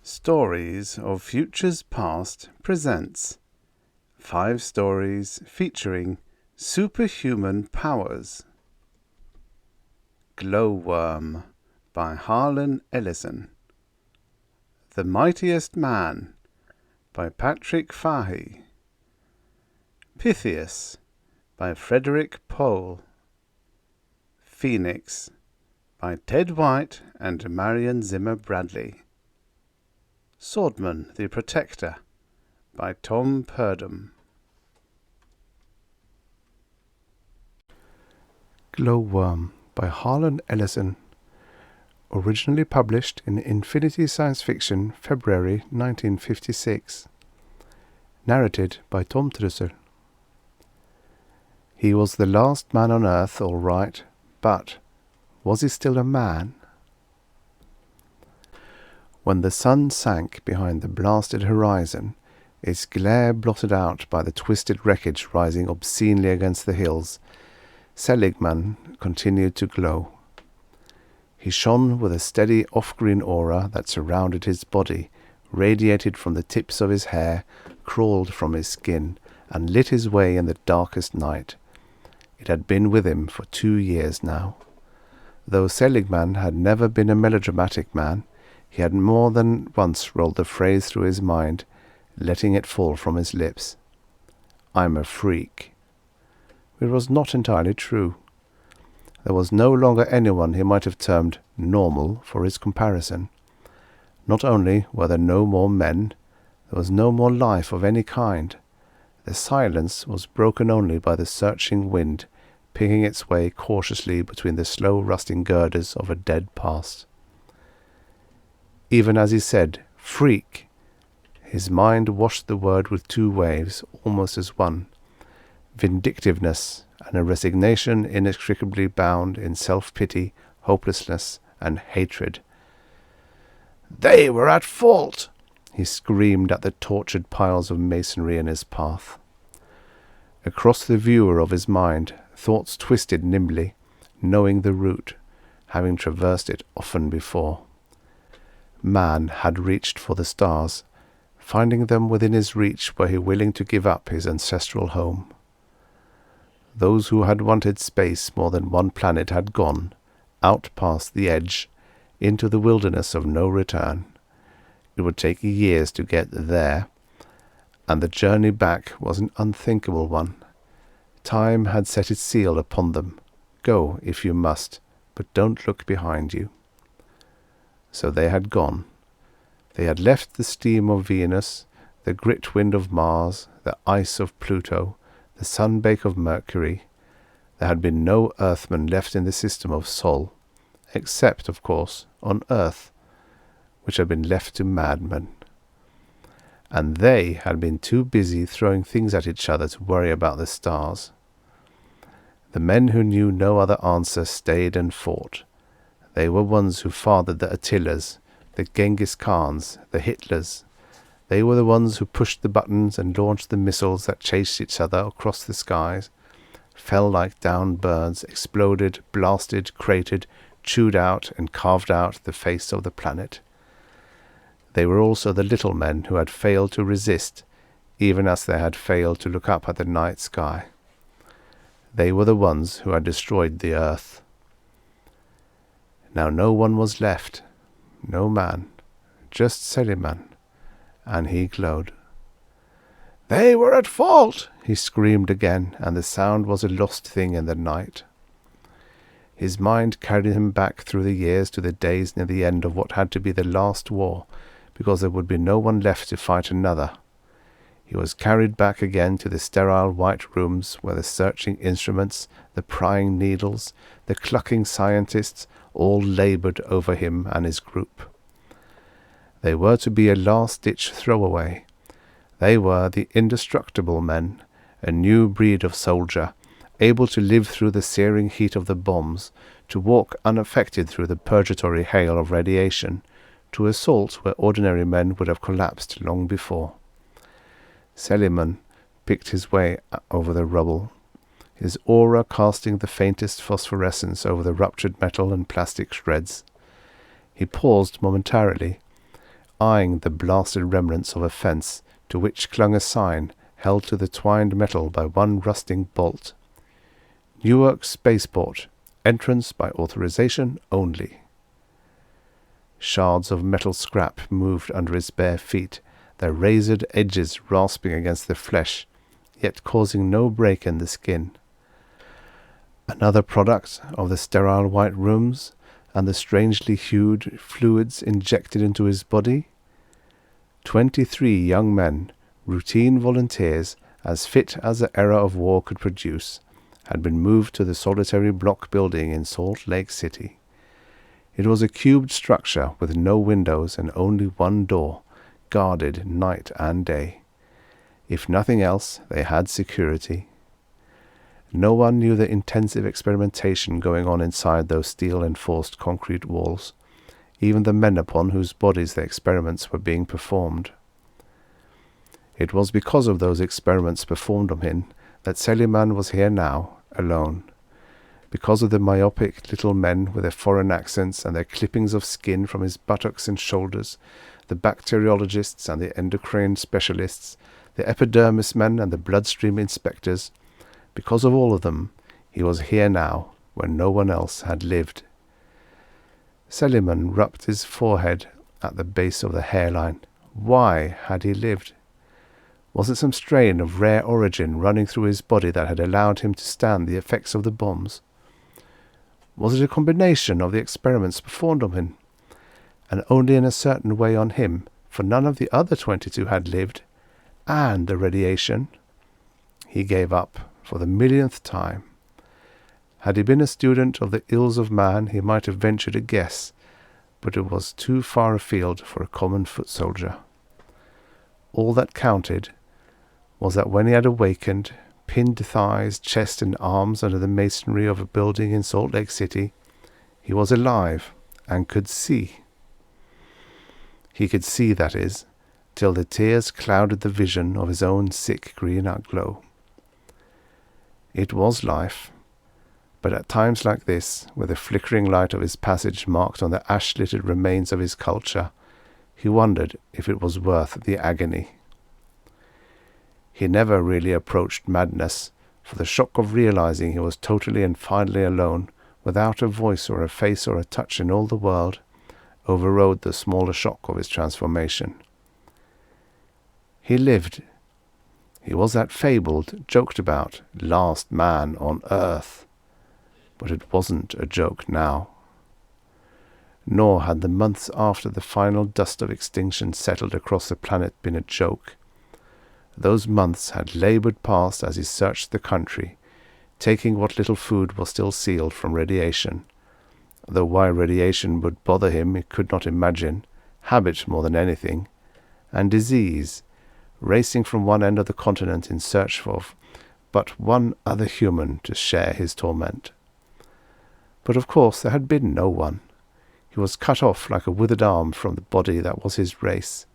Stories of Futures Past presents 5 stories featuring superhuman powers. Glowworm by Harlan Ellison. The Mightiest Man by Fahy. Pythias by Frederik Pohl. Phoenix by Ted White and Marion Zimmer Bradley. Sordman the Protector by Purdom. Glowworm by Harlan Ellison. Originally published in Infinity Science Fiction, February 1956. Narrated by Trussel. He was the last man on Earth, all right, but was he still a man? When the sun sank behind the blasted horizon, its glare blotted out by the twisted wreckage rising obscenely against the hills, Seligman continued to glow. He shone with a steady off-green aura that surrounded his body, radiated from the tips of his hair, crawled from his skin, and lit his way in the darkest night. It had been with him for 2 years now. Though Seligman had never been a melodramatic man, he had more than once rolled the phrase through his mind, letting it fall from his lips. "I'm a freak." It was not entirely true. There was no longer anyone he might have termed normal for his comparison. Not only were there no more men, there was no more life of any kind. The silence was broken only by the searching wind, picking its way cautiously between the slow rusting girders of a dead past. Even as he said, "freak," his mind washed the word with 2 waves, almost as one. Vindictiveness and a resignation inextricably bound in self-pity, hopelessness, and hatred. "They were at fault!" he screamed at the tortured piles of masonry in his path. Across the viewer of his mind, thoughts twisted nimbly, knowing the route, having traversed it often before. Man had reached for the stars. Finding them within his reach, were he willing to give up his ancestral home? Those who had wanted space more than one planet had gone, out past the edge, into the wilderness of no return. It would take years to get there, and the journey back was an unthinkable one. Time had set its seal upon them. Go, if you must, but don't look behind you. So they had gone. They had left the steam of Venus, the grit wind of Mars, the ice of Pluto, the sunbake of Mercury. There had been no Earthmen left in the system of Sol, except, of course, on Earth, which had been left to madmen. And they had been too busy throwing things at each other to worry about the stars. The men who knew no other answer stayed and fought. They were ones who fathered the Attilas, the Genghis Khans, the Hitlers. They were the ones who pushed the buttons and launched the missiles that chased each other across the skies, fell like downed birds, exploded, blasted, cratered, chewed out and carved out the face of the planet. They were also the little men who had failed to resist, even as they had failed to look up at the night sky. They were the ones who had destroyed the earth. Now no one was left, no man, just Seligman, and he glowed. "They were at fault!" he screamed again, and the sound was a lost thing in the night. His mind carried him back through the years to the days near the end of what had to be the last war, because there would be no one left to fight another. He was carried back again to the sterile white rooms where the searching instruments, the prying needles, the clucking scientists all labored over him and his group. They were to be a last-ditch throwaway. They were the indestructible men, a new breed of soldier, able to live through the searing heat of the bombs, to walk unaffected through the purgatory hail of radiation, to assault where ordinary men would have collapsed long before. Seligman picked his way over the rubble, his aura casting the faintest phosphorescence over the ruptured metal and plastic shreds. He paused momentarily, eyeing the blasted remnants of a fence to which clung a sign held to the twined metal by one rusting bolt. Newark Spaceport. Entrance by authorization only. Shards of metal scrap moved under his bare feet, their razored edges rasping against the flesh, yet causing no break in the skin. Another product of the sterile white rooms and the strangely hued fluids injected into his body? 23 young men, routine volunteers, as fit as the era of war could produce, had been moved to the solitary block building in Salt Lake City. It was a cubed structure with no windows and only one door, guarded night and day. If nothing else, they had security. No one knew the intensive experimentation going on inside those steel-enforced concrete walls, even the men upon whose bodies the experiments were being performed. It was because of those experiments performed on him that Zimmer was here now, alone. Because of the myopic little men with their foreign accents and their clippings of skin from his buttocks and shoulders, the bacteriologists and the endocrine specialists, the epidermis men and the bloodstream inspectors, because of all of them, he was here now, when no one else had lived. Zimmer rubbed his forehead at the base of the hairline. Why had he lived? Was it some strain of rare origin running through his body that had allowed him to stand the effects of the bombs? Was it a combination of the experiments performed on him, and only in a certain way on him, for none of the other 22 had lived, and the radiation? He gave up, for the millionth time. Had he been a student of the ills of man, he might have ventured a guess, but it was too far afield for a common foot soldier. All that counted was that when he had awakened, pinned thighs, chest and arms under the masonry of a building in Salt Lake City, he was alive and could see. He could see, that is, till the tears clouded the vision of his own sick green glow. It was life, but at times like this, with the flickering light of his passage marked on the ash-littered remains of his culture, he wondered if it was worth the agony. He never really approached madness, for the shock of realizing he was totally and finally alone, without a voice or a face or a touch in all the world, overrode the smaller shock of his transformation. He lived. He was that fabled, joked about, last man on earth. But it wasn't a joke now. Nor had the months after the final dust of extinction settled across the planet been a joke. Those months had labored past as he searched the country, taking what little food was still sealed from radiation, though why radiation would bother him he could not imagine, habit more than anything, and disease, racing from one end of the continent in search of but one other human to share his torment. But of course there had been no one. He was cut off like a withered arm from the body that was his race.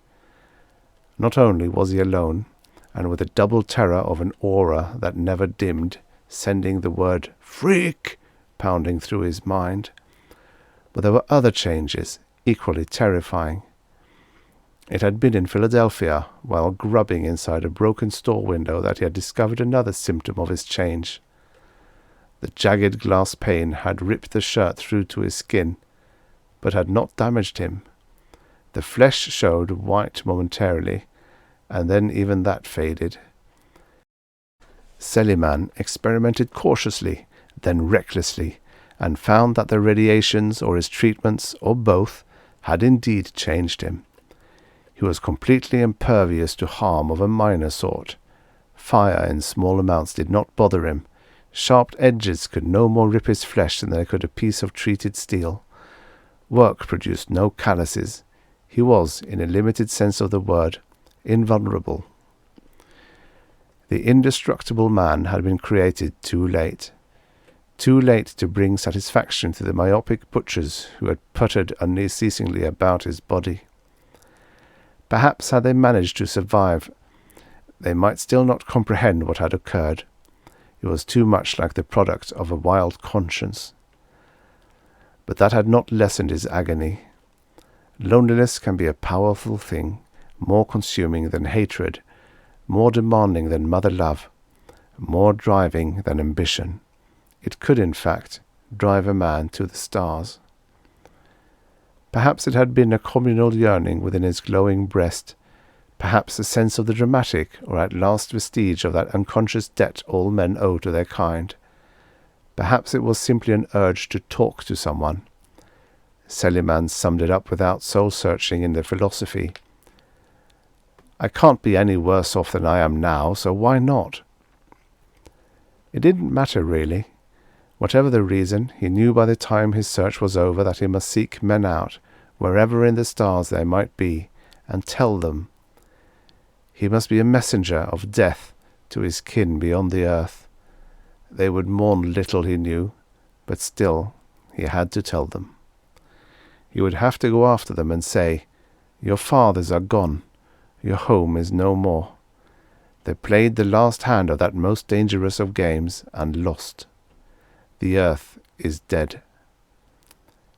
Not only was he alone, and with a double terror of an aura that never dimmed, sending the word "freak" pounding through his mind, but there were other changes, equally terrifying. It had been in Philadelphia, while grubbing inside a broken store window, that he had discovered another symptom of his change. The jagged glass pane had ripped the shirt through to his skin, but had not damaged him. The flesh showed white momentarily, and then even that faded. Zimmer experimented cautiously, then recklessly, and found that the radiations or his treatments, or both, had indeed changed him. He was completely impervious to harm of a minor sort. Fire in small amounts did not bother him. Sharp edges could no more rip his flesh than they could a piece of treated steel. Work produced no calluses. He was, in a limited sense of the word, invulnerable. The indestructible man had been created too late. Too late to bring satisfaction to the myopic butchers who had puttered unceasingly about his body. Perhaps had they managed to survive, they might still not comprehend what had occurred. It was too much like the product of a wild conscience. But that had not lessened his agony. Loneliness can be a powerful thing, more consuming than hatred, more demanding than mother love, more driving than ambition. It could, in fact, drive a man to the stars. Perhaps it had been a communal yearning within his glowing breast, perhaps a sense of the dramatic, or at last vestige of that unconscious debt all men owe to their kind. Perhaps it was simply an urge to talk to someone. Seligman summed it up without soul-searching in the philosophy. I can't be any worse off than I am now, so why not? It didn't matter, really. Whatever the reason, he knew by the time his search was over that he must seek men out, wherever in the stars they might be, and tell them. He must be a messenger of death to his kin beyond the earth. They would mourn little, he knew, but still he had to tell them. He would have to go after them and say, "Your fathers are gone. Your home is no more. They played the last hand of that most dangerous of games and lost. The earth is dead."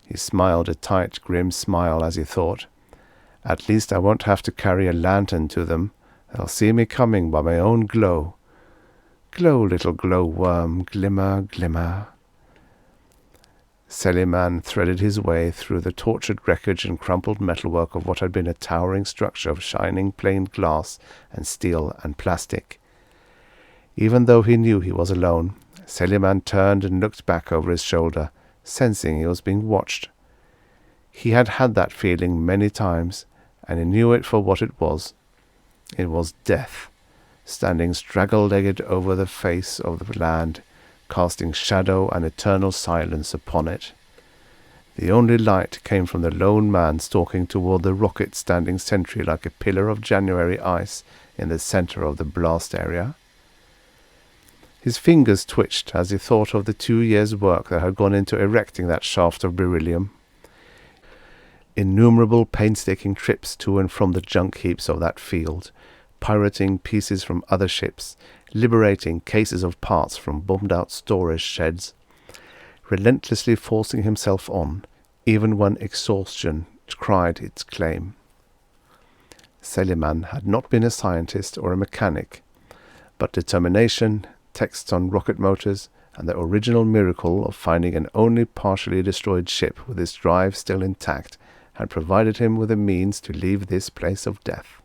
He smiled a tight, grim smile as he thought, "At least I won't have to carry a lantern to them. They'll see me coming by my own glow. Glow, little glow-worm, glimmer, glimmer." Seligman threaded his way through the tortured wreckage and crumpled metalwork of what had been a towering structure of shining planed glass and steel and plastic. Even though he knew he was alone, Seligman turned and looked back over his shoulder, sensing he was being watched. He had had that feeling many times, and he knew it for what it was. It was death, standing straggle-legged over the face of the land, casting shadow and eternal silence upon it. The only light came from the lone man stalking toward the rocket standing sentry like a pillar of January ice in the center of the blast area. His fingers twitched as he thought of the 2 years' work that had gone into erecting that shaft of beryllium. Innumerable painstaking trips to and from the junk heaps of that field, pirating pieces from other ships, liberating cases of parts from bombed-out storage sheds, relentlessly forcing himself on, even when exhaustion cried its claim. Seligman had not been a scientist or a mechanic, but determination, texts on rocket motors, and the original miracle of finding an only partially destroyed ship with its drive still intact had provided him with the means to leave this place of death.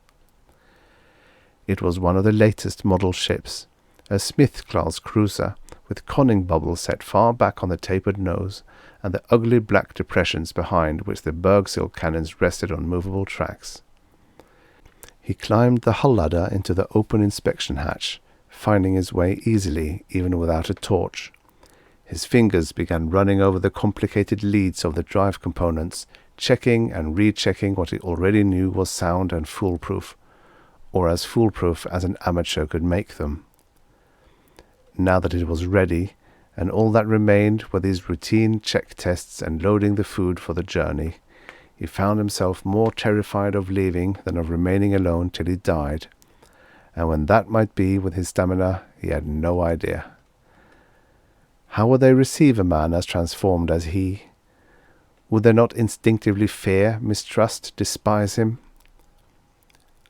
It was one of the latest model ships, a Smith-class cruiser, with conning bubbles set far back on the tapered nose, and the ugly black depressions behind which the Bergsil cannons rested on movable tracks. He climbed the hull ladder into the open inspection hatch, finding his way easily, even without a torch. His fingers began running over the complicated leads of the drive components, checking and rechecking what he already knew was sound and foolproof, or as foolproof as an amateur could make them. Now that it was ready, and all that remained were these routine check tests and loading the food for the journey, he found himself more terrified of leaving than of remaining alone till he died, and when that might be with his stamina, he had no idea. How would they receive a man as transformed as he? Would they not instinctively fear, mistrust, despise him?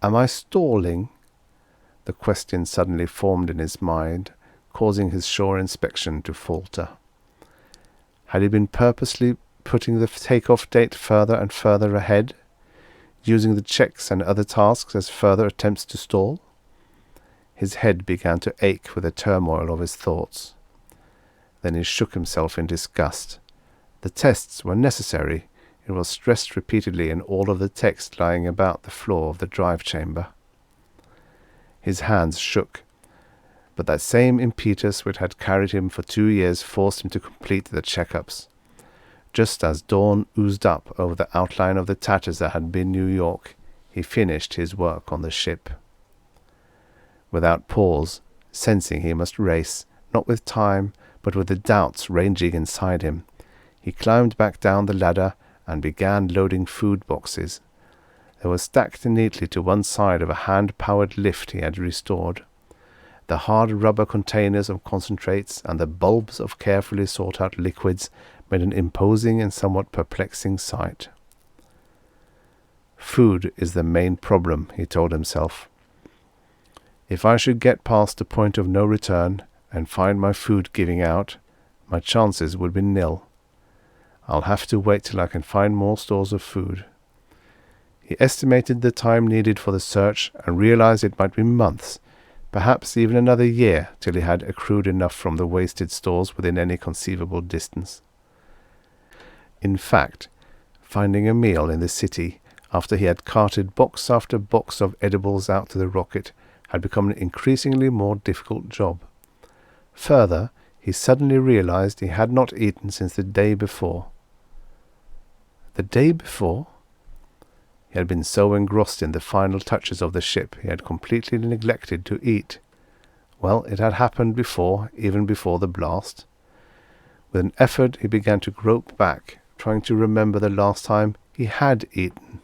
Am I stalling? The question suddenly formed in his mind, causing his shore inspection to falter. Had he been purposely putting the takeoff date further and further ahead, using the checks and other tasks as further attempts to stall? His head began to ache with the turmoil of his thoughts. Then he shook himself in disgust. The tests were necessary. It was stressed repeatedly in all of the text lying about the floor of the drive chamber. His hands shook, but that same impetus which had carried him for 2 years forced him to complete the checkups. Just as dawn oozed up over the outline of the tatters that had been New York, he finished his work on the ship. Without pause, sensing he must race, not with time, but with the doubts ranging inside him, he climbed back down the ladder and began loading food boxes. They were stacked neatly to one side of a hand-powered lift he had restored. The hard rubber containers of concentrates and the bulbs of carefully sought-out liquids made an imposing and somewhat perplexing sight. Food is the main problem, he told himself. If I should get past the point of no return and find my food giving out, my chances would be nil. I'll have to wait till I can find more stores of food. He estimated the time needed for the search and realized it might be months, perhaps even another year, till he had accrued enough from the wasted stores within any conceivable distance. In fact, finding a meal in the city after he had carted box after box of edibles out to the rocket had become an increasingly more difficult job. Further, he suddenly realized he had not eaten since the day before. The day before? He had been so engrossed in the final touches of the ship he had completely neglected to eat. Well, it had happened before, even before the blast. With an effort he began to grope back, trying to remember the last time he had eaten.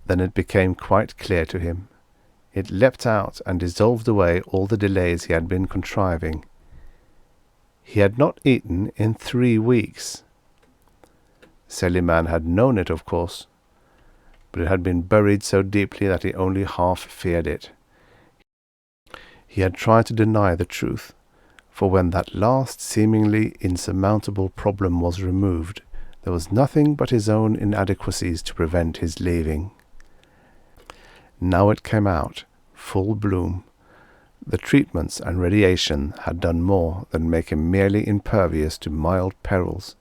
Then it became quite clear to him. It leapt out and dissolved away all the delays he had been contriving. He had not eaten in 3 weeks. Seligman had known it, of course, but it had been buried so deeply that he only half feared it. He had tried to deny the truth, for when that last seemingly insurmountable problem was removed, there was nothing but his own inadequacies to prevent his leaving. Now it came out, full bloom. The treatments and radiation had done more than make him merely impervious to mild perils.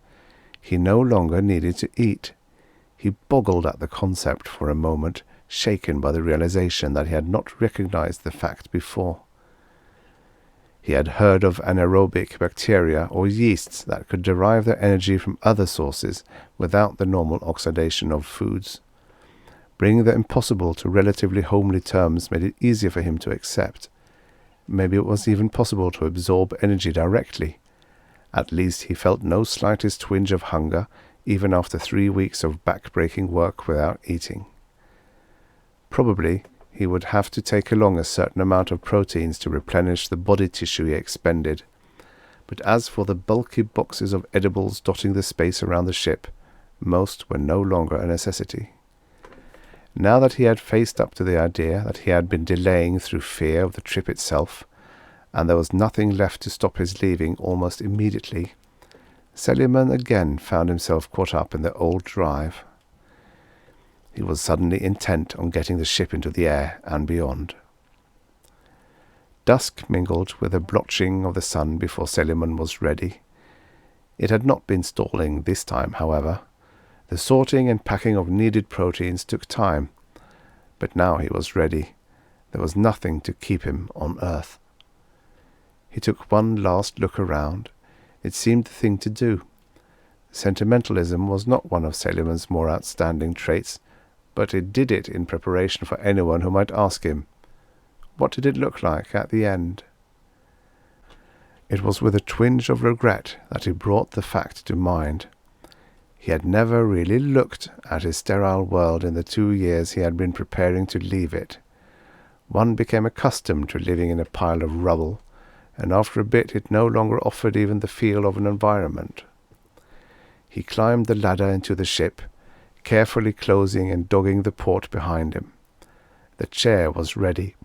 He no longer needed to eat. He boggled at the concept for a moment, shaken by the realization that he had not recognized the fact before. He had heard of anaerobic bacteria or yeasts that could derive their energy from other sources without the normal oxidation of foods. Bringing the impossible to relatively homely terms made it easier for him to accept. Maybe it was even possible to absorb energy directly. At least he felt no slightest twinge of hunger, even after 3 weeks of back-breaking work without eating. Probably he would have to take along a certain amount of proteins to replenish the body tissue he expended. But as for the bulky boxes of edibles dotting the space around the ship, most were no longer a necessity. Now that he had faced up to the idea that he had been delaying through fear of the trip itself, and there was nothing left to stop his leaving almost immediately, Seligman again found himself caught up in the old drive. He was suddenly intent on getting the ship into the air and beyond. Dusk mingled with the blotching of the sun before Seligman was ready. It had not been stalling this time, however. The sorting and packing of needed proteins took time, but now he was ready. There was nothing to keep him on Earth. He took one last look around. It seemed the thing to do. Sentimentalism was not one of Seligman's more outstanding traits, but it did it in preparation for anyone who might ask him, what did it look like at the end? It was with a twinge of regret that he brought the fact to mind. He had never really looked at his sterile world in the 2 years he had been preparing to leave it. One became accustomed to living in a pile of rubble, and after a bit it no longer offered even the feel of an environment. He climbed the ladder into the ship, carefully closing and dogging the port behind him. The chair was ready,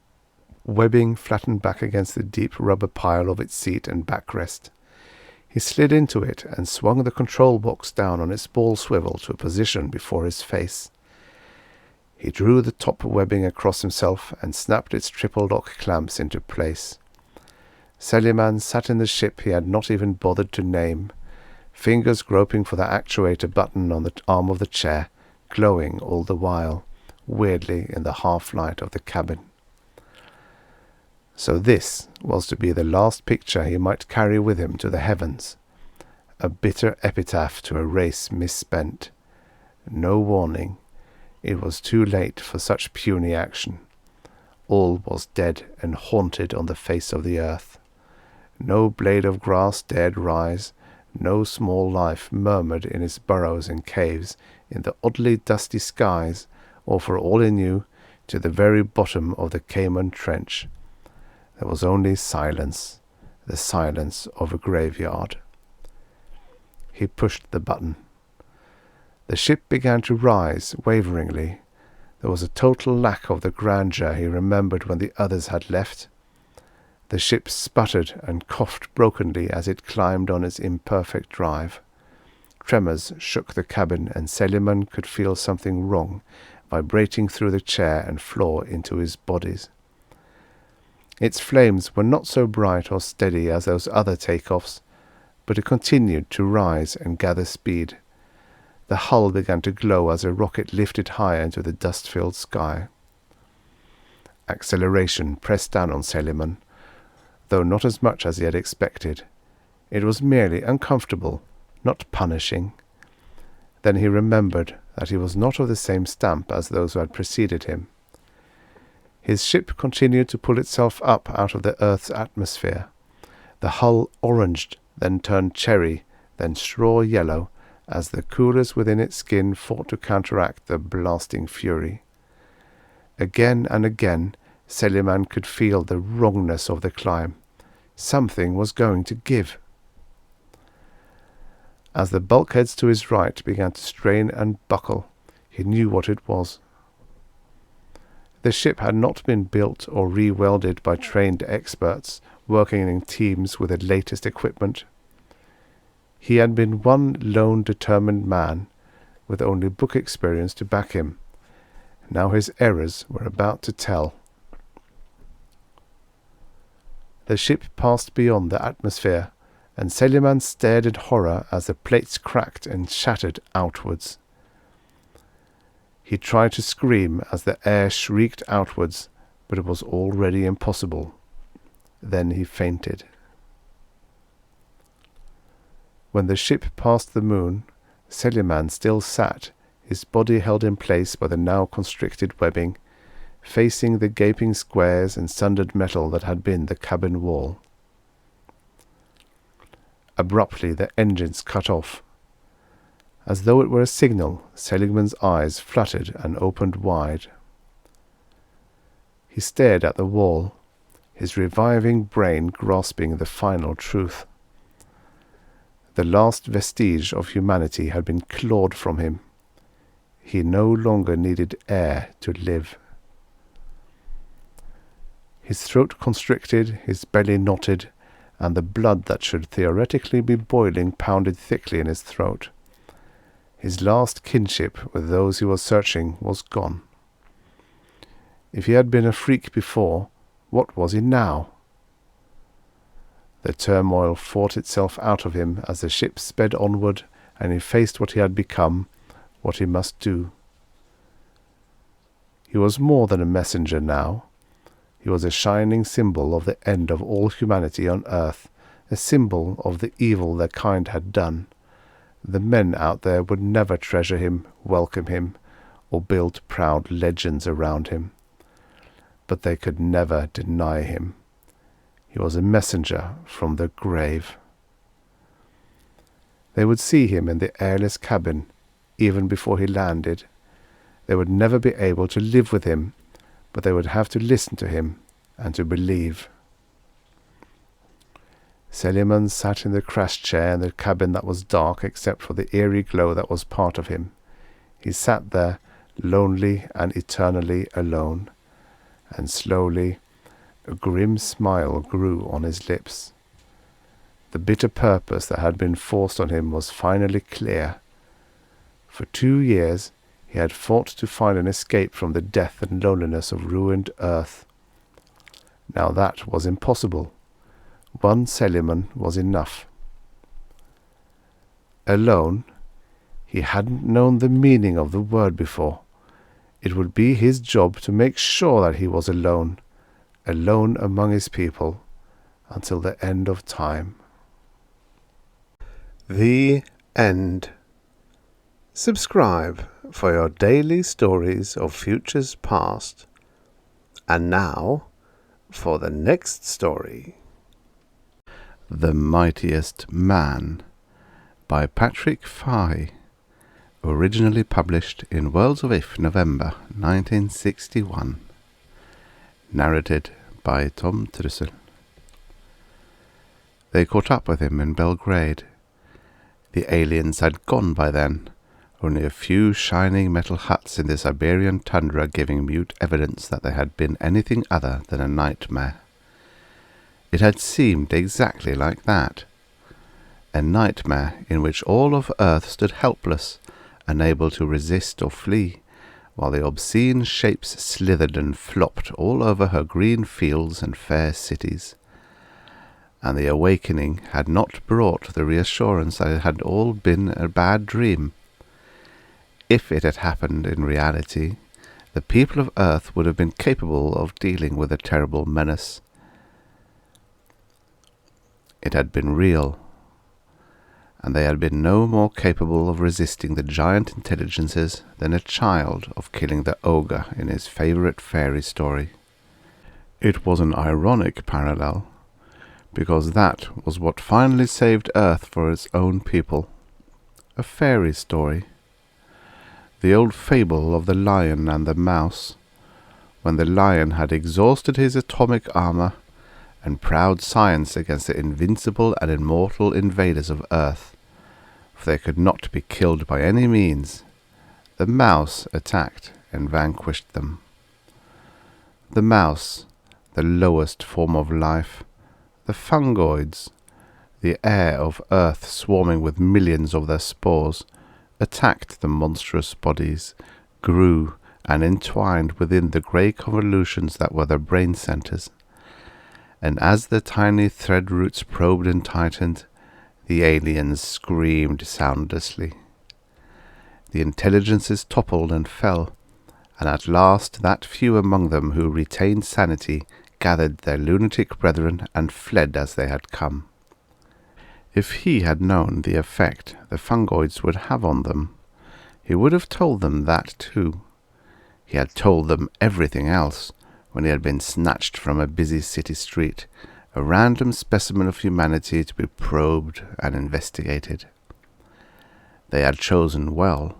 webbing flattened back against the deep rubber pile of its seat and backrest. He slid into it and swung the control box down on its ball swivel to a position before his face. He drew the top webbing across himself and snapped its triple lock clamps into place. Seligman sat in the ship he had not even bothered to name, fingers groping for the actuator button on the arm of the chair, glowing all the while, weirdly in the half-light of the cabin. So this was to be the last picture he might carry with him to the heavens, a bitter epitaph to a race misspent. No warning. It was too late for such puny action. All was dead and haunted on the face of the earth. No blade of grass dared rise, no small life murmured in its burrows and caves in the oddly dusty skies, or for all he knew, to the very bottom of the Cayman Trench. There was only silence, the silence of a graveyard. He pushed the button. The ship began to rise waveringly. There was a total lack of the grandeur he remembered when the others had left. The ship sputtered and coughed brokenly as it climbed on its imperfect drive. Tremors shook the cabin, and Seliman could feel something wrong, vibrating through the chair and floor into his bodies. Its flames were not so bright or steady as those other takeoffs, but it continued to rise and gather speed. The hull began to glow as the rocket lifted higher into the dust-filled sky. Acceleration pressed down on Seliman, though not as much as he had expected. It was merely uncomfortable, not punishing. Then he remembered that he was not of the same stamp as those who had preceded him. His ship continued to pull itself up out of the Earth's atmosphere. The hull oranged, then turned cherry, then straw yellow, as the coolers within its skin fought to counteract the blasting fury. Again and again, Seliman could feel the wrongness of the climb. Something was going to give. As the bulkheads to his right began to strain and buckle, he knew what it was. The ship had not been built or re-welded by trained experts working in teams with the latest equipment. He had been one lone determined man, with only book experience to back him. Now his errors were about to tell. The ship passed beyond the atmosphere, and Seliman stared in horror as the plates cracked and shattered outwards. He tried to scream as the air shrieked outwards, but it was already impossible. Then he fainted. When the ship passed the moon, Seliman still sat, his body held in place by the now constricted webbing, facing the gaping squares and sundered metal that had been the cabin wall. Abruptly the engines cut off. As though it were a signal, Seligman's eyes fluttered and opened wide. He stared at the wall, his reviving brain grasping the final truth. The last vestige of humanity had been clawed from him. He no longer needed air to live. His throat constricted, his belly knotted, and the blood that should theoretically be boiling pounded thickly in his throat. His last kinship with those he was searching was gone. If he had been a freak before, what was he now? The turmoil fought itself out of him as the ship sped onward, and he faced what he had become, what he must do. He was more than a messenger now. He was a shining symbol of the end of all humanity on earth, a symbol of the evil their kind had done. The men out there would never treasure him, welcome him, or build proud legends around him. But they could never deny him. He was a messenger from the grave. They would see him in the airless cabin, even before he landed. They would never be able to live with him, but they would have to listen to him and to believe. Seliman sat in the crash chair in the cabin that was dark except for the eerie glow that was part of him. He sat there, lonely and eternally alone, and slowly a grim smile grew on his lips. The bitter purpose that had been forced on him was finally clear. For 2 years he had fought to find an escape from the death and loneliness of ruined earth. Now that was impossible. One Seliman was enough. Alone? He hadn't known the meaning of the word before. It would be his job to make sure that he was alone, alone among his people, until the end of time. The end. Subscribe for your daily stories of futures past. And now, for the next story. The Mightiest Man by Patrick Fahy, originally published in Worlds of If, November 1961. Narrated by Tom Trussel. They caught up with him in Belgrade. The aliens had gone by then, only a few shining metal huts in the Siberian tundra giving mute evidence that they had been anything other than a nightmare. It had seemed exactly like that. A nightmare in which all of Earth stood helpless, unable to resist or flee, while the obscene shapes slithered and flopped all over her green fields and fair cities. And the awakening had not brought the reassurance that it had all been a bad dream. If it had happened in reality, the people of Earth would have been capable of dealing with a terrible menace. It had been real, and they had been no more capable of resisting the giant intelligences than a child of killing the ogre in his favourite fairy story. It was an ironic parallel, because that was what finally saved Earth for its own people. A fairy story. The old fable of the lion and the mouse, when the lion had exhausted his atomic armour and proud science against the invincible and immortal invaders of Earth, for they could not be killed by any means, the mouse attacked and vanquished them. The mouse, the lowest form of life, the fungoids, the air of Earth swarming with millions of their spores, attacked the monstrous bodies, grew and entwined within the grey convolutions that were their brain centres. And as the tiny thread roots probed and tightened, the aliens screamed soundlessly. The intelligences toppled and fell, and at last that few among them who retained sanity gathered their lunatic brethren and fled as they had come. If he had known the effect the fungoids would have on them, he would have told them that too. He had told them everything else when he had been snatched from a busy city street, a random specimen of humanity to be probed and investigated. They had chosen well.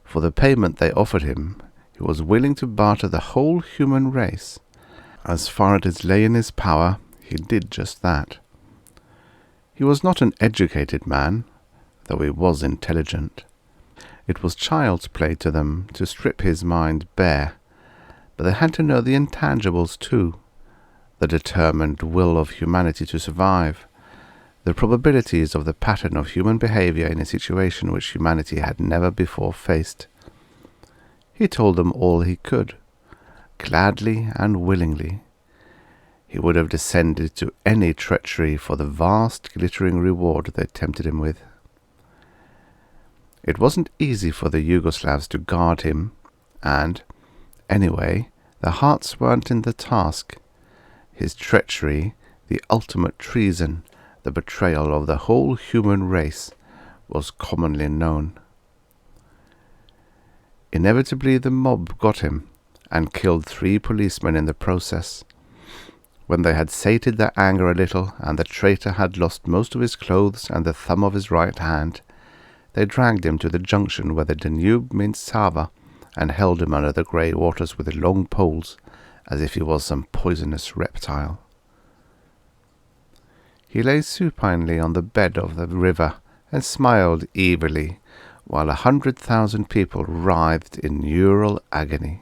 For the payment they offered him, he was willing to barter the whole human race. As far as it lay in his power, he did just that. He was not an educated man, though he was intelligent. It was child's play to them to strip his mind bare, but they had to know the intangibles too, the determined will of humanity to survive, the probabilities of the pattern of human behavior in a situation which humanity had never before faced. He told them all he could, gladly and willingly. He would have descended to any treachery for the vast glittering reward they tempted him with. It wasn't easy for the Yugoslavs to guard him, and, anyway, their hearts weren't in the task. His treachery, the ultimate treason, the betrayal of the whole human race, was commonly known. Inevitably the mob got him, and killed 3 policemen in the process. When they had sated their anger a little, and the traitor had lost most of his clothes and the thumb of his right hand, they dragged him to the junction where the Danube meets Sava, and held him under the grey waters with long poles, as if he was some poisonous reptile. He lay supinely on the bed of the river, and smiled evilly, while 100,000 people writhed in neural agony.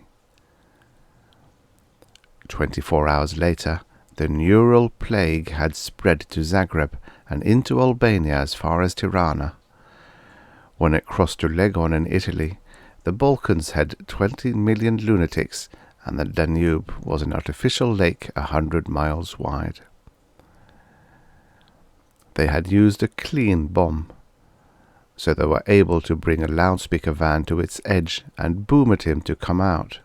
24 hours later, the neural plague had spread to Zagreb and into Albania as far as Tirana. When it crossed to Legon in Italy, the Balkans had 20 million lunatics, and the Danube was an artificial lake 100 miles wide. They had used a clean bomb, so they were able to bring a loudspeaker van to its edge and boom at him to come out.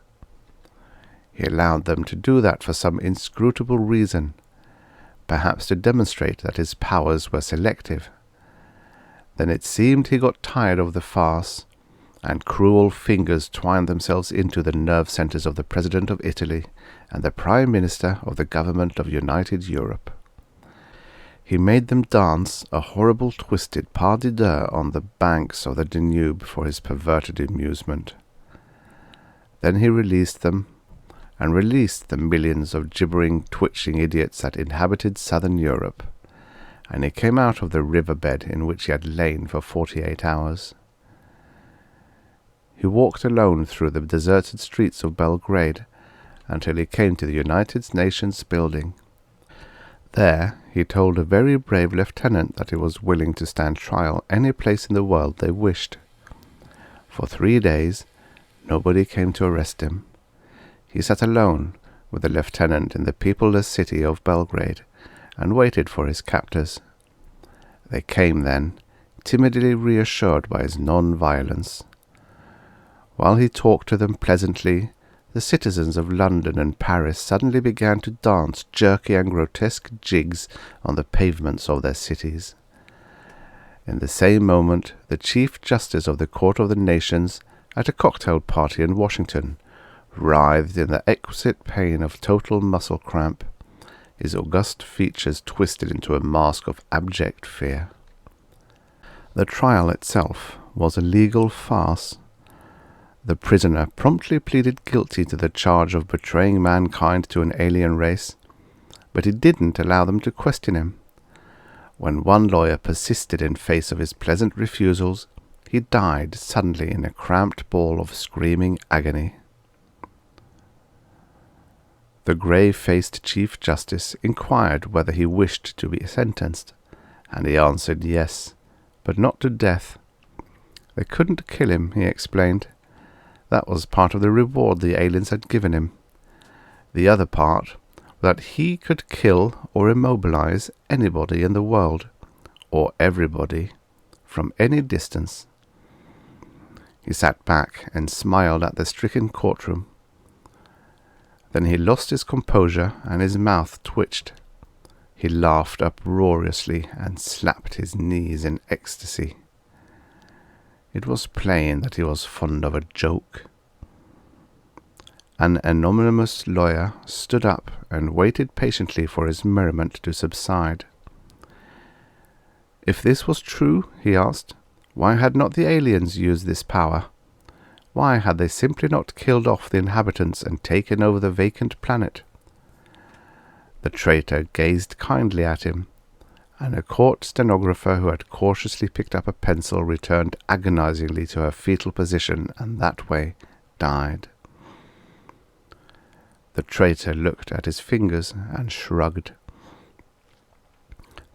He allowed them to do that for some inscrutable reason, perhaps to demonstrate that his powers were selective. Then it seemed he got tired of the farce, and cruel fingers twined themselves into the nerve centres of the President of Italy and the Prime Minister of the Government of United Europe. He made them dance a horrible twisted pas de deux on the banks of the Danube for his perverted amusement. Then he released them, and released the millions of gibbering, twitching idiots that inhabited southern Europe, and he came out of the riverbed in which he had lain for 48 hours. he walked alone through the deserted streets of Belgrade until he came to the United Nations building. There he told a very brave lieutenant that he was willing to stand trial any place in the world they wished. For 3 days nobody came to arrest him. He sat alone with the lieutenant in the peopleless city of Belgrade and waited for his captors. They came then, timidly reassured by his non-violence. While he talked to them pleasantly, the citizens of London and Paris suddenly began to dance jerky and grotesque jigs on the pavements of their cities. In the same moment, the Chief Justice of the Court of the Nations, at a cocktail party in Washington, writhed in the exquisite pain of total muscle cramp, his august features twisted into a mask of abject fear. The trial itself was a legal farce. The prisoner promptly pleaded guilty to the charge of betraying mankind to an alien race, but he didn't allow them to question him. When one lawyer persisted in face of his pleasant refusals, he died suddenly in a cramped ball of screaming agony. The grave-faced Chief Justice inquired whether he wished to be sentenced, and he answered yes, but not to death. They couldn't kill him, he explained. That was part of the reward the aliens had given him. The other part was that he could kill or immobilize anybody in the world, or everybody, from any distance. He sat back and smiled at the stricken courtroom. Then he lost his composure and his mouth twitched. He laughed uproariously and slapped his knees in ecstasy. It was plain that he was fond of a joke. An anonymous lawyer stood up and waited patiently for his merriment to subside. If this was true, he asked, why had not the aliens used this power? Why had they simply not killed off the inhabitants and taken over the vacant planet? The traitor gazed kindly at him, and a court stenographer who had cautiously picked up a pencil returned agonizingly to her fetal position and that way died. The traitor looked at his fingers and shrugged.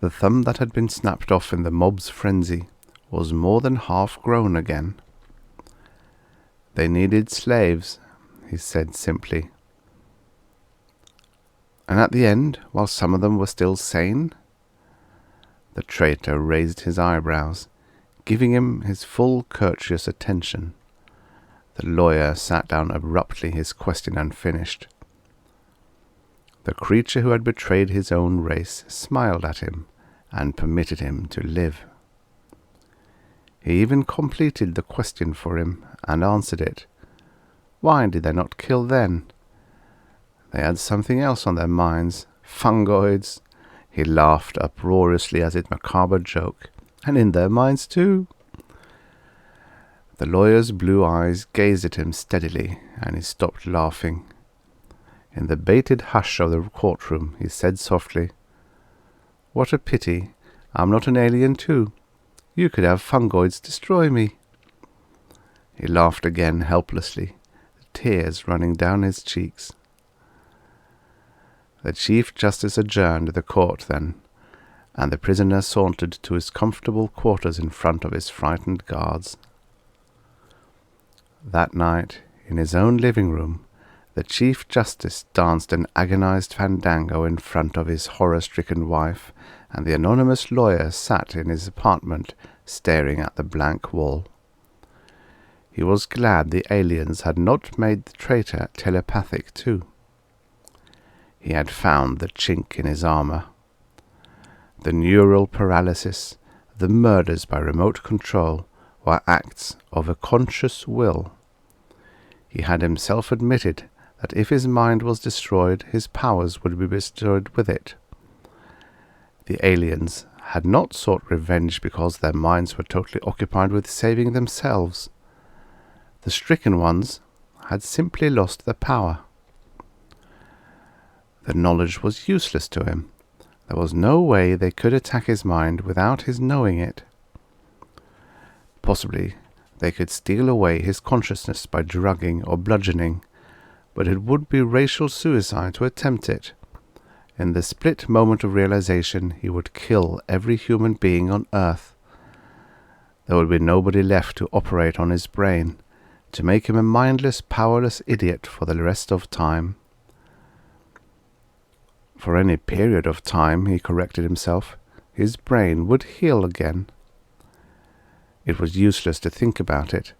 The thumb that had been snapped off in the mob's frenzy was more than half grown again. They needed slaves, he said simply. And at the end, while some of them were still sane? The traitor raised his eyebrows, giving him his full courteous attention. The lawyer sat down abruptly, his question unfinished. The creature who had betrayed his own race smiled at him and permitted him to live. He even completed the question for him and answered it. Why did they not kill then? They had something else on their minds. Fungoids. He laughed uproariously at his macabre joke. And in their minds too. The lawyer's blue eyes gazed at him steadily, and he stopped laughing. In the bated hush of the courtroom, he said softly, What a pity I'm not an alien too. You could have fungoids destroy me. He laughed again helplessly, the tears running down his cheeks. The Chief Justice adjourned the court then, and the prisoner sauntered to his comfortable quarters in front of his frightened guards. That night, in his own living room, the Chief Justice danced an agonized fandango in front of his horror-stricken wife, and the anonymous lawyer sat in his apartment, staring at the blank wall. He was glad the aliens had not made the traitor telepathic too. He had found the chink in his armor. The neural paralysis, the murders by remote control, were acts of a conscious will. He had himself admitted that if his mind was destroyed, his powers would be destroyed with it. The aliens had not sought revenge because their minds were totally occupied with saving themselves. The stricken ones had simply lost their power. The knowledge was useless to him. There was no way they could attack his mind without his knowing it. Possibly they could steal away his consciousness by drugging or bludgeoning, but it would be racial suicide to attempt it. In the split moment of realization, he would kill every human being on Earth. There would be nobody left to operate on his brain, to make him a mindless, powerless idiot for the rest of time. For any period of time, he corrected himself, his brain would heal again. It was useless to think about it.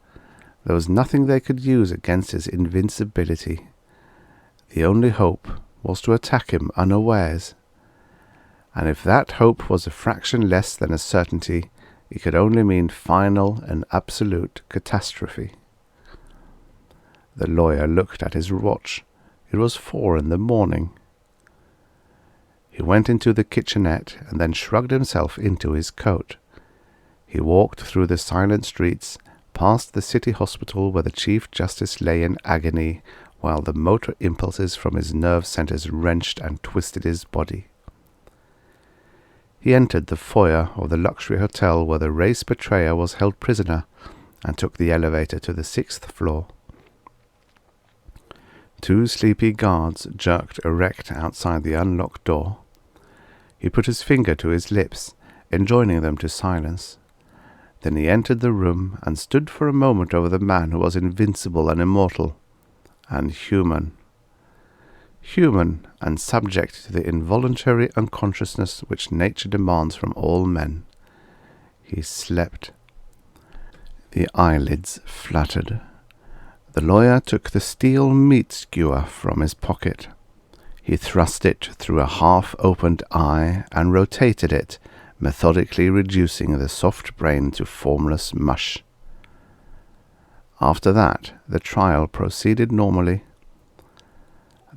There was nothing they could use against his invincibility. The only hope was to attack him unawares. And if that hope was a fraction less than a certainty, it could only mean final and absolute catastrophe. The lawyer looked at his watch. It was 4 a.m. He went into the kitchenette and then shrugged himself into his coat. He walked through the silent streets, past the city hospital where the Chief Justice lay in agony, while the motor impulses from his nerve centers wrenched and twisted his body. He entered the foyer of the luxury hotel where the race betrayer was held prisoner, and took the elevator to the 6th floor. 2 sleepy guards jerked erect outside the unlocked door. He put his finger to his lips, enjoining them to silence. Then he entered the room and stood for a moment over the man who was invincible and immortal, and human. Human and subject to the involuntary unconsciousness which nature demands from all men. He slept. The eyelids fluttered. The lawyer took the steel meat skewer from his pocket. He thrust it through a half-opened eye and rotated it, methodically reducing the soft brain to formless mush. After that, the trial proceeded normally.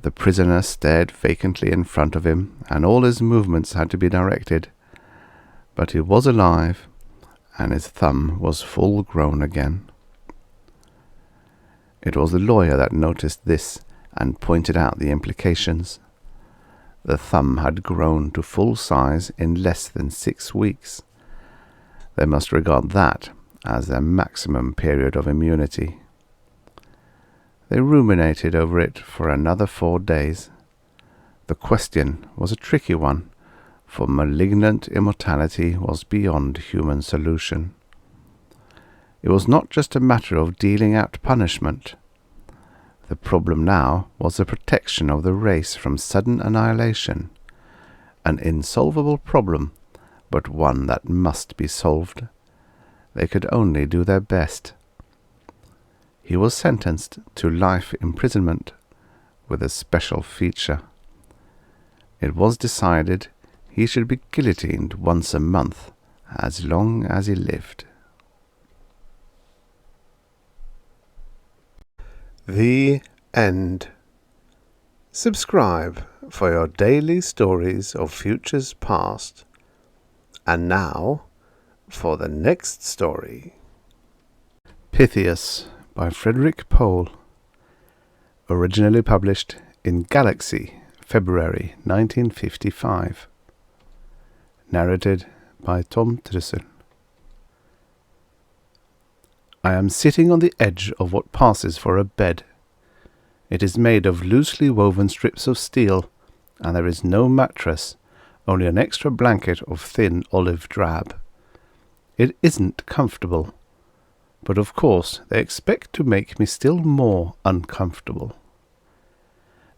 The prisoner stared vacantly in front of him, and all his movements had to be directed. But he was alive, and his thumb was full grown again. It was the lawyer that noticed this and pointed out the implications. The thumb had grown to full size in less than 6 weeks. They must regard that as their maximum period of immunity. They ruminated over it for another 4 days. The question was a tricky one, for malignant immortality was beyond human solution. It was not just a matter of dealing out punishment. The problem now was the protection of the race from sudden annihilation. An insolvable problem, but one that must be solved. They could only do their best. He was sentenced to life imprisonment, with a special feature. It was decided he should be guillotined once a month, as long as he lived. The end. Subscribe for your daily stories of futures past. And now, for the next story. Pythias by Frederik Pohl. Originally published in Galaxy, February 1955. Narrated by Tom Trussel. I am sitting on the edge of what passes for a bed. It is made of loosely woven strips of steel, and there is no mattress, only an extra blanket of thin olive drab. It isn't comfortable, but of course they expect to make me still more uncomfortable.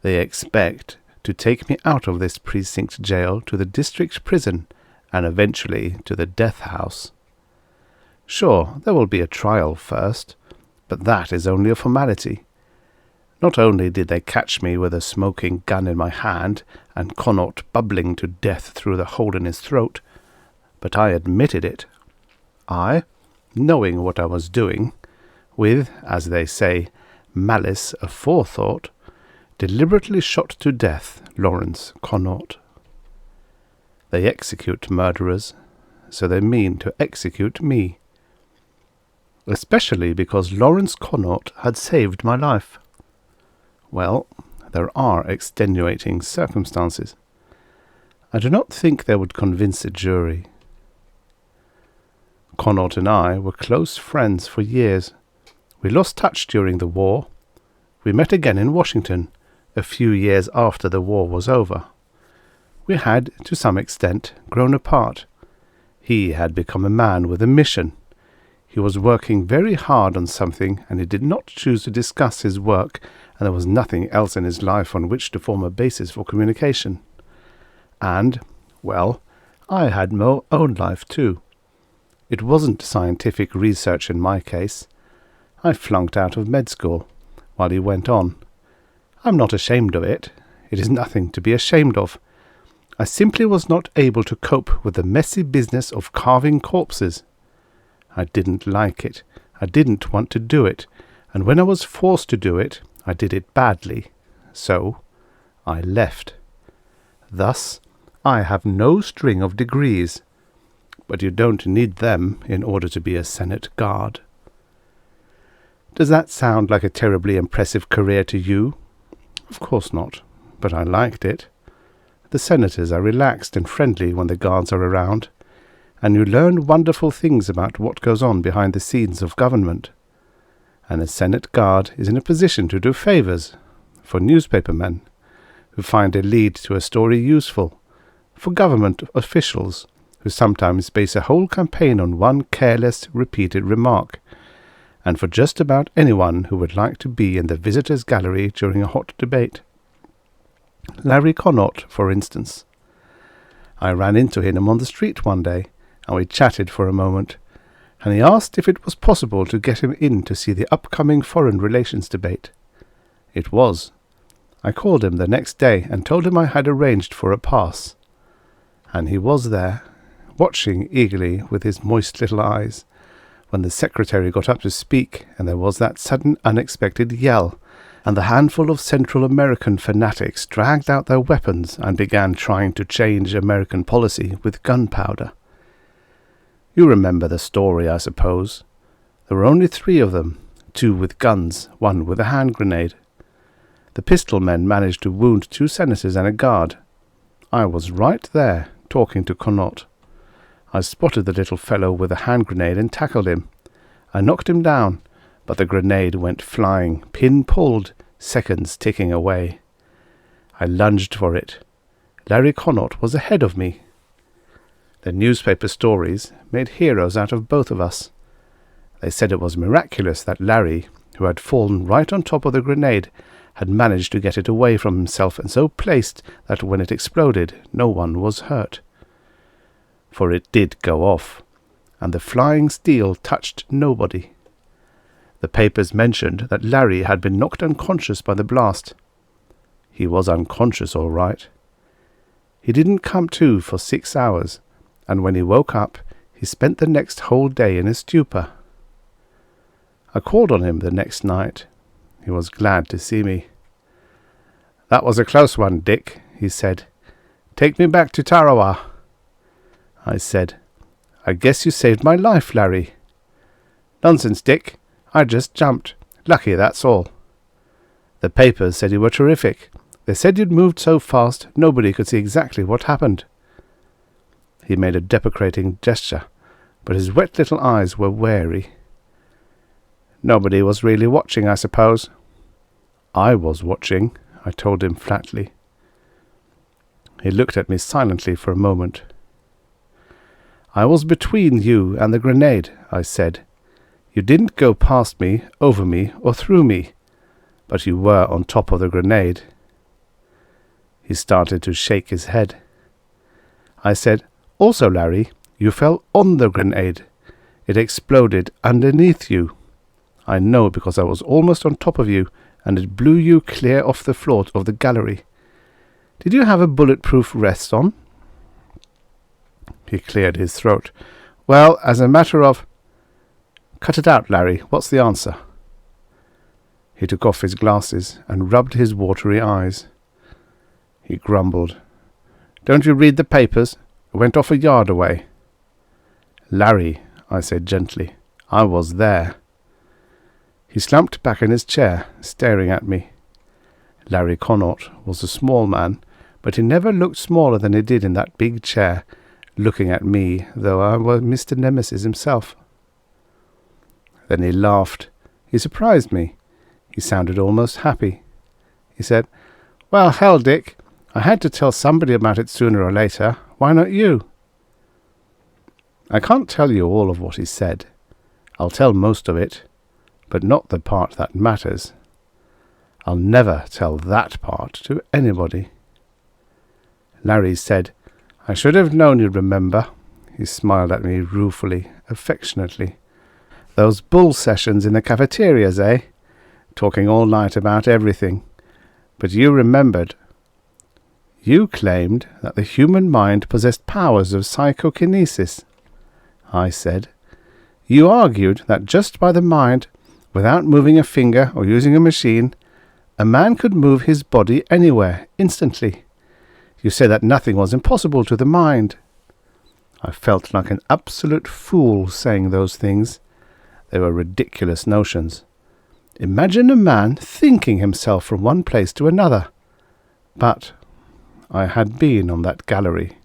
They expect to take me out of this precinct jail to the district prison, and eventually to the death house. Sure, there will be a trial first, but that is only a formality. Not only did they catch me with a smoking gun in my hand and Connaught bubbling to death through the hole in his throat, but I admitted it. I, knowing what I was doing, with, as they say, malice aforethought, deliberately shot to death Lawrence Connaught. They execute murderers, so they mean to execute me. Especially because Lawrence Connaught had saved my life. Well, there are extenuating circumstances. I do not think they would convince a jury. Connaught and I were close friends for years. We lost touch during the war. We met again in Washington, a few years after the war was over. We had, to some extent, grown apart. He had become a man with a mission. He was working very hard on something, and he did not choose to discuss his work, and there was nothing else in his life on which to form a basis for communication. And, well, I had my own life too. It wasn't scientific research in my case. I flunked out of med school, while he went on. I'm not ashamed of it. It is nothing to be ashamed of. I simply was not able to cope with the messy business of carving corpses. I didn't like it. I didn't want to do it, and when I was forced to do it, I did it badly. So, I left. Thus, I have no string of degrees, but you don't need them in order to be a Senate guard. Does that sound like a terribly impressive career to you? Of course not, but I liked it. The senators are relaxed and friendly when the guards are around, and you learn wonderful things about what goes on behind the scenes of government. And a Senate guard is in a position to do favors for newspapermen who find a lead to a story useful, for government officials who sometimes base a whole campaign on one careless, repeated remark, and for just about anyone who would like to be in the visitors' gallery during a hot debate. Larry Connaught, for instance. I ran into him on the street one day, and we chatted for a moment, and he asked if it was possible to get him in to see the upcoming foreign relations debate. It was. I called him the next day and told him I had arranged for a pass. And he was there, watching eagerly with his moist little eyes, when the secretary got up to speak, and there was that sudden unexpected yell, and the handful of Central American fanatics dragged out their weapons and began trying to change American policy with gunpowder. You remember the story, I suppose. There were only 3 of them, 2 with guns, 1 with a hand grenade. The pistol men managed to wound 2 senators and a guard. I was right there, talking to Connaught. I spotted the little fellow with a hand grenade and tackled him. I knocked him down, but the grenade went flying, pin pulled, seconds ticking away. I lunged for it. Larry Connaught was ahead of me. The newspaper stories made heroes out of both of us. They said it was miraculous that Larry, who had fallen right on top of the grenade, had managed to get it away from himself and so placed that when it exploded, no one was hurt. For it did go off, and the flying steel touched nobody. The papers mentioned that Larry had been knocked unconscious by the blast. He was unconscious all right. He didn't come to for 6 hours, and when he woke up, he spent the next whole day in a stupor. I called on him the next night. He was glad to see me. "That was a close one, Dick," he said. "Take me back to Tarawa." I said, "I guess you saved my life, Larry." "Nonsense, Dick. I just jumped. Lucky, that's all." "The papers said you were terrific. They said you'd moved so fast nobody could see exactly what happened." He made a deprecating gesture, but his wet little eyes were wary. "Nobody was really watching, I suppose." "I was watching," I told him flatly. He looked at me silently for a moment. "I was between you and the grenade," I said. "You didn't go past me, over me, or through me, but you were on top of the grenade." He started to shake his head. I said, "Also, Larry, you fell on the grenade. It exploded underneath you. I know because I was almost on top of you, and it blew you clear off the floor of the gallery. Did you have a bulletproof vest on?" He cleared his throat. "Well, as a matter of—" "Cut it out, Larry. What's the answer?" He took off his glasses and rubbed his watery eyes. He grumbled. "Don't you read the papers? It went off a yard away." "Larry," I said gently, "I was there." He slumped back in his chair, staring at me. Larry Connaught was a small man, but he never looked smaller than he did in that big chair, looking at me, though I was Mr. Nemesis himself. Then he laughed. He surprised me. He sounded almost happy. He said, "Well, hell, Dick, I had to tell somebody about it sooner or later. Why not you?" I can't tell you all of what he said. I'll tell most of it, but not the part that matters. I'll never tell that part to anybody. Larry said, "I should have known you'd remember." He smiled at me ruefully, affectionately. "Those bull sessions in the cafeterias, eh? Talking all night about everything. But you remembered. You claimed that the human mind possessed powers of psychokinesis." I said, "You argued that just by the mind, without moving a finger or using a machine, a man could move his body anywhere, instantly. You said that nothing was impossible to the mind." I felt like an absolute fool saying those things. They were ridiculous notions. Imagine a man thinking himself from one place to another. But I had been on that gallery.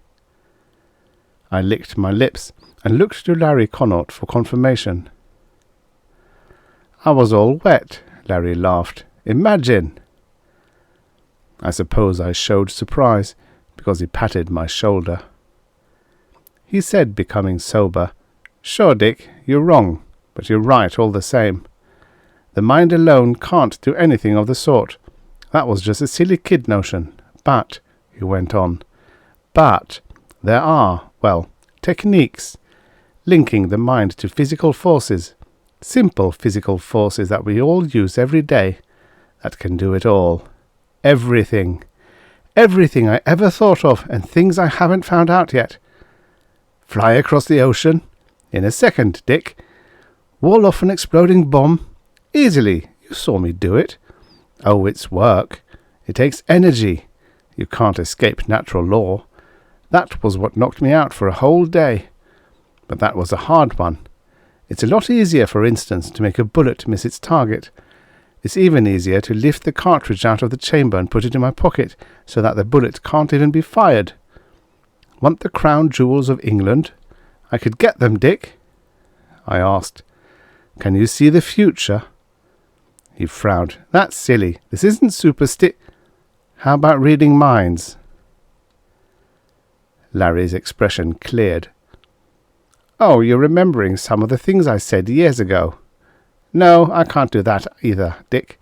I licked my lips and looked to Larry Connaught for confirmation. "I was all wet," Larry laughed. "Imagine!" I suppose I showed surprise, because he patted my shoulder. He said, becoming sober, "Sure, Dick, you're wrong, but you're right all the same. The mind alone can't do anything of the sort. That was just a silly kid notion. But," he went on, "but there are, well, techniques, linking the mind to physical forces, simple physical forces that we all use every day, that can do it all. Everything. Everything I ever thought of, and things I haven't found out yet. Fly across the ocean? In a second, Dick. Wall off an exploding bomb? Easily. You saw me do it. Oh, it's work. It takes energy. You can't escape natural law. That was what knocked me out for a whole day. But that was a hard one. It's a lot easier, for instance, to make a bullet miss its target. It's even easier to lift the cartridge out of the chamber and put it in my pocket so that the bullet can't even be fired. Want the crown jewels of England? I could get them, Dick." I asked, "Can you see the future?" He frowned. "That's silly. This isn't How about reading minds?" Larry's expression cleared. "Oh, you're remembering some of the things I said years ago. No, I can't do that either, Dick.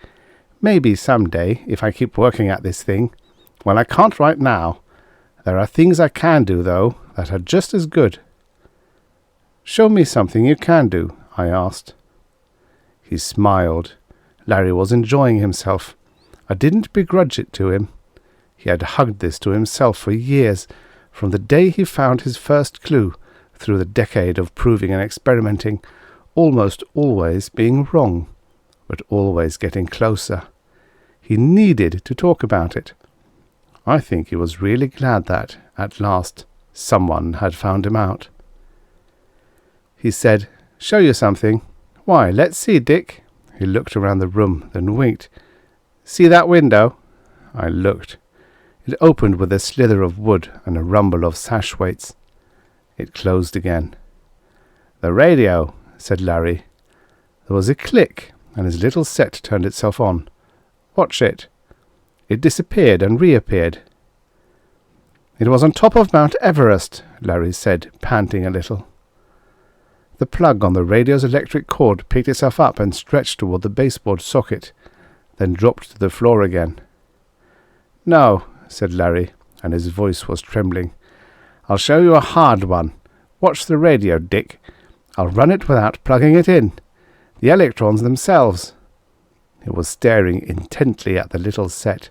Maybe some day, if I keep working at this thing. Well, I can't right now. There are things I can do, though, that are just as good." "Show me something you can do," I asked. He smiled. Larry was enjoying himself. I didn't begrudge it to him. He had hugged this to himself for years, from the day he found his first clue, through the decade of proving and experimenting, almost always being wrong, but always getting closer. He needed to talk about it. I think he was really glad that, at last, someone had found him out. He said, "Show you something." "Why, let's see, Dick." He looked around the room, then winked. "See that window?" I looked. It opened with a slither of wood and a rumble of sash weights. It closed again. "The radio," said Larry. There was a click, and his little set turned itself on. "Watch it." It disappeared and reappeared. "It was on top of Mount Everest," Larry said, panting a little. The plug on the radio's electric cord picked itself up and stretched toward the baseboard socket, then dropped to the floor again. "No," said Larry, and his voice was trembling. "I'll show you a hard one. Watch the radio, Dick. I'll run it without plugging it in. The electrons themselves." He was staring intently at the little set.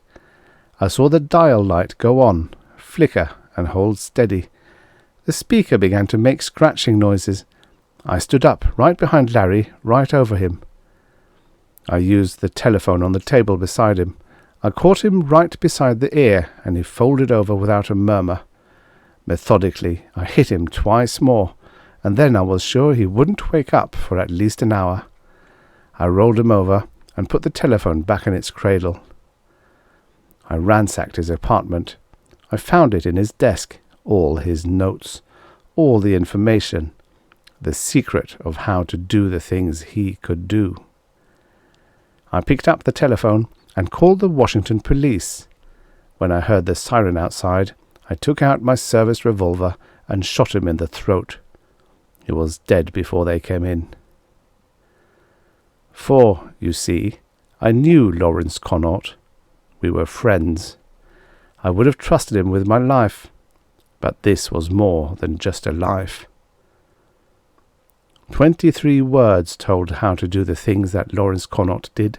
I saw the dial light go on, flicker, and hold steady. The speaker began to make scratching noises. I stood up, right behind Larry, right over him. I used the telephone on the table beside him. I caught him right beside the ear, and he folded over without a murmur. Methodically, I hit him twice more, and then I was sure he wouldn't wake up for at least an hour. I rolled him over and put the telephone back in its cradle. I ransacked his apartment. I found it in his desk, all his notes, all the information, the secret of how to do the things he could do. I picked up the telephone and called the Washington police. When I heard the siren outside, I took out my service revolver and shot him in the throat. He was dead before they came in. For, you see, I knew Lawrence Connaught. We were friends. I would have trusted him with my life, but this was more than just a life. 23 words told how to do the things that Lawrence Connaught did.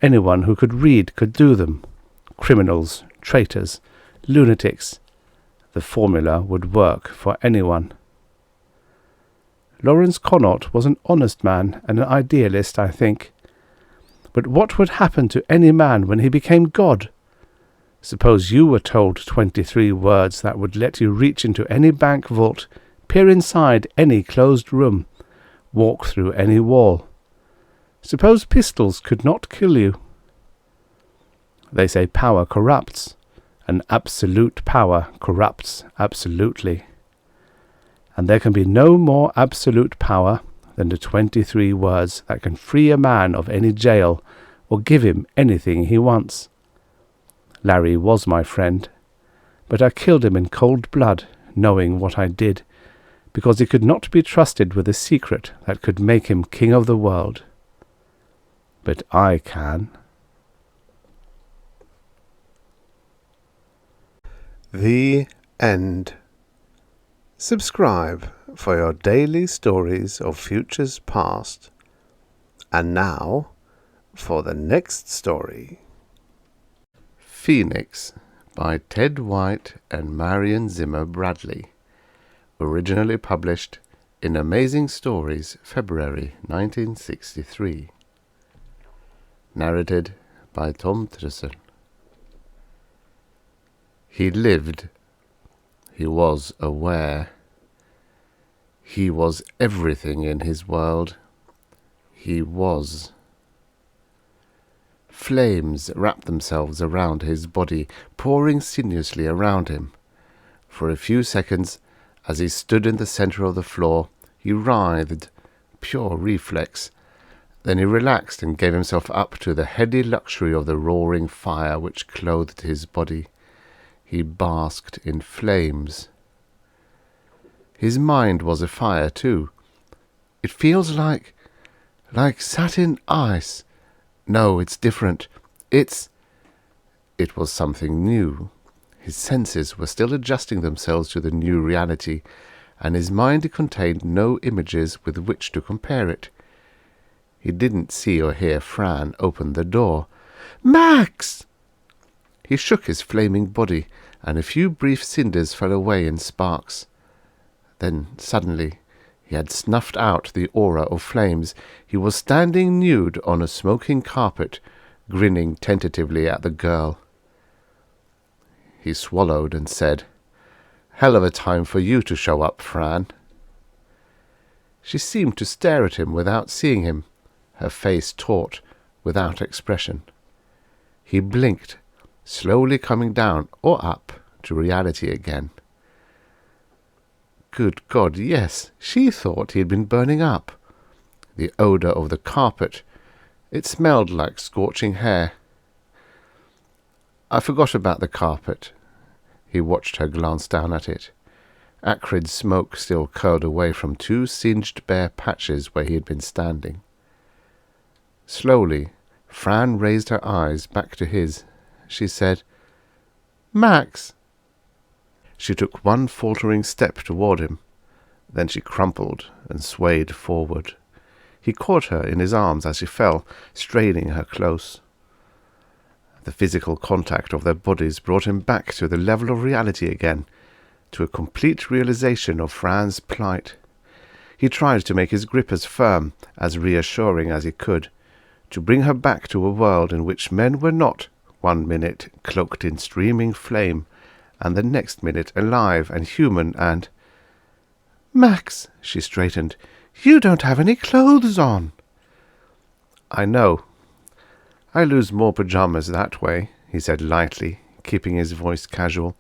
Anyone who could read could do them. Criminals, traitors, lunatics. The formula would work for anyone. Lawrence Connaught was an honest man and an idealist, I think. But what would happen to any man when he became God? Suppose you were told 23 words that would let you reach into any bank vault, peer inside any closed room, walk through any wall. Suppose pistols could not kill you. They say power corrupts, and absolute power corrupts absolutely. And there can be no more absolute power than the 23 words that can free a man of any jail or give him anything he wants. Larry was my friend, but I killed him in cold blood, knowing what I did, because he could not be trusted with a secret that could make him king of the world. But I can. The end. Subscribe for your daily stories of futures past. And now for the next story. Phoenix by Ted White and Marion Zimmer Bradley. Originally published in Amazing Stories, February 1963. Narrated by Tom Trussel. He lived. He was aware. He was everything in his world. He was. Flames wrapped themselves around his body, pouring sinuously around him. For a few seconds, as he stood in the centre of the floor, he writhed, pure reflex. Then he relaxed and gave himself up to the heady luxury of the roaring fire which clothed his body. He basked in flames. His mind was afire too. It feels like satin ice. No, it's different. It was something new. His senses were still adjusting themselves to the new reality, and his mind contained no images with which to compare it. He didn't see or hear Fran open the door. "Max!" He shook his flaming body, and a few brief cinders fell away in sparks. Then, suddenly, he had snuffed out the aura of flames. He was standing nude on a smoking carpet, grinning tentatively at the girl. He swallowed and said, "Hell of a time for you to show up, Fran." She seemed to stare at him without seeing him, her face taut, without expression. He blinked, slowly coming down or up to reality again. Good God, yes, she thought he had been burning up. The odour of the carpet, it smelled like scorching hair. I forgot about the carpet. He watched her glance down at it. Acrid smoke still curled away from 2 singed bare patches where he had been standing. Slowly, Fran raised her eyes back to his. She said, "Max." She took one faltering step toward him. Then she crumpled and swayed forward. He caught her in his arms as she fell, straining her close. The physical contact of their bodies brought him back to the level of reality again, to a complete realization of Fran's plight. He tried to make his grip as firm, as reassuring as he could, to bring her back to a world in which men were not, 1 minute, cloaked in streaming flame, and the next minute alive and human and— "Max," she straightened, "you don't have any clothes on." "I know. I lose more pyjamas that way," he said lightly, keeping his voice casual.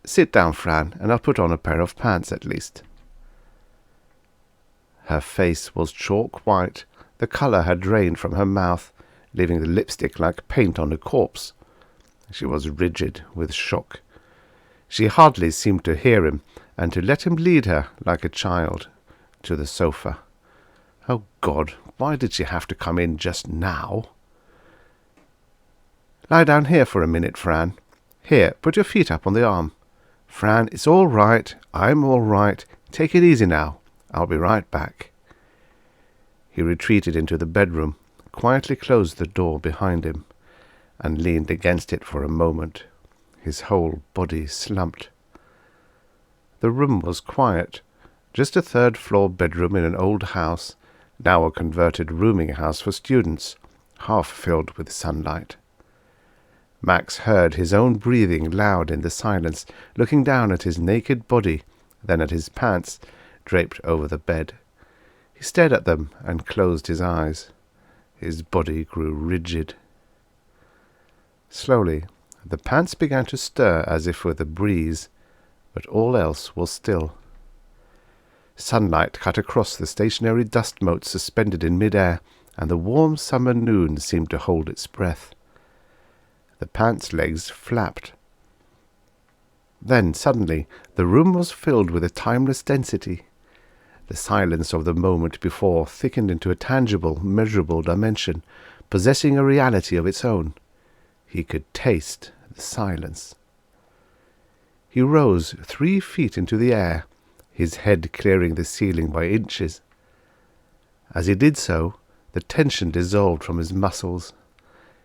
Sit down, Fran, and I'll put on a pair of pants at least. Her face was chalk white. The colour had drained from her mouth, leaving the lipstick like paint on a corpse. She was rigid with shock. She hardly seemed to hear him, and to let him lead her, like a child, to the sofa. Oh, God, why did she have to come in just now? Lie down here for a minute, Fran. Here, put your feet up on the arm. Fran, it's all right. I'm all right. Take it easy now. I'll be right back. He retreated into the bedroom, quietly closed the door behind him, and leaned against it for a moment. His whole body slumped. The room was quiet, just a third-floor bedroom in an old house, now a converted rooming house for students, half filled with sunlight. Max heard his own breathing loud in the silence, looking down at his naked body, then at his pants, draped over the bed. He stared at them and closed his eyes. His body grew rigid. Slowly, the pants began to stir as if with a breeze, but all else was still. Sunlight cut across the stationary dust motes suspended in mid-air, and the warm summer noon seemed to hold its breath. The pants' legs flapped. Then, suddenly, the room was filled with a timeless density. The silence of the moment before thickened into a tangible, measurable dimension, possessing a reality of its own. He could taste the silence. He rose 3 feet into the air, his head clearing the ceiling by inches. As he did so, the tension dissolved from his muscles.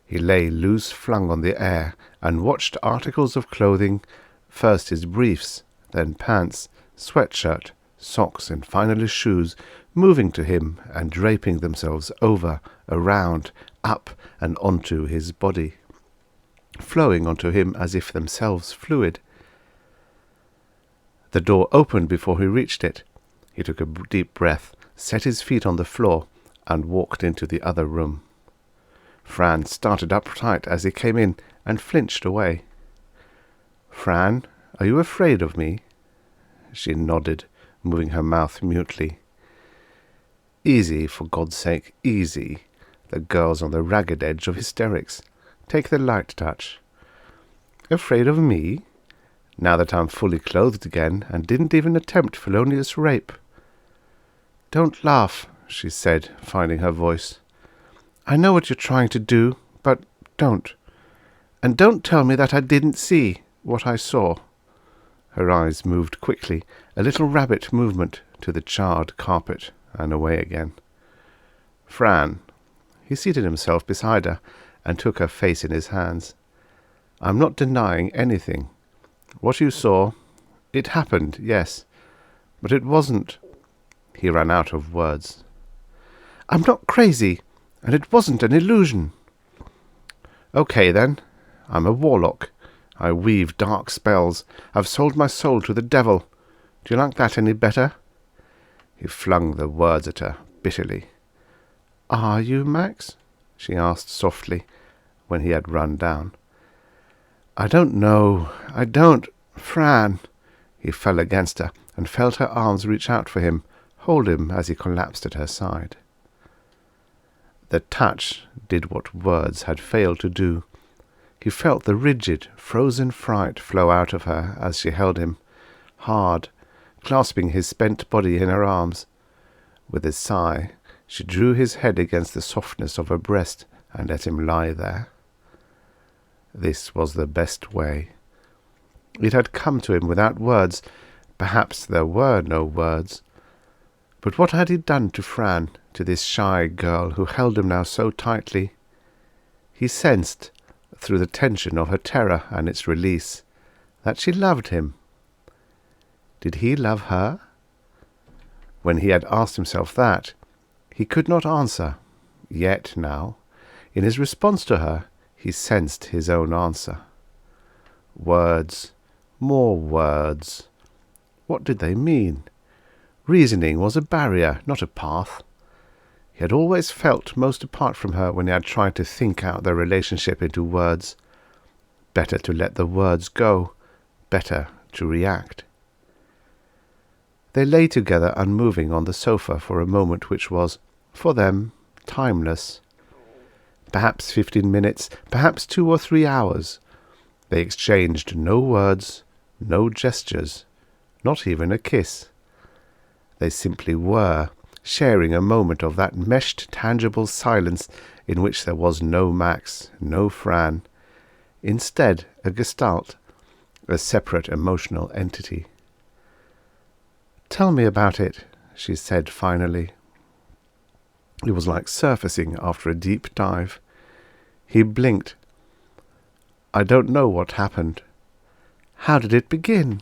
He lay loose flung on the air and watched articles of clothing, first his briefs, then pants, sweatshirt, socks, and finally shoes, moving to him and draping themselves over, around, up, and onto his body, flowing onto him as if themselves fluid. The door opened before he reached it. He took a deep breath, set his feet on the floor, and walked into the other room. Fran started upright as he came in and flinched away. "Fran, are you afraid of me?" She nodded, moving her mouth mutely. "Easy, for God's sake, easy." The girl's on the ragged edge of hysterics. Take the light touch. "Afraid of me? Now that I'm fully clothed again and didn't even attempt felonious rape." "Don't laugh," she said, finding her voice. "I know what you're trying to do, but don't. And don't tell me that I didn't see what I saw." Her eyes moved quickly, a little rabbit movement, to the charred carpet and away again. "Fran." He seated himself beside her and took her face in his hands. "I'm not denying anything. What you saw, it happened, yes, but it wasn't—" He ran out of words. "I'm not crazy, and it wasn't an illusion." "Okay, then. I'm a warlock. I weave dark spells. I've sold my soul to the devil. Do you like that any better?" He flung the words at her bitterly. "Are you, Max?" she asked softly, when he had run down. "I don't know. I don't. Fran." He fell against her and felt her arms reach out for him, hold him as he collapsed at her side. The touch did what words had failed to do. He felt the rigid, frozen fright flow out of her as she held him, hard, clasping his spent body in her arms. With a sigh, she drew his head against the softness of her breast and let him lie there. This was the best way. It had come to him without words. Perhaps there were no words. But what had he done to Fran, to this shy girl who held him now so tightly? He sensed, through the tension of her terror and its release, that she loved him. Did he love her? When he had asked himself that, he could not answer. Yet now, in his response to her, he sensed his own answer. Words, more words. What did they mean? Reasoning was a barrier, not a path. He had always felt most apart from her when he had tried to think out their relationship into words. Better to let the words go. Better to react. They lay together unmoving on the sofa for a moment which was, for them, timeless. Perhaps 15 minutes, perhaps 2 or 3 hours. They exchanged no words, no gestures, not even a kiss. They simply were, sharing a moment of that meshed, tangible silence in which there was no Max, no Fran. Instead, a gestalt, a separate emotional entity. "Tell me about it," she said finally. It was like surfacing after a deep dive. He blinked. "I don't know what happened." "How did it begin?"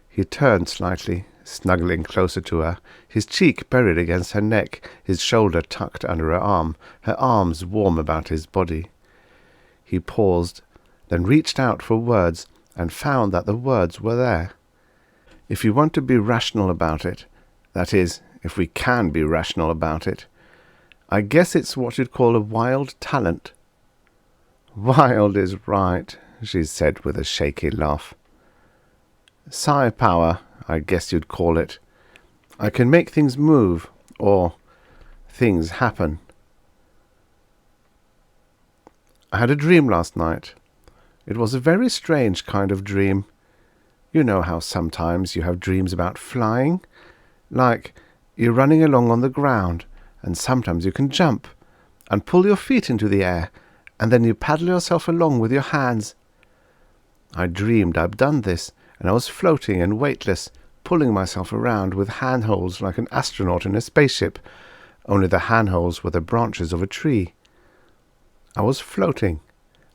He turned slightly, snuggling closer to her, his cheek buried against her neck, his shoulder tucked under her arms warm about his body. He paused, then reached out for words, and found that the words were there. "If you want to be rational about it, that is, if we can be rational about it, I guess it's what you'd call a wild talent." "Wild is right," she said with a shaky laugh. "Psi power, I guess you'd call it. I can make things move, or things happen." "I had a dream last night. It was a very strange kind of dream. You know how sometimes you have dreams about flying? Like you're running along on the ground, and sometimes you can jump and pull your feet into the air, and then you paddle yourself along with your hands. I dreamed I'd done this, and I was floating and weightless, pulling myself around with handholds like an astronaut in a spaceship, only the handholds were the branches of a tree. I was floating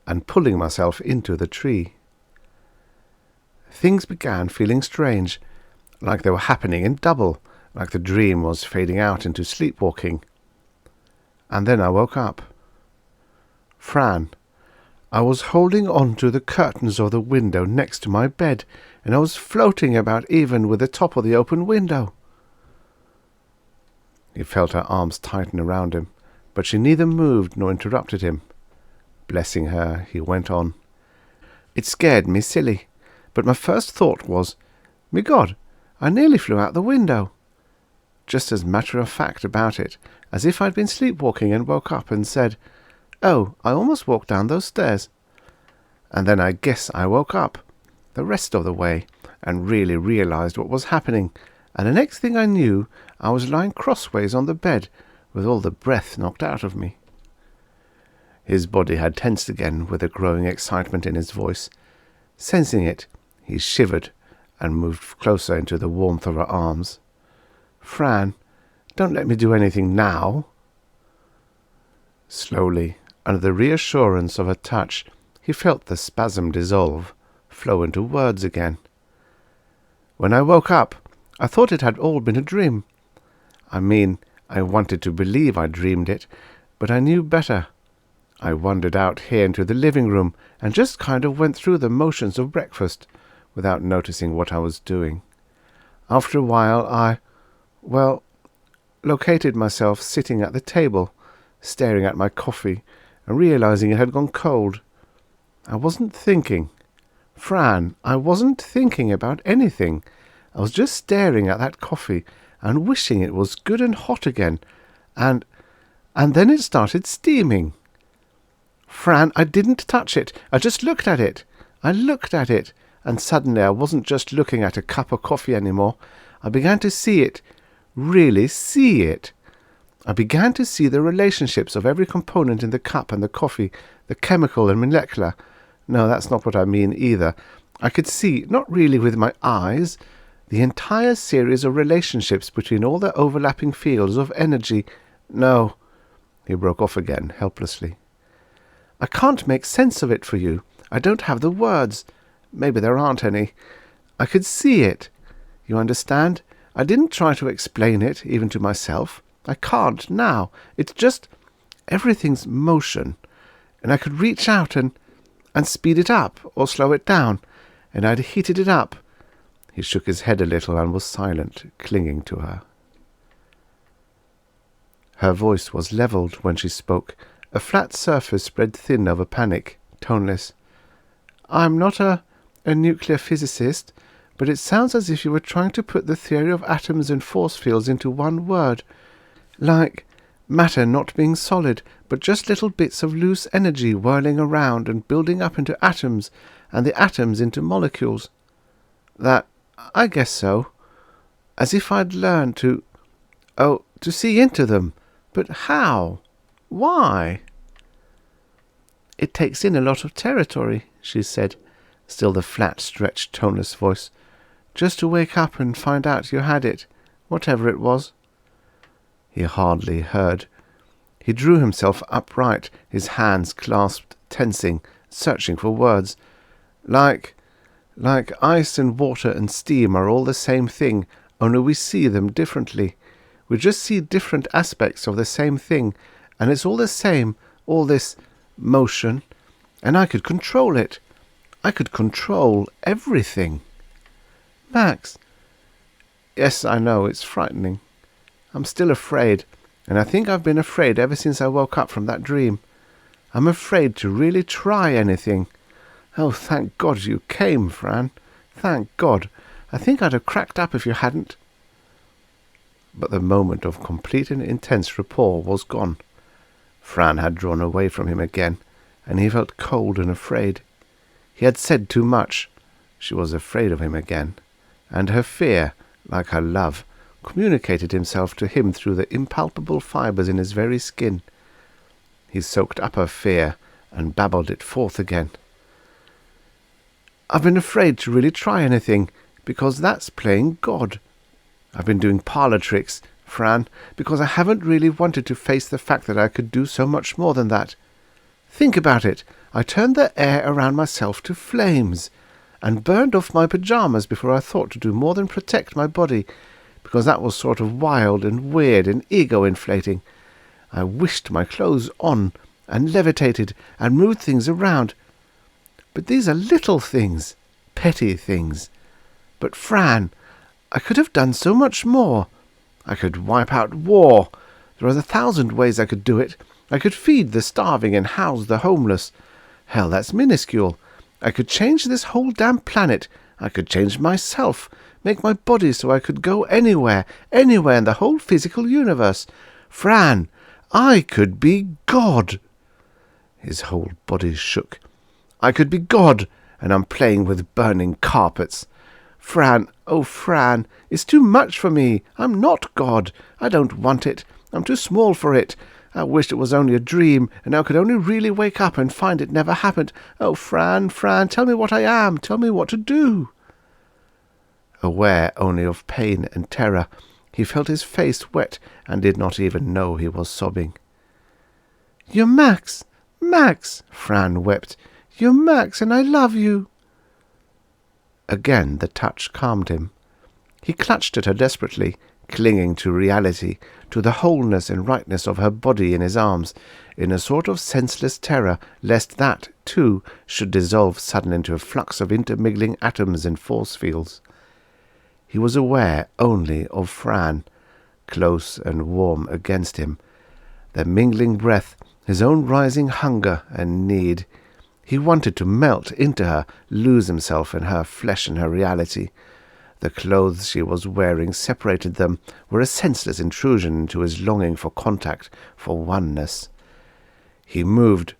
and pulling myself into the tree. Things began feeling strange, like they were happening in double, like the dream was fading out into sleepwalking. And then I woke up. Fran, I was holding on to the curtains of the window next to my bed, and I was floating about even with the top of the open window." He felt her arms tighten around him, but she neither moved nor interrupted him. Blessing her, he went on. "It scared me silly, but my first thought was, me God, I nearly flew out the window. Just as matter of fact about it, as if I'd been sleepwalking and woke up and said, 'Oh, I almost walked down those stairs.' And then I guess I woke up, the rest of the way, and really realized what was happening, and the next thing I knew, I was lying crossways on the bed, with all the breath knocked out of me." His body had tensed again with a growing excitement in his voice. Sensing it, he shivered and moved closer into the warmth of her arms. "Fran, don't let me do anything now." Slowly, under the reassurance of her touch, he felt the spasm dissolve, flow into words again. "When I woke up, I thought it had all been a dream. I mean, I wanted to believe I dreamed it, but I knew better. I wandered out here into the living room and just kind of went through the motions of breakfast, without noticing what I was doing. After a while I located myself sitting at the table, staring at my coffee, and realizing it had gone cold. I wasn't thinking. Fran, I wasn't thinking about anything. I was just staring at that coffee and wishing it was good and hot again, and then it started steaming. Fran, I didn't touch it. I just looked at it. I looked at it, and suddenly I wasn't just looking at a cup of coffee anymore. I began to see it, really see it. I began to see the relationships of every component in the cup and the coffee, the chemical and molecular. No, that's not what I mean either. I could see, not really with my eyes, the entire series of relationships between all the overlapping fields of energy. No, he broke off again, helplessly. I can't make sense of it for you. I don't have the words. Maybe there aren't any. I could see it. You understand? I didn't try to explain it, even to myself. I can't now. It's just everything's motion. And I could reach out and speed it up or slow it down, and I'd heated it up. He shook his head a little and was silent, clinging to her. Her voice was levelled when she spoke, a flat surface spread thin over panic, toneless. I'm not a a nuclear physicist, but it sounds as if you were trying to put the theory of atoms and force fields into one word. Like matter not being solid, but just little bits of loose energy whirling around and building up into atoms, and the atoms into molecules. I guess so. As if I'd learned to see into them. But how? Why? It takes in a lot of territory, she said, still the flat, stretched, toneless voice. Just to wake up and find out you had it, whatever it was. He hardly heard. He drew himself upright, his hands clasped, tensing, searching for words. Like ice and water and steam are all the same thing, only we see them differently. We just see different aspects of the same thing, and it's all the same, all this motion, and I could control it. I could control everything. Max. Yes, I know, it's frightening. I'm still afraid, and I think I've been afraid ever since I woke up from that dream. I'm afraid to really try anything. Oh, thank God you came, Fran. Thank God. I think I'd have cracked up if you hadn't. But the moment of complete and intense rapport was gone. Fran had drawn away from him again, and he felt cold and afraid. He had said too much. She was afraid of him again, and her fear, like her love, communicated himself to him through the impalpable fibres in his very skin. He soaked up her fear and babbled it forth again. I've been afraid to really try anything, because that's playing God. I've been doing parlour tricks, Fran, because I haven't really wanted to face the fact that I could do so much more than that. Think about it. I turned the air around myself to flames, and burned off my pyjamas before I thought to do more than protect my body, because that was sort of wild and weird and ego-inflating. I wished my clothes on, and levitated, and moved things around. But these are little things, petty things. But Fran, I could have done so much more. I could wipe out war. There are 1,000 ways I could do it. I could feed the starving and house the homeless. Hell, that's minuscule. I could change this whole damn planet. I could change myself, make my body so I could go anywhere in the whole physical universe. Fran, I could be God. His whole body shook. I could be God, and I'm playing with burning carpets. Fran, oh Fran, it's too much for me. I'm not God. I don't want it. I'm too small for it. I wished it was only a dream, and I could only really wake up and find it never happened. Oh, Fran, tell me what I am. Tell me what to do. Aware only of pain and terror, he felt his face wet and did not even know he was sobbing. You're Max, Fran wept. You're Max, and I love you. Again the touch calmed him. He clutched at her desperately, clinging to reality, to the wholeness and rightness of her body in his arms, in a sort of senseless terror lest that, too, should dissolve suddenly into a flux of intermingling atoms and force fields. He was aware only of Fran, close and warm against him, their mingling breath, his own rising hunger and need. He wanted to melt into her, lose himself in her flesh and her reality. The clothes she was wearing separated them, were a senseless intrusion into his longing for contact, for oneness. He moved.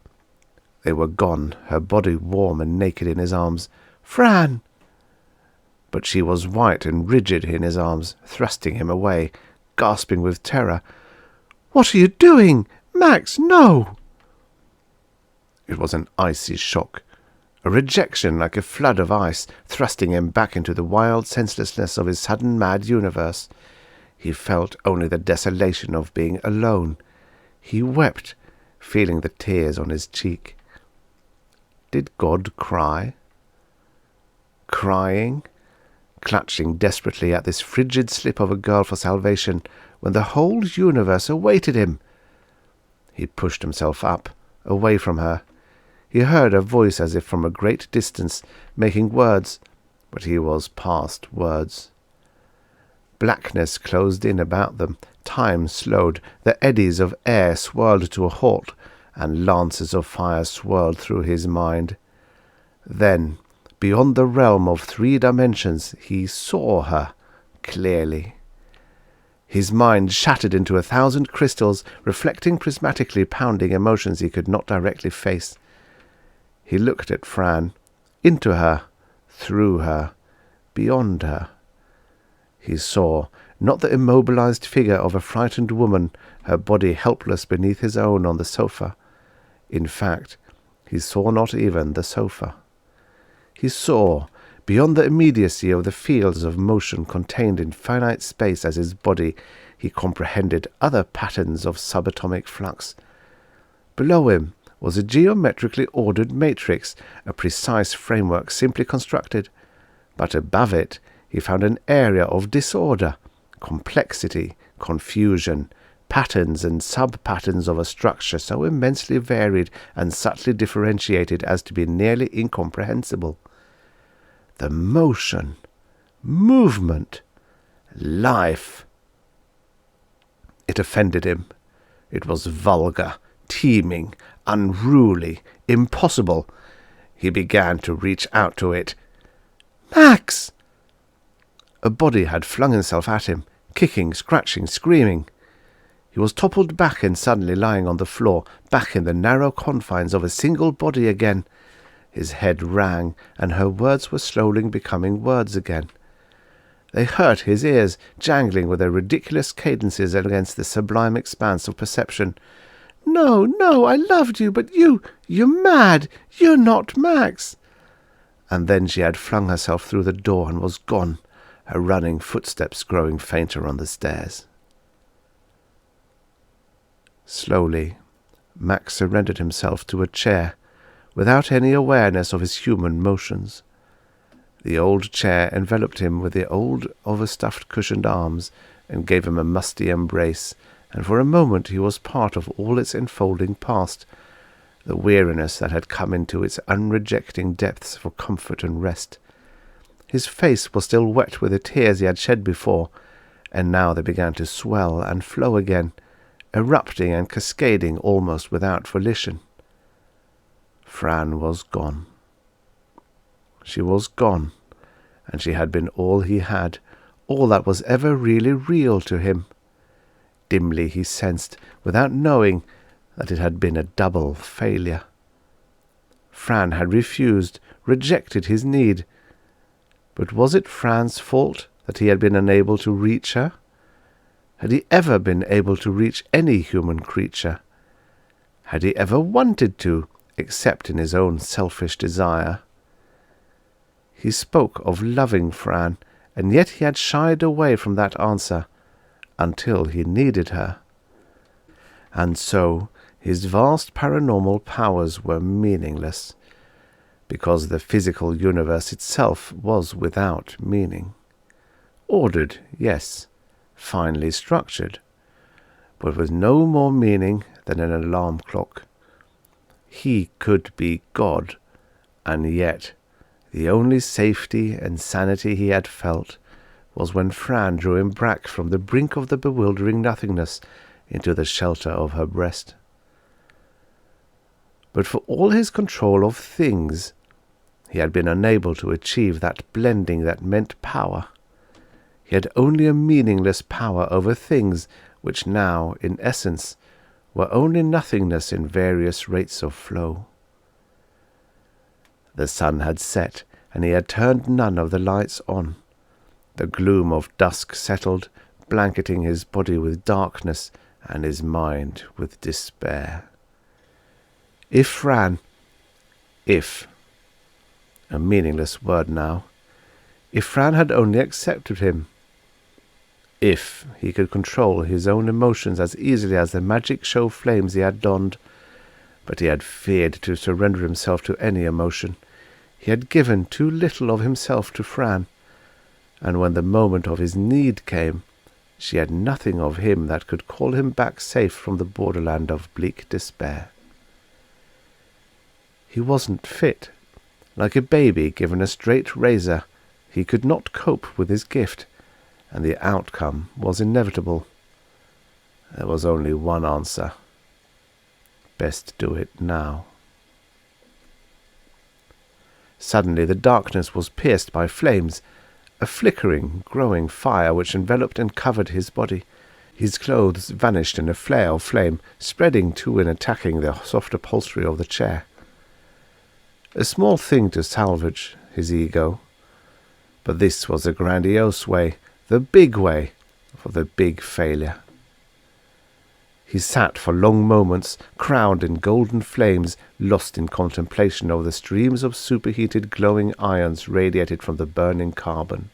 They were gone, her body warm and naked in his arms. Fran! But she was white and rigid in his arms, thrusting him away, gasping with terror. What are you doing? Max, no! It was an icy shock, a rejection like a flood of ice, thrusting him back into the wild senselessness of his sudden mad universe. He felt only the desolation of being alone. He wept, feeling the tears on his cheek. Did God cry? Crying? Clutching desperately at this frigid slip of a girl for salvation, when the whole universe awaited him. He pushed himself up, away from her. He heard her voice as if from a great distance, making words, but he was past words. Blackness closed in about them, time slowed, the eddies of air swirled to a halt, and lances of fire swirled through his mind. Then, Beyond the realm of 3 dimensions, he saw her clearly. His mind shattered into 1,000 crystals, reflecting prismatically, pounding emotions he could not directly face. He looked at Fran, into her, through her, beyond her. He saw not the immobilized figure of a frightened woman, her body helpless beneath his own on the sofa. In fact, he saw not even the sofa. He saw, beyond the immediacy of the fields of motion contained in finite space as his body, he comprehended other patterns of subatomic flux. Below him was a geometrically ordered matrix, a precise framework simply constructed. But above it he found an area of disorder, complexity, confusion, patterns and sub-patterns of a structure so immensely varied and subtly differentiated as to be nearly incomprehensible. The motion, movement, life. It offended him. It was vulgar, teeming, unruly, impossible. He began to reach out to it. "Max!" A body had flung itself at him, kicking, scratching, screaming. He was toppled back and suddenly lying on the floor, back in the narrow confines of a single body again. His head rang, and her words were slowly becoming words again. They hurt his ears, jangling with their ridiculous cadences against the sublime expanse of perception. "No, no, I loved you, but you're mad. You're not Max." And then she had flung herself through the door and was gone, her running footsteps growing fainter on the stairs. Slowly, Max surrendered himself to a chair, without any awareness of his human motions. The old chair enveloped him with the old overstuffed cushioned arms and gave him a musty embrace, and for a moment he was part of all its enfolding past, the weariness that had come into its unrejecting depths for comfort and rest. His face was still wet with the tears he had shed before, and now they began to swell and flow again, erupting and cascading almost without volition. Fran was gone. She was gone, and she had been all he had, all that was ever really real to him. Dimly he sensed, without knowing, that it had been a double failure. Fran had refused, rejected his need. But was it Fran's fault that he had been unable to reach her? Had he ever been able to reach any human creature? Had he ever wanted to, except in his own selfish desire? He spoke of loving Fran, and yet he had shied away from that answer, until he needed her. And so his vast paranormal powers were meaningless, because the physical universe itself was without meaning. Ordered, yes, finely structured, but with no more meaning than an alarm clock. He could be God, and yet the only safety and sanity he had felt was when Fran drew him back from the brink of the bewildering nothingness into the shelter of her breast. But for all his control of things, he had been unable to achieve that blending that meant power. He had only a meaningless power over things which now, in essence, were only nothingness in various rates of flow. The sun had set, and he had turned none of the lights on. The gloom of dusk settled, blanketing his body with darkness and his mind with despair. If Fran, a meaningless word now, if Fran had only accepted him, if he could control his own emotions as easily as the magic show flames he had donned, but he had feared to surrender himself to any emotion. He had given too little of himself to Fran, and when the moment of his need came, she had nothing of him that could call him back safe from the borderland of bleak despair. He wasn't fit. Like a baby given a straight razor, he could not cope with his gift, and the outcome was inevitable. There was only one answer. Best do it now. Suddenly the darkness was pierced by flames, a flickering, growing fire which enveloped and covered his body. His clothes vanished in a flare of flame, spreading to and attacking the soft upholstery of the chair. A small thing to salvage, his ego. But this was the grandiose way, the big way, for the big failure. He sat for long moments, crowned in golden flames, lost in contemplation of the streams of superheated glowing ions radiated from the burning carbon.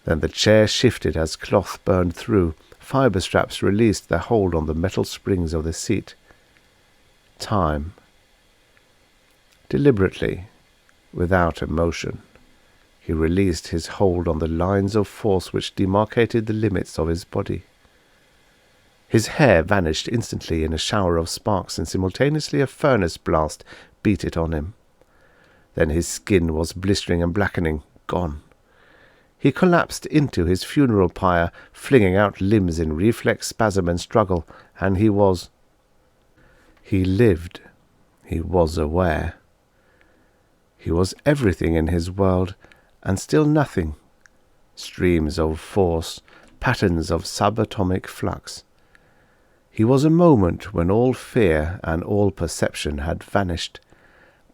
Then the chair shifted as cloth burned through. Fiber straps released their hold on the metal springs of the seat. Time. Deliberately, without emotion, he released his hold on the lines of force which demarcated the limits of his body. His hair vanished instantly in a shower of sparks, and simultaneously a furnace blast beat it on him. Then his skin was blistering and blackening, gone. He collapsed into his funeral pyre, flinging out limbs in reflex spasm and struggle, and he lived. He was aware. He was everything in his world, and still nothing. Streams of force, patterns of subatomic flux. He was a moment when all fear and all perception had vanished,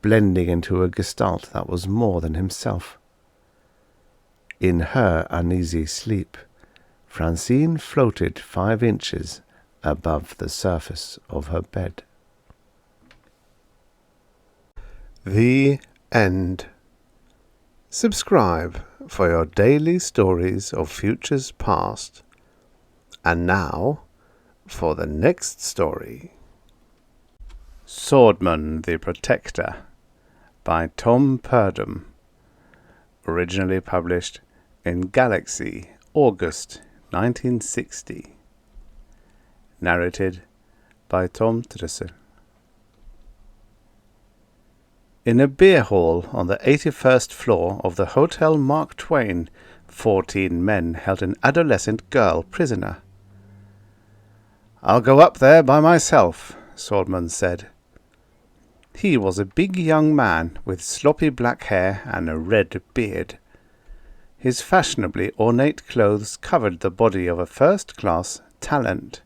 blending into a gestalt that was more than himself. In her uneasy sleep, Francine floated 5 inches above the surface of her bed. The end. Subscribe for your daily stories of futures past. And now, for the next story. Sordman the Protector by Tom Purdom. Originally published in Galaxy, August 1960. Narrated by Tom Trussel. In a beer hall on the 81st floor of the Hotel Mark Twain, 14 men held an adolescent girl prisoner. "I'll go up there by myself," Sordman said. He was a big young man with sloppy black hair and a red beard. His fashionably ornate clothes covered the body of a first-class talent.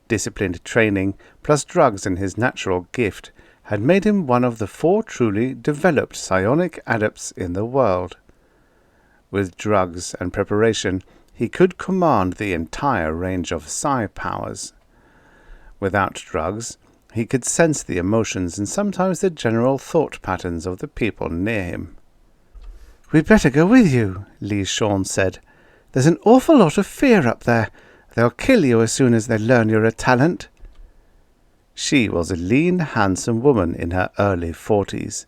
Disciplined training, plus drugs and his natural gift, had made him one of the 4 truly developed psionic adepts in the world. With drugs and preparation, he could command the entire range of psi powers. Without drugs, he could sense the emotions and sometimes the general thought patterns of the people near him. "We'd better go with you," Lee Shawn said. "There's an awful lot of fear up there. They'll kill you as soon as they learn you're a talent." She was a lean, handsome woman in her early 40s.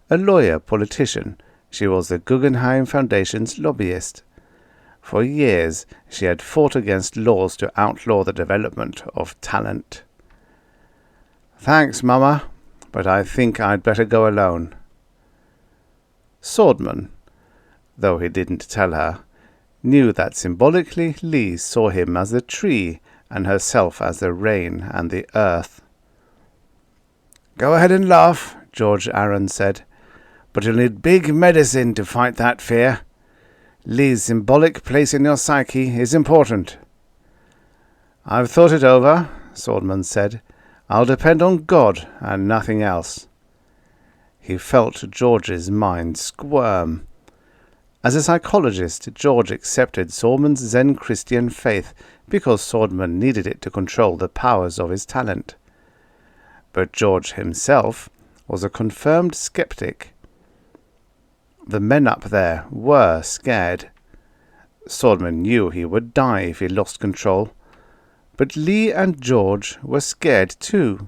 A lawyer-politician, she was the Guggenheim Foundation's lobbyist. For years, she had fought against laws to outlaw the development of talent. "Thanks, Mama, but I think I'd better go alone." Sordman, though he didn't tell her, knew that symbolically Lee saw him as the tree and herself as the rain and the earth. "Go ahead and laugh," George Aaron said, "but you'll need big medicine to fight that fear. Lee's symbolic place in your psyche is important." "I've thought it over," Sordman said. "I'll depend on God and nothing else." He felt George's mind squirm. As a psychologist, George accepted Sordman's Zen Christian faith because Sordman needed it to control the powers of his talent. But George himself was a confirmed skeptic. The men up there were scared. Sordman knew he would die if he lost control. But Lee and George were scared too.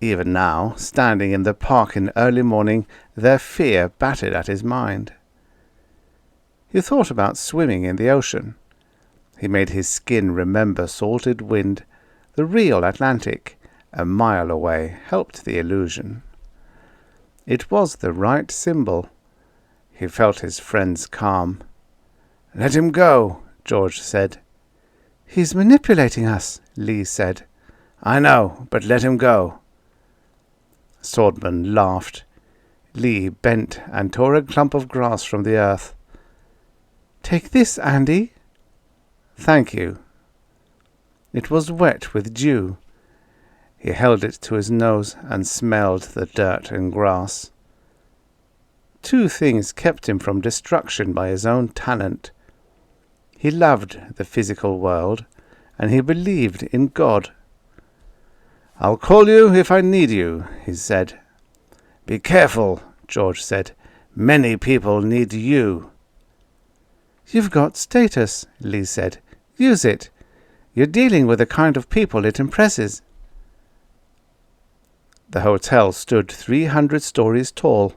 Even now, standing in the park in early morning, their fear battered at his mind. He thought about swimming in the ocean. He made his skin remember salted wind. The real Atlantic, a mile away, helped the illusion. It was the right symbol. He felt his friend's calm. "Let him go," George said. "He's manipulating us," Lee said. "I know, but let him go." Sordman laughed. Lee bent and tore a clump of grass from the earth. "Take this, Andy." "Thank you." It was wet with dew. He held it to his nose and smelled the dirt and grass. Two things kept him from destruction by his own talent. He loved the physical world, and he believed in God. "I'll call you if I need you," he said. "Be careful," George said. "Many people need you." "You've got status," Lee said. "Use it. You're dealing with the kind of people it impresses." The hotel stood 300 stories tall,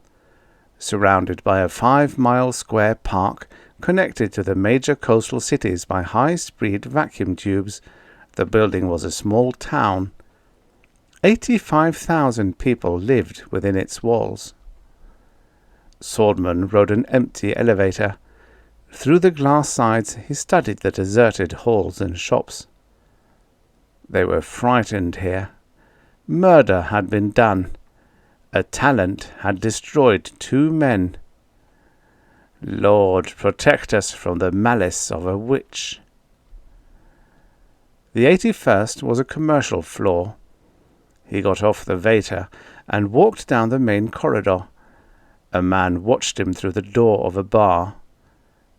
surrounded by a 5-mile square park connected to the major coastal cities by high-speed vacuum tubes. The building was a small town. 85,000 people lived within its walls. Sordman rode an empty elevator. Through the glass sides he studied the deserted halls and shops. They were frightened here. Murder had been done. A talent had destroyed 2 men. Lord, protect us from the malice of a witch. The 81st was a commercial floor. He got off the Vater and walked down the main corridor. A man watched him through the door of a bar.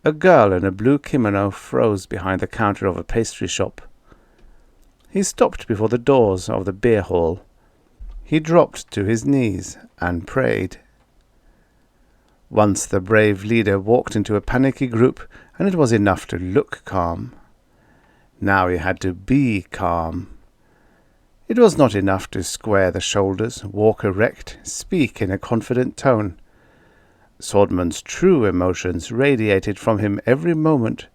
A girl in a blue kimono froze behind the counter of a pastry shop. He stopped before the doors of the beer hall. He dropped to his knees and prayed. Once the brave leader walked into a panicky group, and it was enough to look calm. Now he had to be calm. It was not enough to square the shoulders, walk erect, speak in a confident tone. Sordman's true emotions radiated from him every moment.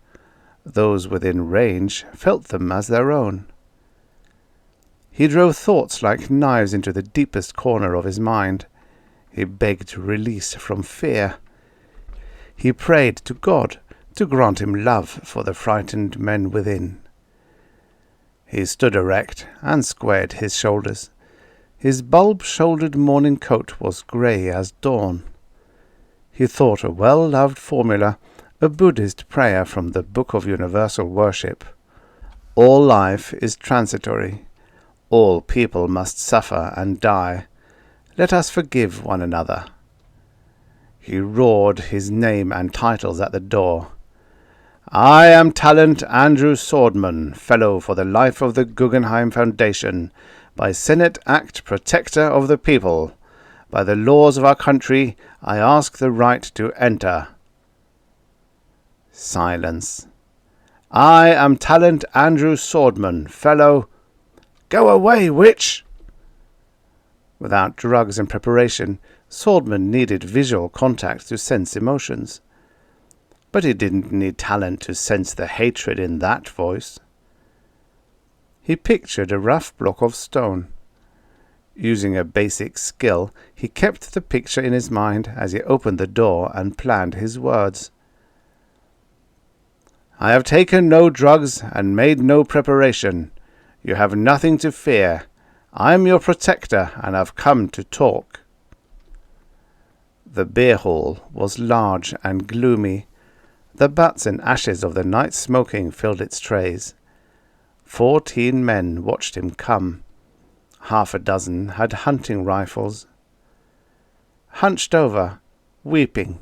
Those within range felt them as their own. He drove thoughts like knives into the deepest corner of his mind. He begged release from fear. He prayed to God to grant him love for the frightened men within. He stood erect and squared his shoulders. His bulb-shouldered morning coat was grey as dawn. He thought a well-loved formula, a Buddhist prayer from the Book of Universal Worship. All life is transitory. All people must suffer and die. Let us forgive one another. He roared his name and titles at the door. "I am Talent Andrew Sordman, Fellow for the Life of the Guggenheim Foundation, by Senate Act Protector of the People. By the laws of our country, I ask the right to enter." Silence. "I am Talent Andrew Sordman, Fellow—" "Go away, witch!" Without drugs and preparation, Sordman needed visual contact to sense emotions. But he didn't need talent to sense the hatred in that voice. He pictured a rough block of stone. Using a basic skill, he kept the picture in his mind as he opened the door and planned his words. "I have taken no drugs and made no preparation. You have nothing to fear. I am your protector, and I've come to talk." The beer hall was large and gloomy. The butts and ashes of the night smoking filled its trays. 14 men watched him come. Half a dozen had hunting rifles. Hunched over, weeping,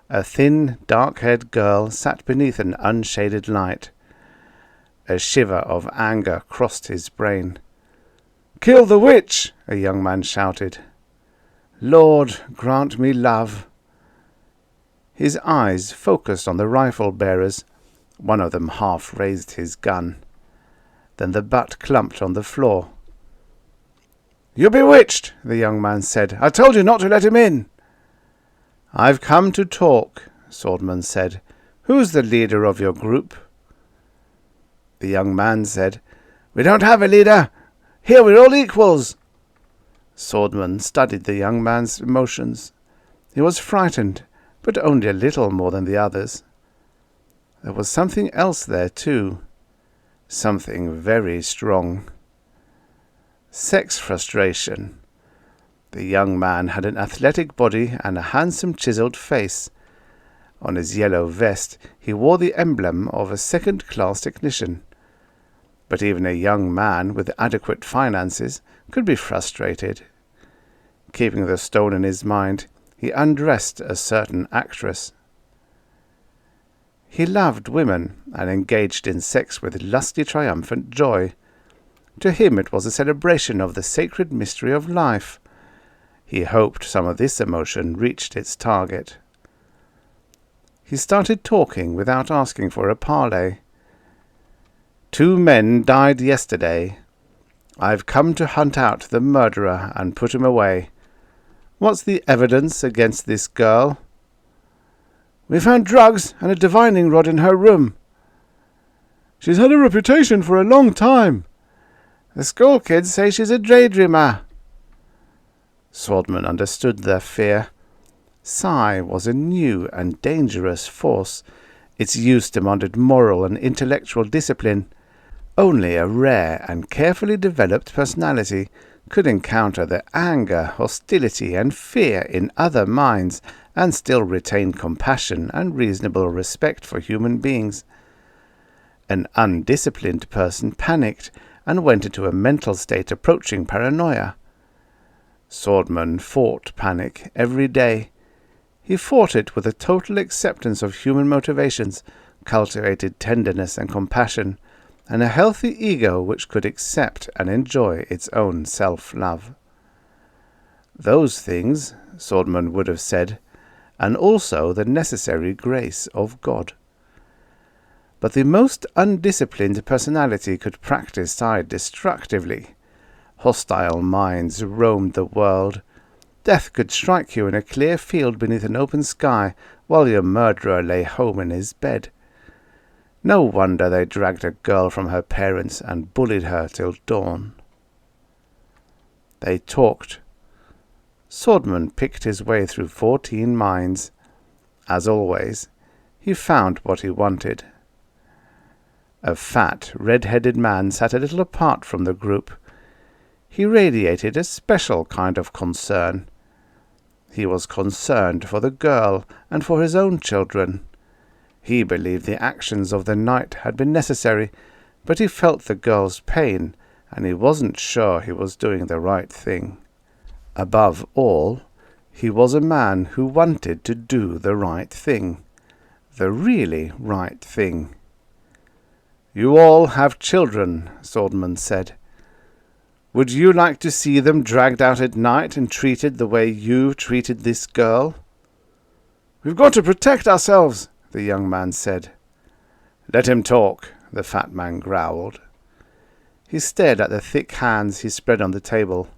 a thin, dark-haired girl sat beneath an unshaded light. A shiver of anger crossed his brain. "Kill the witch!" a young man shouted. "Lord, grant me love." His eyes focused on the rifle-bearers. One of them half raised his gun. Then the butt clumped on the floor. "You're bewitched," the young man said. "I told you not to let him in." "I've come to talk," Sordman said. "Who's the leader of your group?" The young man said, "We don't have a leader. Here we're all equals." Sordman studied the young man's emotions. He was frightened, but only a little more than the others. There was something else there, too. Something very strong. Sex frustration. The young man had an athletic body and a handsome chiseled face. On his yellow vest he wore the emblem of a second-class technician. But even a young man with adequate finances could be frustrated. Keeping the stone in his mind, he undressed a certain actress. He loved women and engaged in sex with lusty triumphant joy. To him it was a celebration of the sacred mystery of life. He hoped some of this emotion reached its target. He started talking without asking for a parley. 2 men died yesterday. I've come to hunt out the murderer and put him away. What's the evidence against this girl? We found drugs and a divining rod in her room. She's had a reputation for a long time. The school kids say she's a daydreamer. Sordman understood their fear. Psi was a new and dangerous force. Its use demanded moral and intellectual discipline. Only a rare and carefully developed personality could encounter the anger, hostility, and fear in other minds and still retain compassion and reasonable respect for human beings. An undisciplined person panicked and went into a mental state approaching paranoia. Sordman fought panic every day. He fought it with a total acceptance of human motivations, cultivated tenderness and compassion, and a healthy ego which could accept and enjoy its own self-love. Those things, Sordman would have said, and also the necessary grace of God. But the most undisciplined personality could practice Psi destructively. Hostile minds roamed the world. Death could strike you in a clear field beneath an open sky while your murderer lay home in his bed. No wonder they dragged a girl from her parents and bullied her till dawn. They talked. Sordman picked his way through 14 minds. As always, he found what he wanted. A fat, red-headed man sat a little apart from the group. He radiated a special kind of concern. He was concerned for the girl and for his own children. He believed the actions of the night had been necessary, but he felt the girl's pain, and he wasn't sure he was doing the right thing. Above all, he was a man who wanted to do the right thing. The really right thing. "You all have children," Sordman said. "Would you like to see them dragged out at night and treated the way you treated this girl?" "We've got to protect ourselves," the young man said. "Let him talk," the fat man growled. He stared at the thick hands he spread on the table.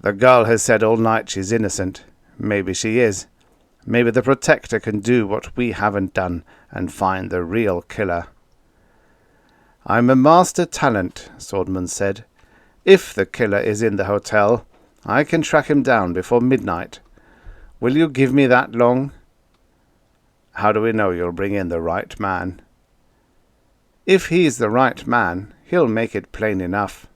"The girl has said all night she's innocent. Maybe she is. Maybe the Protector can do what we haven't done and find the real killer." "I'm a master talent," Sordman said. "If the killer is in the hotel, I can track him down before midnight. Will you give me that long?" "How do we know you'll bring in the right man?" "If he's the right man, he'll make it plain enough."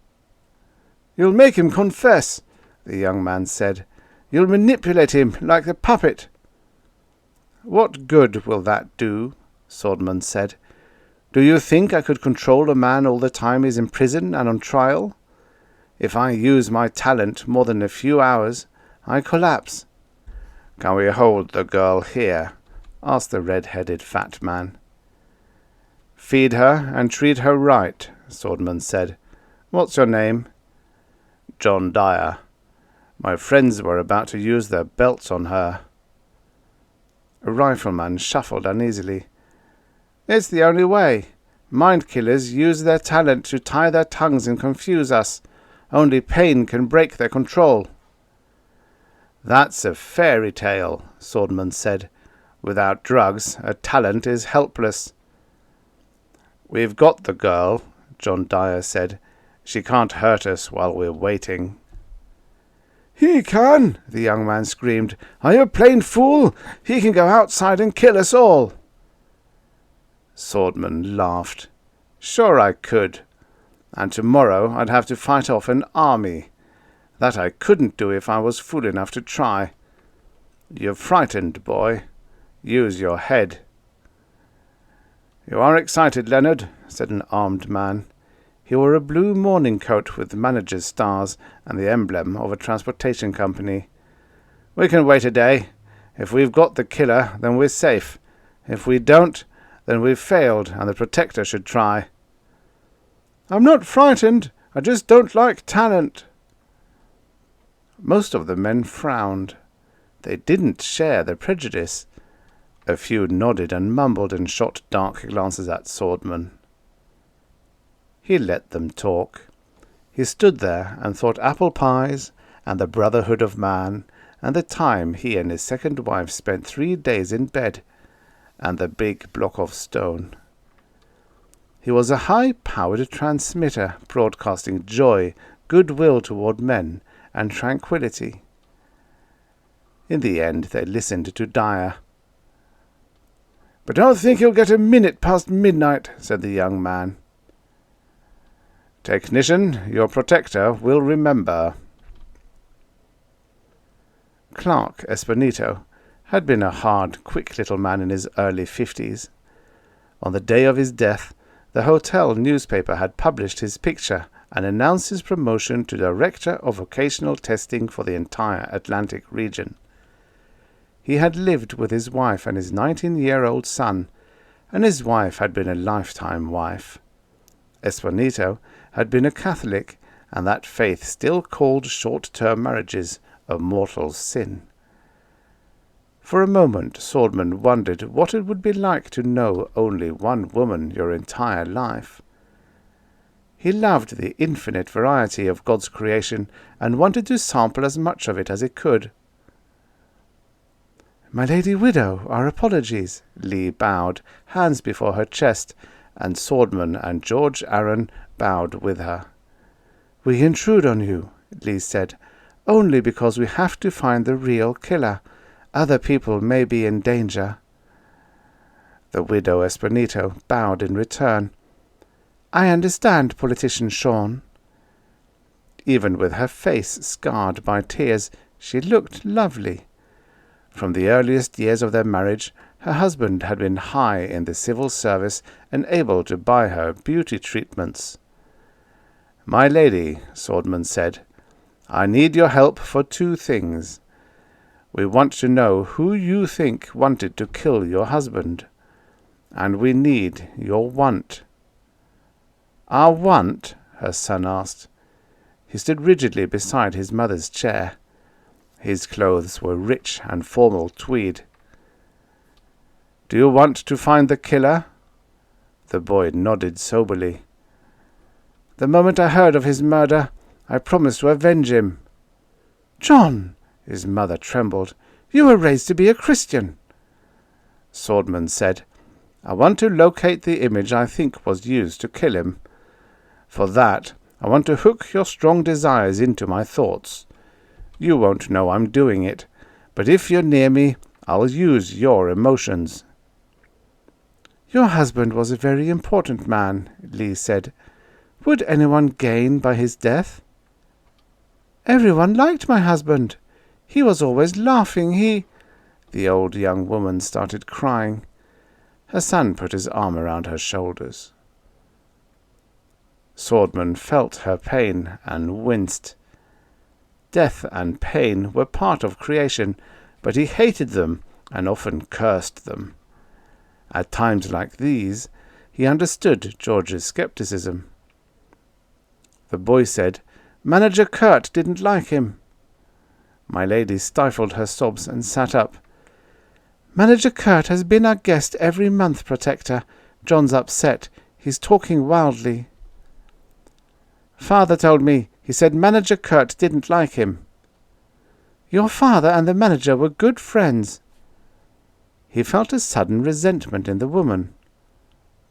"You'll make him confess," the young man said. "You'll manipulate him like the puppet." "What good will that do?" Sordman said. "Do you think I could control a man all the time he's in prison and on trial? If I use my talent more than a few hours, I collapse." "Can we hold the girl here?" asked the red-headed fat man. "Feed her and treat her right," Sordman said. "What's your name?" "John Dyer. My friends were about to use their belts on her." A rifleman shuffled uneasily. "It's the only way. Mind-killers use their talent to tie their tongues and confuse us. Only pain can break their control." "That's a fairy tale," Sordman said. "Without drugs, a talent is helpless." "We've got the girl," John Dyer said. "She can't hurt us while we're waiting." "He can!" the young man screamed. "Are you a plain fool? He can go outside and kill us all." Sordman laughed. "Sure I could. And tomorrow I'd have to fight off an army. That I couldn't do if I was fool enough to try. You're frightened, boy. Use your head." "You are excited, Leonard," said an armed man. He wore a blue morning coat with manager's stars and the emblem of a transportation company. "We can wait a day. If we've got the killer, then we're safe. If we don't, then we've failed, and the Protector should try." "I'm not frightened. I just don't like talent." Most of the men frowned. They didn't share the prejudice. A few nodded and mumbled and shot dark glances at Sordman. He let them talk. He stood there and thought apple pies and the brotherhood of man and the time he and his second wife spent 3 days in bed and the big block of stone. He was a high-powered transmitter broadcasting joy, goodwill toward men, and tranquility. In the end they listened to Dyer. "But don't think you'll get a minute past midnight," said the young man. "Technician, your Protector will remember." Clark Espinito had been a hard, quick little man in his early 50s. On the day of his death, the hotel newspaper had published his picture and announced his promotion to Director of Vocational Testing for the entire Atlantic region. He had lived with his wife and his 19-year-old son, and his wife had been a lifetime wife. Espinito had been a Catholic, and that faith still called short-term marriages a mortal sin. For a moment Sordman wondered what it would be like to know only one woman your entire life. He loved the infinite variety of God's creation and wanted to sample as much of it as he could. "My Lady Widow, our apologies," Lee bowed, hands before her chest, and Sordman and George Aaron bowed with her. "We intrude on you," Lee said, "only because we have to find the real killer. Other people may be in danger." The widow Espinito bowed in return. "I understand, Politician Sean." Even with her face scarred by tears, she looked lovely. From the earliest years of their marriage, her husband had been high in the civil service and able to buy her beauty treatments. "My lady," Sordman said, "I need your help for 2 things. We want to know who you think wanted to kill your husband, and we need your want." "Our want?" her son asked. He stood rigidly beside his mother's chair. His clothes were rich and formal tweed. "Do you want to find the killer?" The boy nodded soberly. "The moment I heard of his murder, I promised to avenge him." "John!" His mother trembled. "You were raised to be a Christian." Sordman said, "I want to locate the image I think was used to kill him. For that, I want to hook your strong desires into my thoughts. You won't know I'm doing it, but if you're near me, I'll use your emotions." "Your husband was a very important man," Lee said. "Would anyone gain by his death?" "Everyone liked my husband. He was always laughing. The old young woman started crying. Her son put his arm around her shoulders. Sordman felt her pain and winced. Death and pain were part of creation, but he hated them and often cursed them. At times like these, he understood George's skepticism. The boy said, "Manager Kurt didn't like him." My lady stifled her sobs and sat up. "Manager Kurt has been our guest every month, Protector. John's upset. He's talking wildly." "Father told me. He said Manager Kurt didn't like him." "Your father and the manager were good friends." He felt a sudden resentment in the woman.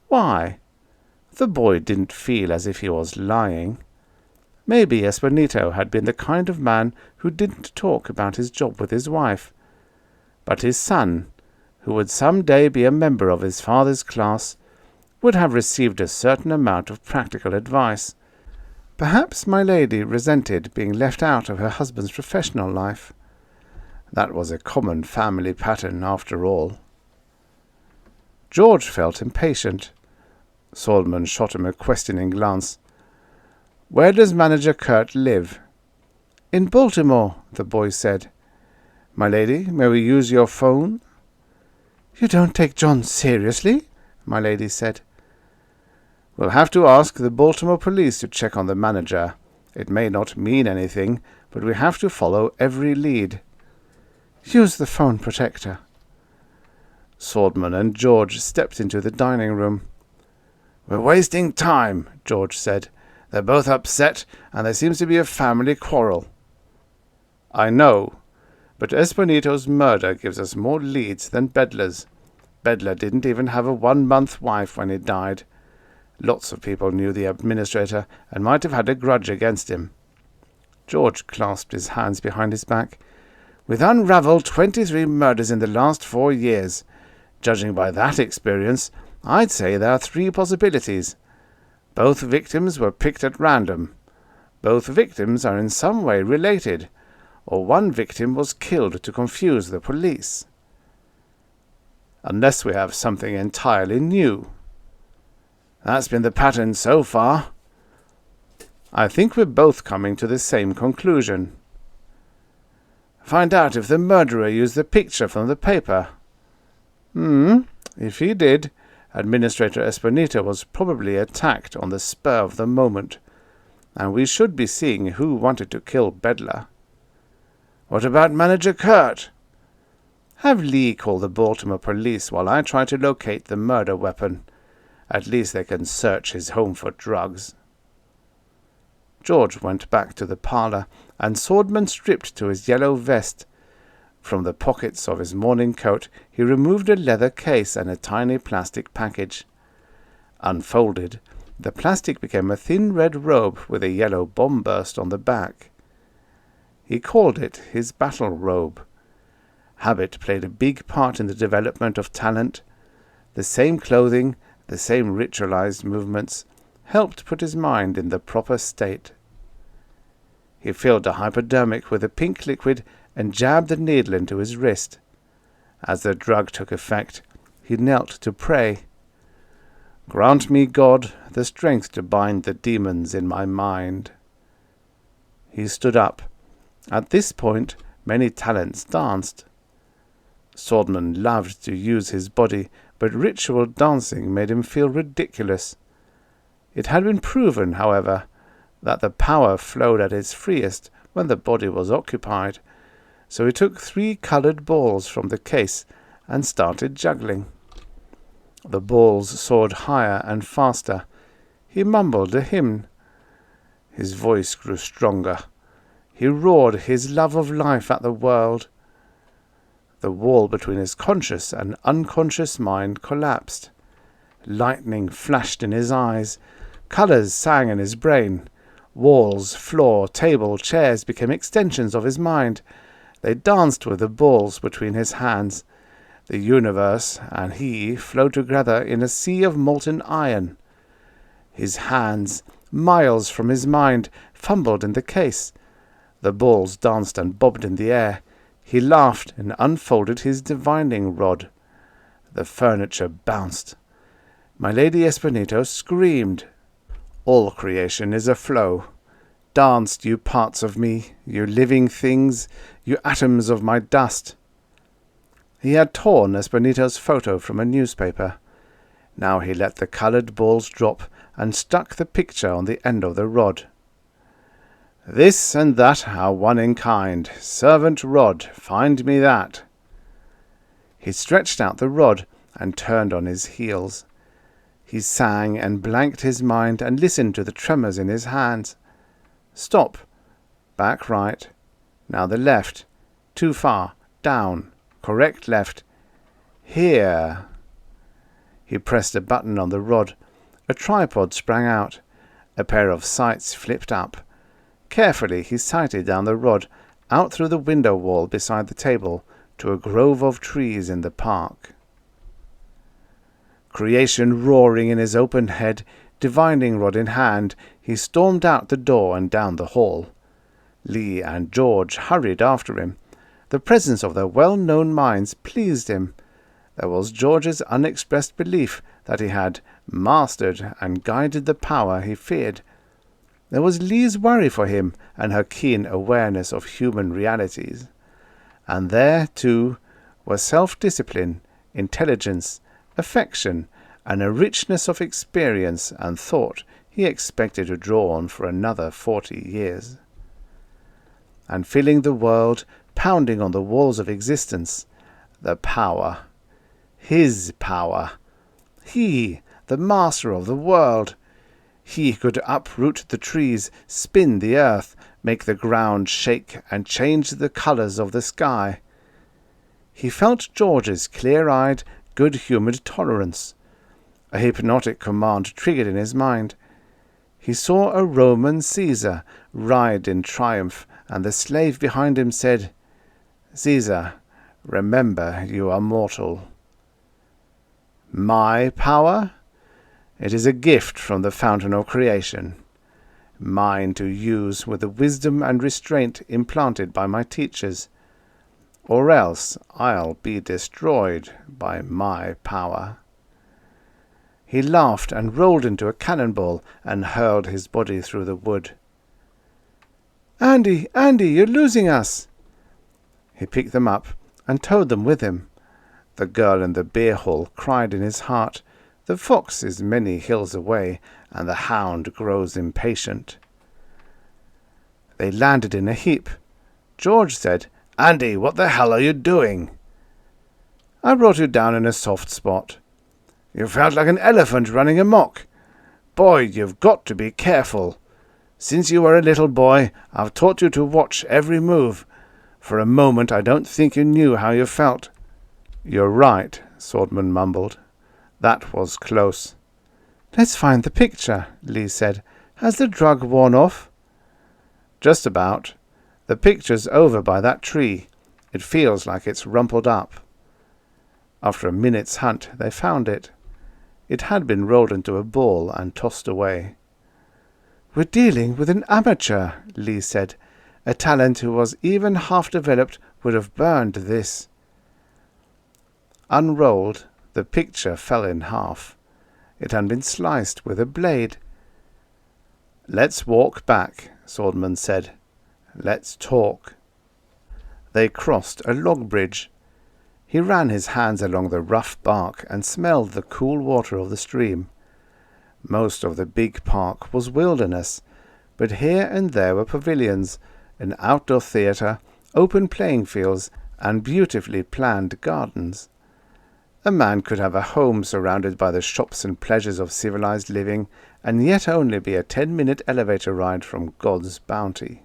Why? The boy didn't feel as if he was lying. Maybe Espinito had been the kind of man who didn't talk about his job with his wife. But his son, who would some day be a member of his father's class, would have received a certain amount of practical advice. Perhaps my lady resented being left out of her husband's professional life. That was a common family pattern, after all. George felt impatient. Sordman shot him a questioning glance. "Where does Manager Kurt live?" "In Baltimore," the boy said. "My lady, may we use your phone?" "You don't take John seriously?" my lady said. "We'll have to ask the Baltimore police to check on the manager. It may not mean anything, but we have to follow every lead." "Use the phone protector." Sordman and George stepped into the dining room. "We're wasting time," George said. "They're both upset, and there seems to be a family quarrel." "I know, but Espinito's murder gives us more leads than Bedler's. Bedler didn't even have a 1-month wife when he died. Lots of people knew the administrator and might have had a grudge against him." George clasped his hands behind his back. "We've unravelled 23 murders in the last 4 years. Judging by that experience, I'd say there are 3 possibilities. Both victims were picked at random. Both victims are in some way related, or one victim was killed to confuse the police. Unless we have something entirely new. That's been the pattern so far. I think we're both coming to the same conclusion. Find out if the murderer used the picture from the paper." If he did, Administrator Espinito was probably attacked on the spur of the moment, and we should be seeing who wanted to kill Bedler. "What about Manager Kurt?" "Have Lee call the Baltimore police while I try to locate the murder weapon. At least they can search his home for drugs." George went back to the parlour, and Sordman stripped to his yellow vest. From the pockets of his morning coat he removed a leather case and a tiny plastic package. Unfolded, the plastic became a thin red robe with a yellow bomb burst on the back. He called it his battle robe. Habit played a big part in the development of talent. The same clothing, the same ritualized movements, helped put his mind in the proper state. He filled a hypodermic with a pink liquid and jabbed the needle into his wrist. As the drug took effect, he knelt to pray. "Grant me, God, the strength to bind the demons in my mind." He stood up. At this point, many talents danced. Sordman loved to use his body, but ritual dancing made him feel ridiculous. It had been proven, however, that the power flowed at its freest when the body was occupied, so he took 3 coloured balls from the case and started juggling. The balls soared higher and faster. He mumbled a hymn. His voice grew stronger. He roared his love of life at the world. The wall between his conscious and unconscious mind collapsed. Lightning flashed in his eyes. Colours sang in his brain. Walls, floor, table, chairs became extensions of his mind. They danced with the balls between his hands. The universe and he flowed together in a sea of molten iron. His hands, miles from his mind, fumbled in the case. The balls danced and bobbed in the air. He laughed and unfolded his divining rod. The furniture bounced. My Lady Espinito screamed. All creation is a flow. Dance, you parts of me, you living things, you atoms of my dust. He had torn Espinito's photo from a newspaper. Now he let the coloured balls drop and stuck the picture on the end of the rod. This and that are one in kind. Servant rod, find me that. He stretched out the rod and turned on his heels. He sang and blanked his mind and listened to the tremors in his hands. Stop. Back right. Now the left. Too far. Down. Correct left. Here. He pressed a button on the rod. A tripod sprang out. A pair of sights flipped up. Carefully he sighted down the rod, out through the window wall beside the table, to a grove of trees in the park. Creation roaring in his open head, divining rod in hand, He stormed out the door and down the hall. Lee and George hurried after him. The presence of their well-known minds pleased him. There was George's unexpressed belief that he had mastered and guided the power he feared. There was Lee's worry for him and her keen awareness of human realities. And there, too, were self-discipline, intelligence, affection, and a richness of experience and thought he expected to draw on for another 40 years. And filling the world, pounding on the walls of existence, the power. His power. He, the master of the world. He could uproot the trees, spin the earth, make the ground shake, and change the colours of the sky. He felt George's clear-eyed, good-humoured tolerance. A hypnotic command triggered in his mind. He saw a Roman Caesar ride in triumph, and the slave behind him said, "Caesar, remember you are mortal." My power? It is a gift from the fountain of creation, mine to use with the wisdom and restraint implanted by my teachers, or else I'll be destroyed by my power. He laughed and rolled into a cannonball and hurled his body through the wood. Andy, you're losing us!" He picked them up and towed them with him. The girl in the beer hall cried in his heart, "The fox is many hills away, and the hound grows impatient." They landed in a heap. George said, "Andy, what the hell are you doing?" "I brought you down in a soft spot." "You felt like an elephant running amok. Boy, you've got to be careful. Since you were a little boy, I've taught you to watch every move. For a moment I don't think you knew how you felt." "You're right," Sordman mumbled. "That was close." "Let's find the picture," Lee said. "Has the drug worn off?" "Just about. The picture's over by that tree. It feels like it's rumpled up." After a minute's hunt, they found it. It had been rolled into a ball and tossed away. "We're dealing with an amateur," Lee said. "A talent who was even half-developed would have burned this." Unrolled, the picture fell in half. It had been sliced with a blade. "Let's walk back," Sordman said. "Let's talk." They crossed a log bridge. He ran his hands along the rough bark and smelled the cool water of the stream. Most of the big park was wilderness, but here and there were pavilions, an outdoor theatre, open playing fields, and beautifully planned gardens. A man could have a home surrounded by the shops and pleasures of civilized living, and yet only be a 10-minute elevator ride from God's bounty.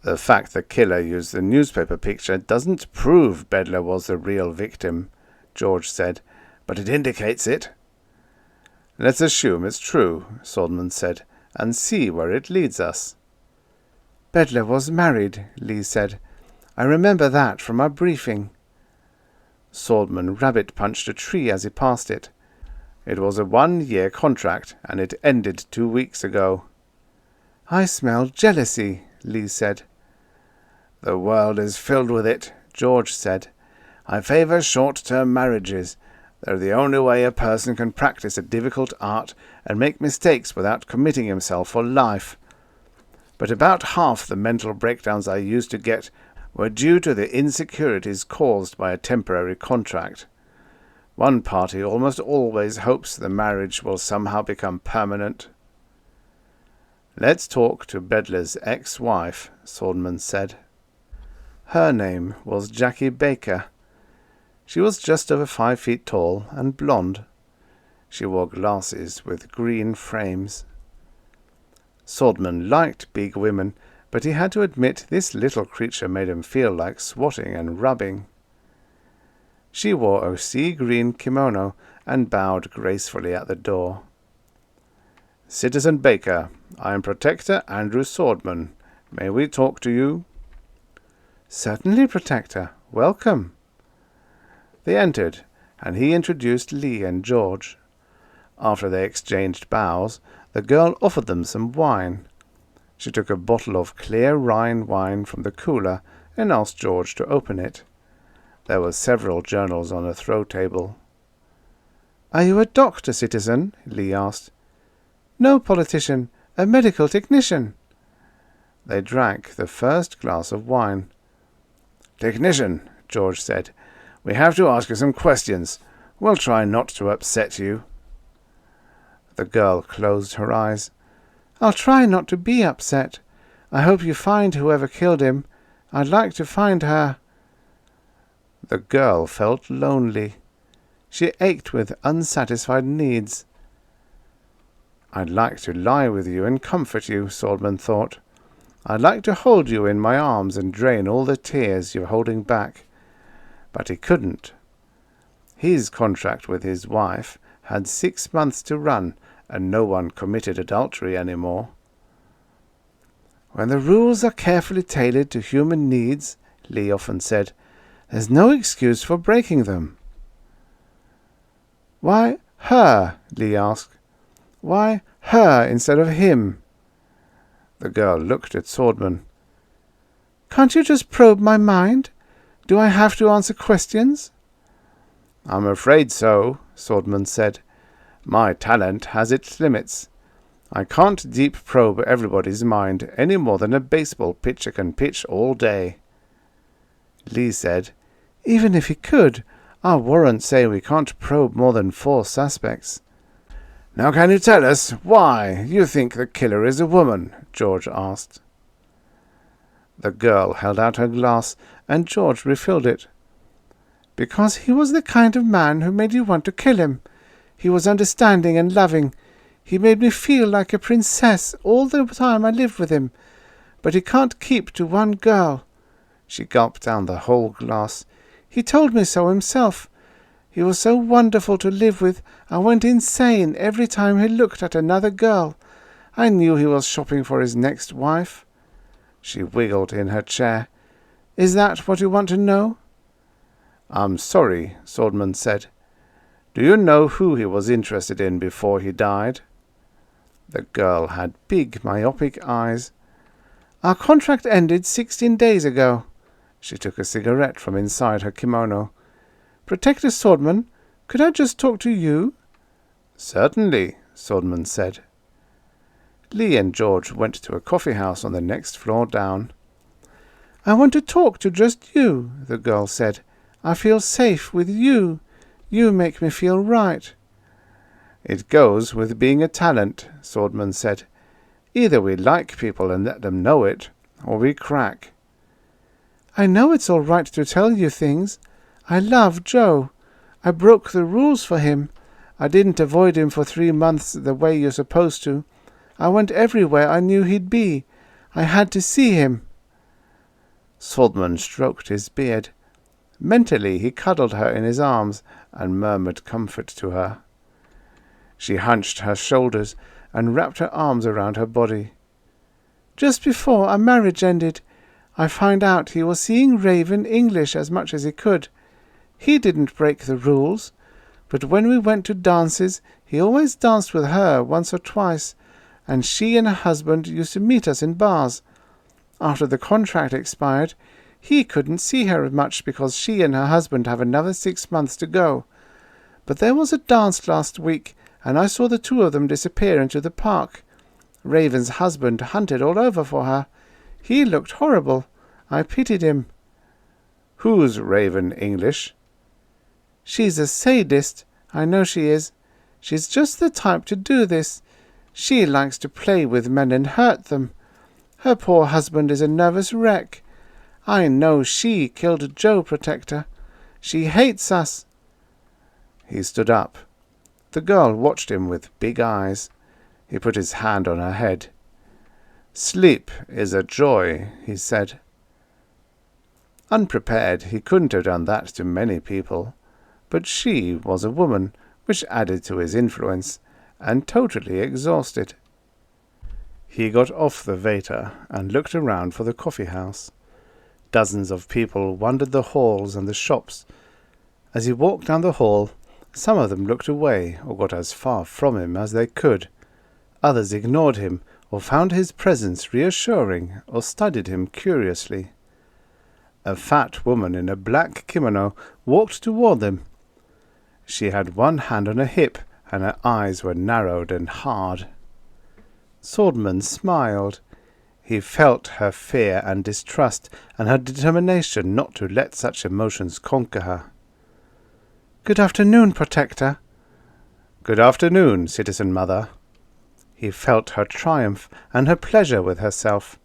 "The fact the killer used the newspaper picture doesn't prove Bedler was the real victim," George said, "but it indicates it." "Let's assume it's true," Sordman said, "and see where it leads us." "Bedler was married," Lee said. "I remember that from our briefing." Sordman rabbit-punched a tree as he passed it. "It was a 1-year contract, and it ended 2 weeks ago." "I smell jealousy," Lee said. "The world is filled with it," George said. "I favor short-term marriages. They're the only way a person can practice a difficult art and make mistakes without committing himself for life. But about half the mental breakdowns I used to get were due to the insecurities caused by a temporary contract. One party almost always hopes the marriage will somehow become permanent." "Let's talk to Bedler's ex-wife," Sordman said. Her name was Jackie Baker. She was just over 5 feet tall and blonde. She wore glasses with green frames. Sordman liked big women, but he had to admit this little creature made him feel like swatting and rubbing. She wore a sea-green kimono and bowed gracefully at the door. "Citizen Baker, I am Protector Andrew Sordman. May we talk to you?" "Certainly, Protector. Welcome." They entered, and he introduced Lee and George. After they exchanged bows, The girl offered them some wine. She took a bottle of clear Rhine wine from the cooler and asked George to open it. There were several journals on a throw table. "Are you a doctor, citizen?" Lee asked. "No, politician, a medical technician." They drank the first glass of wine. "Technician," George said, "we have to ask you some questions. We'll try not to upset you." The girl closed her eyes. "I'll try not to be upset. I hope you find whoever killed him. I'd like to find her." The girl felt lonely. She ached with unsatisfied needs. "I'd like to lie with you and comfort you," Sordman thought. "I'd like to hold you in my arms and drain all the tears you're holding back." But he couldn't. His contract with his wife had 6 months to run, and no one committed adultery anymore. "When the rules are carefully tailored to human needs," Lee often said, "there's no excuse for breaking them." "Why her?" Lee asked. "Why her instead of him?" The girl looked at Sordman. "Can't you just probe my mind? Do I have to answer questions?" "I'm afraid so," Sordman said. "My talent has its limits. I can't deep probe everybody's mind any more than a baseball pitcher can pitch all day." Lee said, "Even if he could, our warrants say we can't probe more than 4 suspects." "Now can you tell us why you think the killer is a woman?" George asked. The girl held out her glass, and George refilled it. "Because he was the kind of man who made you want to kill him. He was understanding and loving. He made me feel like a princess all the time I lived with him. But he can't keep to one girl." She gulped down the whole glass. "He told me so himself. He was so wonderful to live with, I went insane every time he looked at another girl. I knew he was shopping for his next wife." She wiggled in her chair. "Is that what you want to know?" "I'm sorry," Sordman said. "Do you know who he was interested in before he died?" The girl had big, myopic eyes. "Our contract ended 16 days ago." She took a cigarette from inside her kimono. "Protector Sordman, could I just talk to you?" "Certainly," Sordman said. Lee and George went to a coffee house on the next floor down. "I want to talk to just you," the girl said. "I feel safe with you. You make me feel right." "It goes with being a talent," Sordman said. "Either we like people and let them know it, or we crack." "I know it's all right to tell you things. I love Joe. I broke the rules for him. I didn't avoid him for 3 months the way you're supposed to. I went everywhere I knew he'd be. I had to see him." Sordman stroked his beard. Mentally he cuddled her in his arms and murmured comfort to her. She hunched her shoulders and wrapped her arms around her body. "Just before our marriage ended, I found out he was seeing Raven English as much as he could. He didn't break the rules, but when we went to dances, he always danced with her once or twice, and she and her husband used to meet us in bars. After the contract expired, he couldn't see her much because she and her husband have another 6 months to go. But there was a dance last week, and I saw the 2 of them disappear into the park. Raven's husband hunted all over for her. He looked horrible. I pitied him." "Who's Raven English?" "She's a sadist. I know she is. She's just the type to do this. She likes to play with men and hurt them. Her poor husband is a nervous wreck. I know she killed Joe, Protector. She hates us." He stood up. The girl watched him with big eyes. He put his hand on her head. "Sleep is a joy," he said. Unprepared, he couldn't have done that to many people, but she was a woman, which added to his influence, and totally exhausted. He got off the Vater and looked around for the coffee house. Dozens of people wandered the halls and the shops. As he walked down the hall, some of them looked away or got as far from him as they could. Others ignored him, or found his presence reassuring, or studied him curiously. A fat woman in a black kimono walked toward them. She had one hand on her hip, and her eyes were narrowed and hard. Sordman smiled. He felt her fear and distrust, and her determination not to let such emotions conquer her. "Good afternoon, Protector." "Good afternoon, Citizen Mother." He felt her triumph and her pleasure with herself.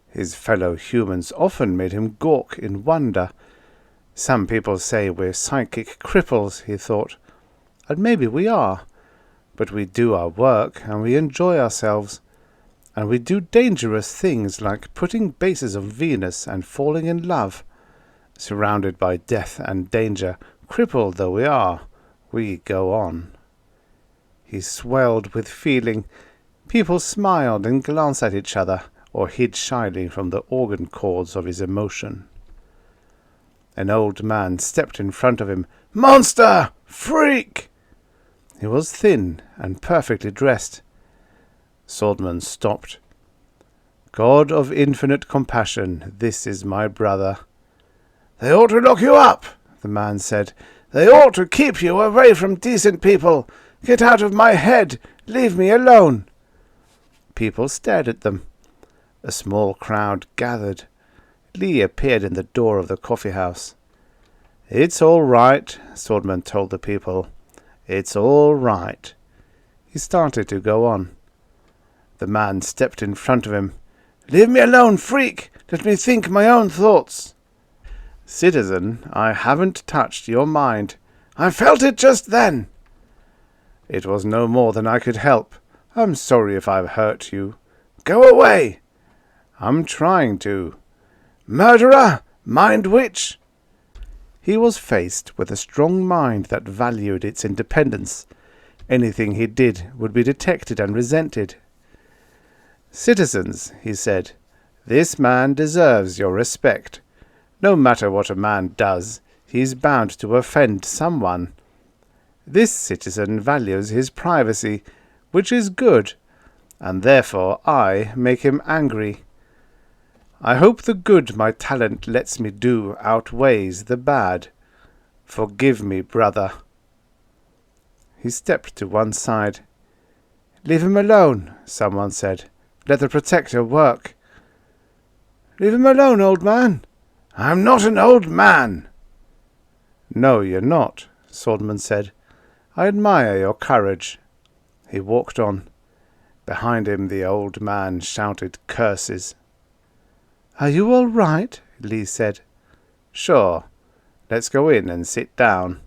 His fellow humans often made him gawk in wonder. Some people say we're psychic cripples, he thought, and maybe we are, but we do our work and we enjoy ourselves, and we do dangerous things like putting bases on Venus and falling in love. Surrounded by death and danger, crippled though we are, we go on. He swelled with feeling. People smiled and glanced at each other, or hid shyly from the organ chords of his emotion. An old man stepped in front of him. "Monster! Freak!" He was thin and perfectly dressed. Sordman stopped. "God of infinite compassion, this is my brother." "They ought to lock you up," the man said. "They ought to keep you away from decent people. Get out of my head! Leave me alone!" People stared at them. A small crowd gathered. Lee appeared in the door of the coffee house. "It's all right," Sordman told the people. "It's all right." He started to go on. The man stepped in front of him. "Leave me alone, freak! Let me think my own thoughts." "Citizen, I haven't touched your mind." "I felt it just then." "It was no more than I could help. I'm sorry if I've hurt you." "Go away." "I'm trying to." "Murderer! Mind witch!" He was faced with a strong mind that valued its independence. Anything he did would be detected and resented. "Citizens," he said, "this man deserves your respect. No matter what a man does, he's bound to offend someone. This citizen values his privacy, which is good, and therefore I make him angry. I hope the good my talent lets me do outweighs the bad. Forgive me, brother." He stepped to one side. "Leave him alone," someone said. "Let the Protector work." "Leave him alone, old man." "I'm not an old man." "No, you're not," Sordman said. "I admire your courage." He walked on. Behind him the old man shouted curses. "Are you all right?" Lee said. "Sure. Let's go in and sit down."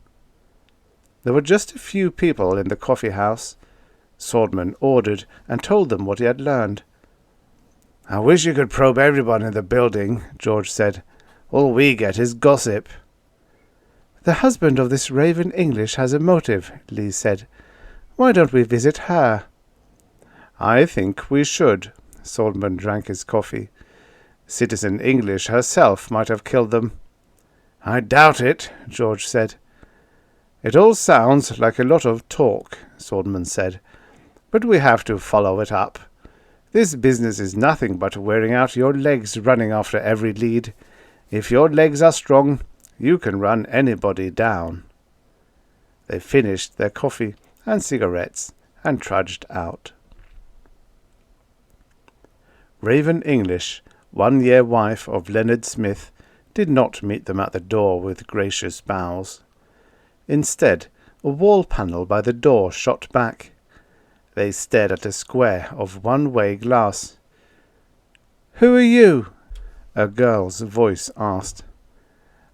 There were just a few people in the coffee house. Sordman ordered and told them what he had learned. "I wish you could probe everyone in the building," George said. "All we get is gossip." "The husband of this Raven English has a motive," Lee said. "Why don't we visit her?" "I think we should." Sordman drank his coffee. "Citizen English herself might have killed them." "I doubt it," George said. "It all sounds like a lot of talk," Sordman said, "but we have to follow it up. This business is nothing but wearing out your legs running after every lead. If your legs are strong, you can run anybody down." They finished their coffee and cigarettes and trudged out. Raven English, 1-year wife of Leonard Smith, did not meet them at the door with gracious bows. Instead, a wall panel by the door shot back. They stared at a square of one-way glass. "Who are you?" a girl's voice asked.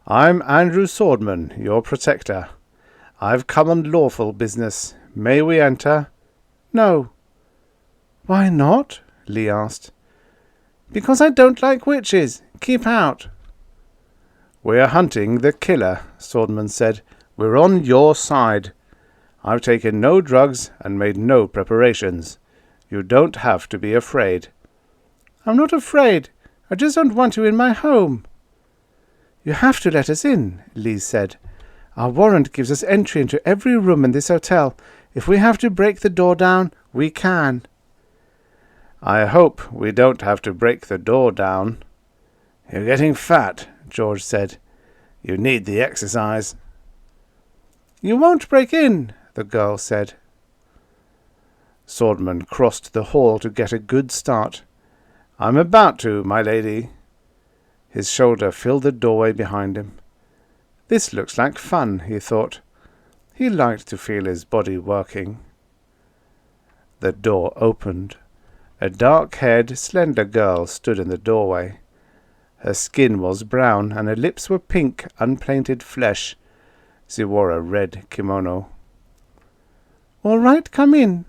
"I'm Andrew Sordman, your protector. I've come on lawful business. May we enter?" "No." "Why not?" Lee asked. "Because I don't like witches. Keep out." "We're hunting the killer," Sordman said. "We're on your side. I've taken no drugs and made no preparations. You don't have to be afraid." "I'm not afraid. I just don't want you in my home." "You have to let us in," Lee said. Our warrant gives us entry into every room in this hotel. If we have to break the door down, we can." "I hope we don't have to break the door down." "You're getting fat," George said. "You need the exercise." "You won't break in," the girl said. Sordman crossed the hall to get a good start. "I'm about to, my lady." His shoulder filled the doorway behind him. This looks like fun, he thought. He liked to feel his body working. The door opened. A dark-haired, slender girl stood in the doorway. Her skin was brown, and her lips were pink, unpainted flesh. She wore a red kimono. "All right, come in."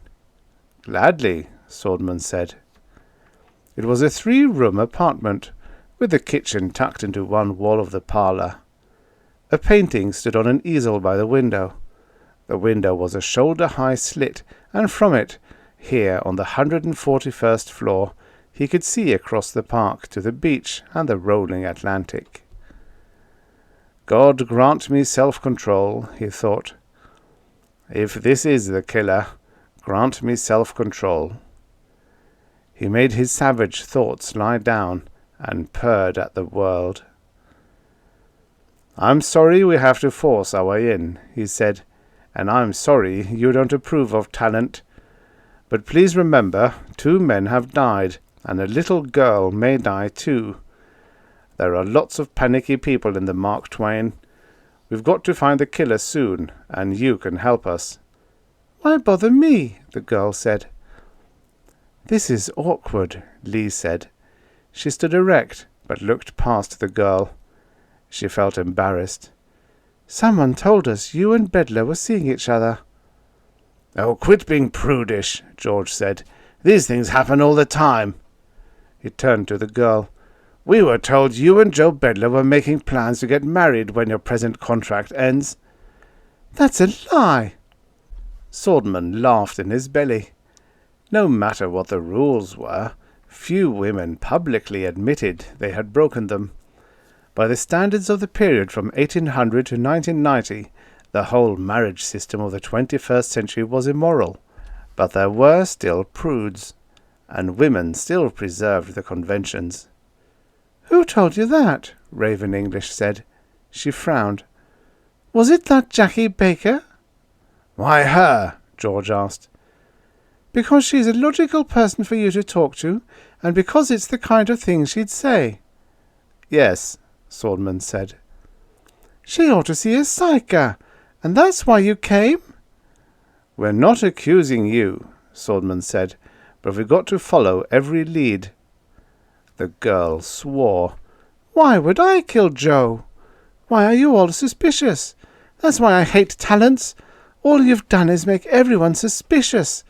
"Gladly," Sordman said. It was a 3-room apartment, with the kitchen tucked into one wall of the parlour. A painting stood on an easel by the window. The window was a shoulder-high slit, and from it, here on the 141st floor, he could see across the park to the beach and the rolling Atlantic. God grant me self-control, he thought. If this is the killer, grant me self-control. He made his savage thoughts lie down and purred at the world. "I'm sorry we have to force our way in," he said, "and I'm sorry you don't approve of talent. But please remember, 2 men have died, and a little girl may die too. There are lots of panicky people in the Mark Twain. We've got to find the killer soon, and you can help us." "Why bother me?" the girl said. "This is awkward," Lee said. She stood erect, but looked past the girl. She felt embarrassed. "Someone told us you and Bedler were seeing each other." "Oh, quit being prudish," George said. "These things happen all the time." He turned to the girl. "We were told you and Joe Bedler were making plans to get married when your present contract ends." "That's a lie." Sordman laughed in his belly. No matter what the rules were, few women publicly admitted they had broken them. By the standards of the period from 1800 to 1990, the whole marriage system of the 21st century was immoral. But there were still prudes, and women still preserved the conventions. "Who told you that?" Raven English said. She frowned. "Was it that Jackie Baker?" "Why her?" George asked. "Because she's a logical person for you to talk to, and because it's the kind of thing she'd say." "Yes," Sordman said. "She ought to see a psycher, and that's why you came?" "We're not accusing you," Sordman said, "but we've got to follow every lead." The girl swore. "Why would I kill Joe? Why are you all suspicious? That's why I hate talents. All you've done is make everyone suspicious.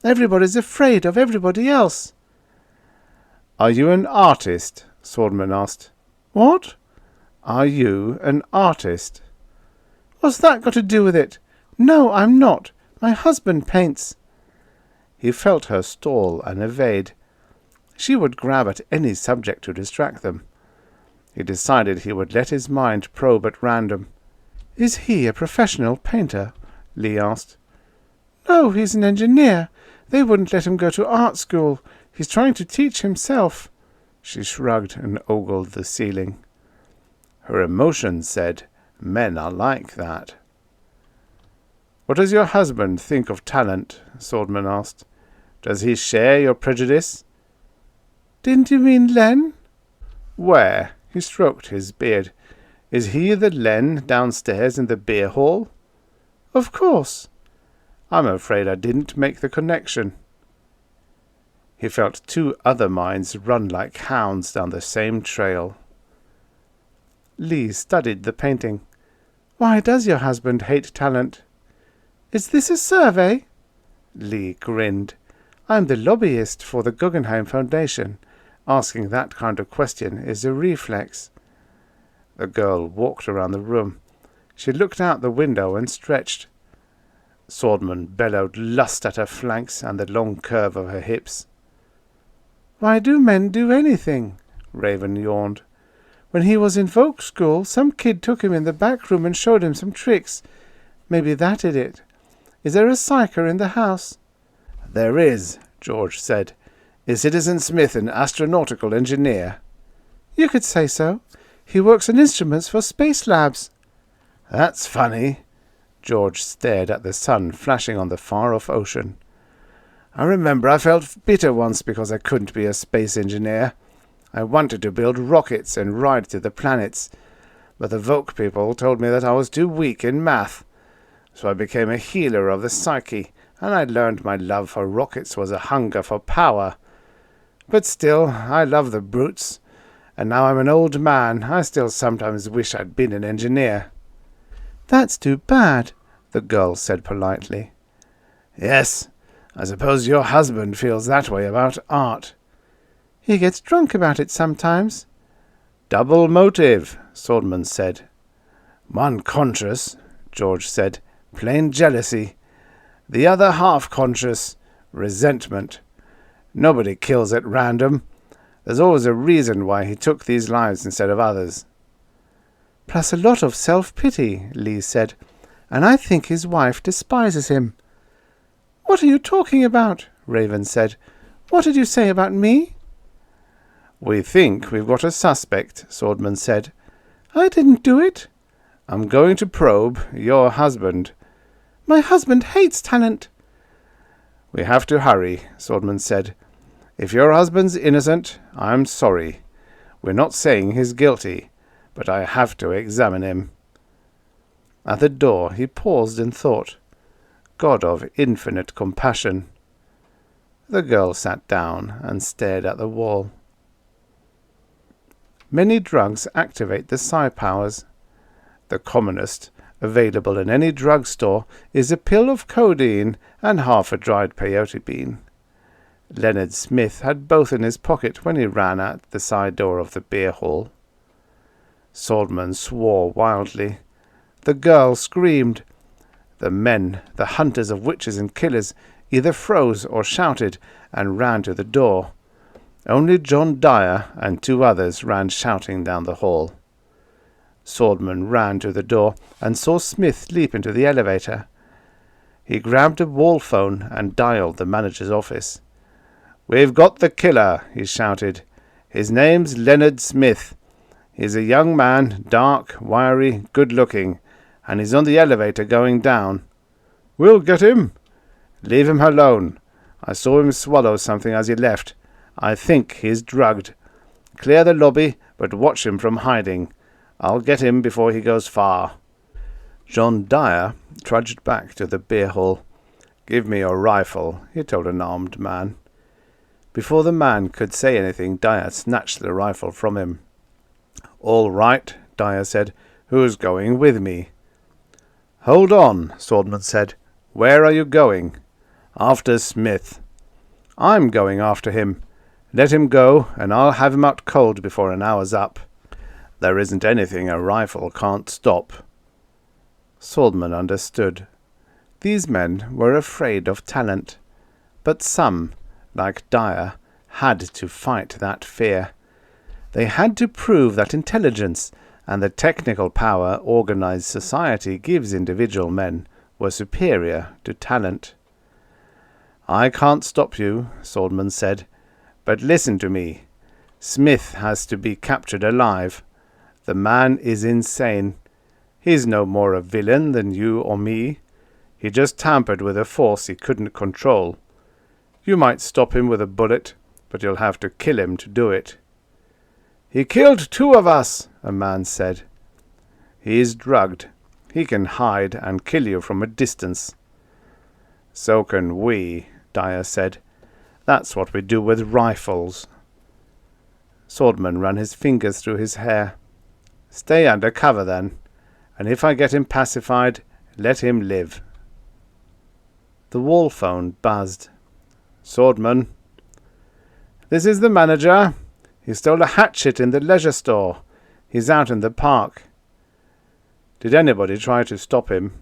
Everybody's afraid of everybody else." "Are you an artist?" Sordman asked. "What?" "Are you an artist?" "What's that got to do with it? No, I'm not. My husband paints." He felt her stall and evade. She would grab at any subject to distract them. He decided he would let his mind probe at random. "Is he a professional painter?" Lee asked. "No, he's an engineer. They wouldn't let him go to art school. He's trying to teach himself." She shrugged and ogled the ceiling. Her emotions said, "Men are like that." "What does your husband think of talent?" Sordman asked. "Does he share your prejudice?" "Didn't you mean Len?" "Where?" He stroked his beard. "Is he the Len downstairs in the beer hall?" "Of course." "I'm afraid I didn't make the connection." He felt 2 other minds run like hounds down the same trail. Lee studied the painting. "Why does your husband hate talent?" "Is this a survey?" Lee grinned. "I'm the lobbyist for the Guggenheim Foundation. Asking that kind of question is a reflex." The girl walked around the room. She looked out the window and stretched. Sordman bellowed lust at her flanks and the long curve of her hips. "Why do men do anything?" Raven yawned. When he was in folk school, some kid took him in the back room and showed him some tricks. Maybe that did it. Is there a psyker in the house?" "There is," George said. "Is Citizen Smith an astronautical engineer?" "You could say so. He works on instruments for space labs." "That's funny." George stared at the sun flashing on the far-off ocean. "I remember I felt bitter once because I couldn't be a space engineer. I wanted to build rockets and ride to the planets, but the Vogue people told me that I was too weak in math. So I became a healer of the psyche, and I learned my love for rockets was a hunger for power. But still, I love the brutes, and now I'm an old man, I still sometimes wish I'd been an engineer." "That's too bad," the girl said politely. "Yes, I suppose your husband feels that way about art." "He gets drunk about it sometimes." "Double motive," Sordman said. "One conscious," George said, "plain jealousy. The other half-conscious, resentment. Nobody kills at random. There's always a reason why he took these lives instead of others." "Plus a lot of self-pity," Lee said, "and I think his wife despises him." "What are you talking about?" Raven said. "What did you say about me?" "We think we've got a suspect," Sordman said. "I didn't do it." "I'm going to probe your husband." "My husband hates talent." "We have to hurry," Sordman said. "If your husband's innocent, I'm sorry. We're not saying he's guilty, but I have to examine him." At the door he paused and thought, God of infinite compassion. The girl sat down and stared at the wall. Many drugs activate the psi powers. The commonest, available in any drugstore, is a pill of codeine and half a dried peyote bean. Leonard Smith had both in his pocket when he ran out the side door of the beer hall. Sordman swore wildly. The girl screamed. The men, the hunters of witches and killers, either froze or shouted and ran to the door. Only John Dyer and two others ran shouting down the hall. Sordman ran to the door and saw Smith leap into the elevator. He grabbed a wall phone and dialed the manager's office. "We've got the killer," he shouted. "His name's Leonard Smith. He's a young man, dark, wiry, good-looking, and he's on the elevator going down." "We'll get him." "Leave him alone. I saw him swallow something as he left. I think he's drugged. Clear the lobby, but watch him from hiding. I'll get him before he goes far." John Dyer trudged back to the beer hall. "Give me your rifle," he told an armed man. Before the man could say anything, Dyer snatched the rifle from him. "All right," Dyer said. "Who's going with me?" "Hold on," Sordman said. "Where are you going?" "After Smith." "I'm going after him. Let him go, and I'll have him out cold before an hour's up. There isn't anything a rifle can't stop." Sordman understood. These men were afraid of talent, but some, like Dyer, had to fight that fear. They had to prove that intelligence and the technical power organized society gives individual men were superior to talent. "I can't stop you," Sordman said, "but listen to me. Smith has to be captured alive. The man is insane. He's no more a villain than you or me. He just tampered with a force he couldn't control. You might stop him with a bullet, but you'll have to kill him to do it." "He killed 2 of us," a man said. "He's drugged. He can hide and kill you from a distance." "So can we," Dyer said. "That's what we do with rifles." Sordman ran his fingers through his hair. "Stay under cover, then, and if I get him pacified, let him live." The wall phone buzzed. "Sordman." "This is the manager. He stole a hatchet in the leisure store. He's out in the park." "Did anybody try to stop him?"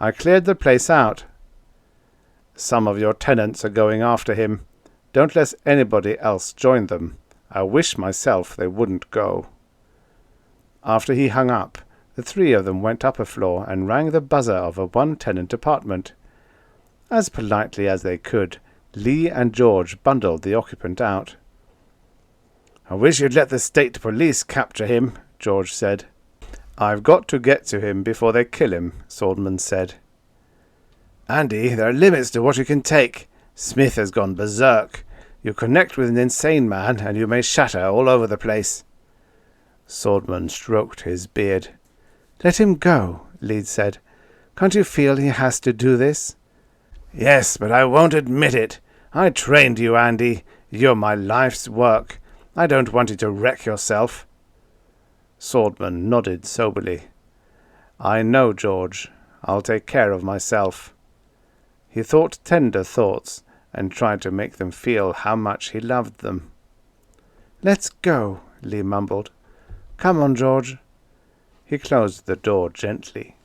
"I cleared the place out." "Some of your tenants are going after him. Don't let anybody else join them. I wish myself they wouldn't go." After he hung up, the three of them went up a floor and rang the buzzer of a one-tenant apartment. As politely as they could, Lee and George bundled the occupant out. "I wish you'd let the state police capture him," George said. "I've got to get to him before they kill him," Sordman said. "Andy, there are limits to what you can take. Smith has gone berserk. You connect with an insane man, and you may shatter all over the place." Sordman stroked his beard. "Let him go," Lee said. "Can't you feel he has to do this?" "Yes, but I won't admit it. I trained you, Andy. You're my life's work. I don't want you to wreck yourself." Sordman nodded soberly. "I know, George. I'll take care of myself." He thought tender thoughts and tried to make them feel how much he loved them. "Let's go," Lee mumbled. "Come on, George." He closed the door gently.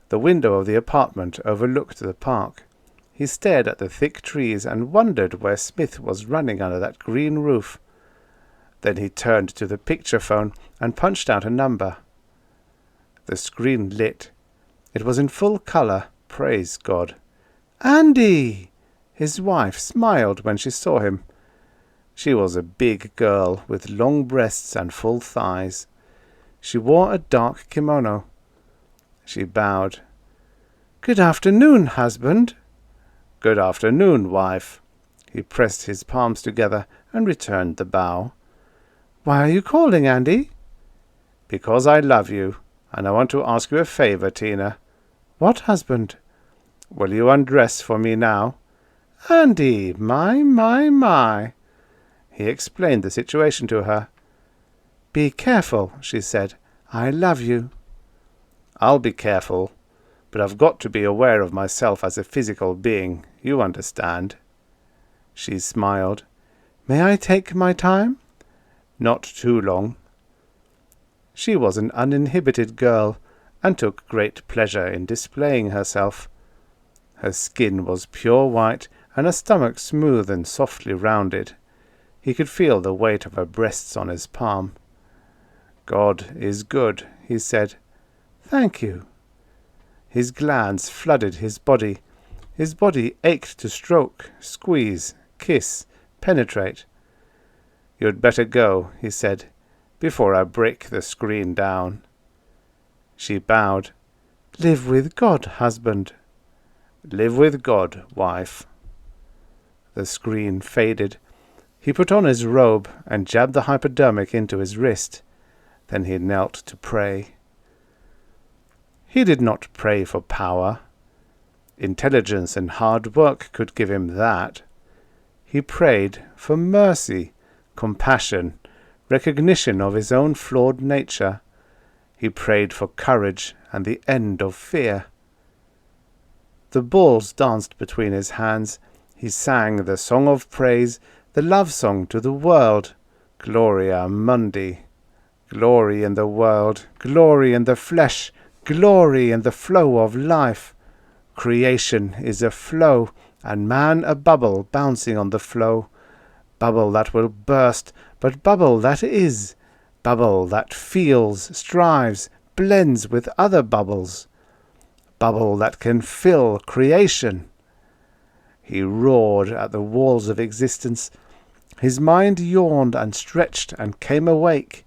The window of the apartment overlooked the park. He stared at the thick trees and wondered where Smith was running under that green roof. Then he turned to the picture phone and punched out a number. The screen lit. It was in full color, praise God. "Andy!" His wife smiled when she saw him. She was a big girl with long breasts and full thighs. She wore a dark kimono. She bowed. "Good afternoon, husband." "Good afternoon, wife." He pressed his palms together and returned the bow. "Why are you calling, Andy?" "Because I love you, and I want to ask you a favor, Tina." "What, husband?" "Will you undress for me now?" "Andy, my." He explained the situation to her. "Be careful," she said. "I love you." "I'll be careful, but I've got to be aware of myself as a physical being. You understand?" She smiled. "May I take my time?" "Not too long." She was an uninhibited girl, and took great pleasure in displaying herself. Her skin was pure white, and her stomach smooth and softly rounded. He could feel the weight of her breasts on his palm. "God is good," he said. "Thank you." His glands flooded his body. His body ached to stroke, squeeze, kiss, penetrate. "You'd better go," he said, "before I break the screen down." She bowed. "Live with God, husband." "Live with God, wife." The screen faded. He put on his robe and jabbed the hypodermic into his wrist. Then he knelt to pray. He did not pray for power. Intelligence and hard work could give him that. He prayed for mercy, compassion, recognition of his own flawed nature. He prayed for courage and the end of fear. The balls danced between his hands. He sang the song of praise, the love song to the world, Gloria Mundi. Glory in the world, glory in the flesh, glory in the flow of life. Creation is a flow, and man a bubble bouncing on the flow. Bubble that will burst, but bubble that is. Bubble that feels, strives, blends with other bubbles. Bubble that can fill creation. He roared at the walls of existence. His mind yawned and stretched and came awake.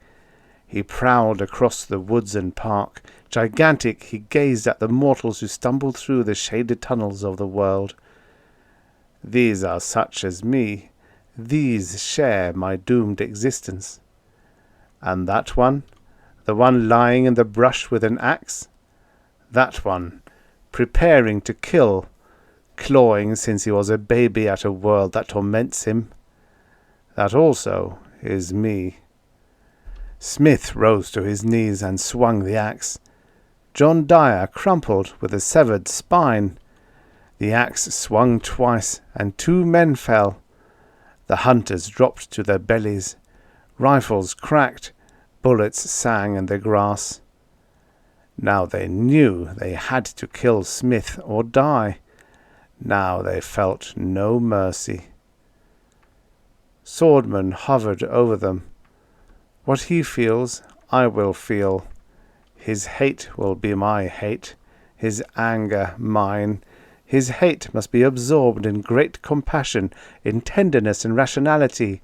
He prowled across the woods and park. Gigantic, he gazed at the mortals who stumbled through the shaded tunnels of the world. These are such as me. These share my doomed existence. And that one, the one lying in the brush with an axe, that one, preparing to kill, clawing since he was a baby at a world that torments him, that also is me. Smith rose to his knees and swung the axe. John Dyer crumpled with a severed spine. The axe swung twice, and 2 men fell. The hunters dropped to their bellies. Rifles cracked. Bullets sang in the grass. Now they knew they had to kill Smith or die. Now they felt no mercy. Sordman hovered over them. What he feels, I will feel. His hate will be my hate, his anger mine. His hate must be absorbed in great compassion, in tenderness and rationality,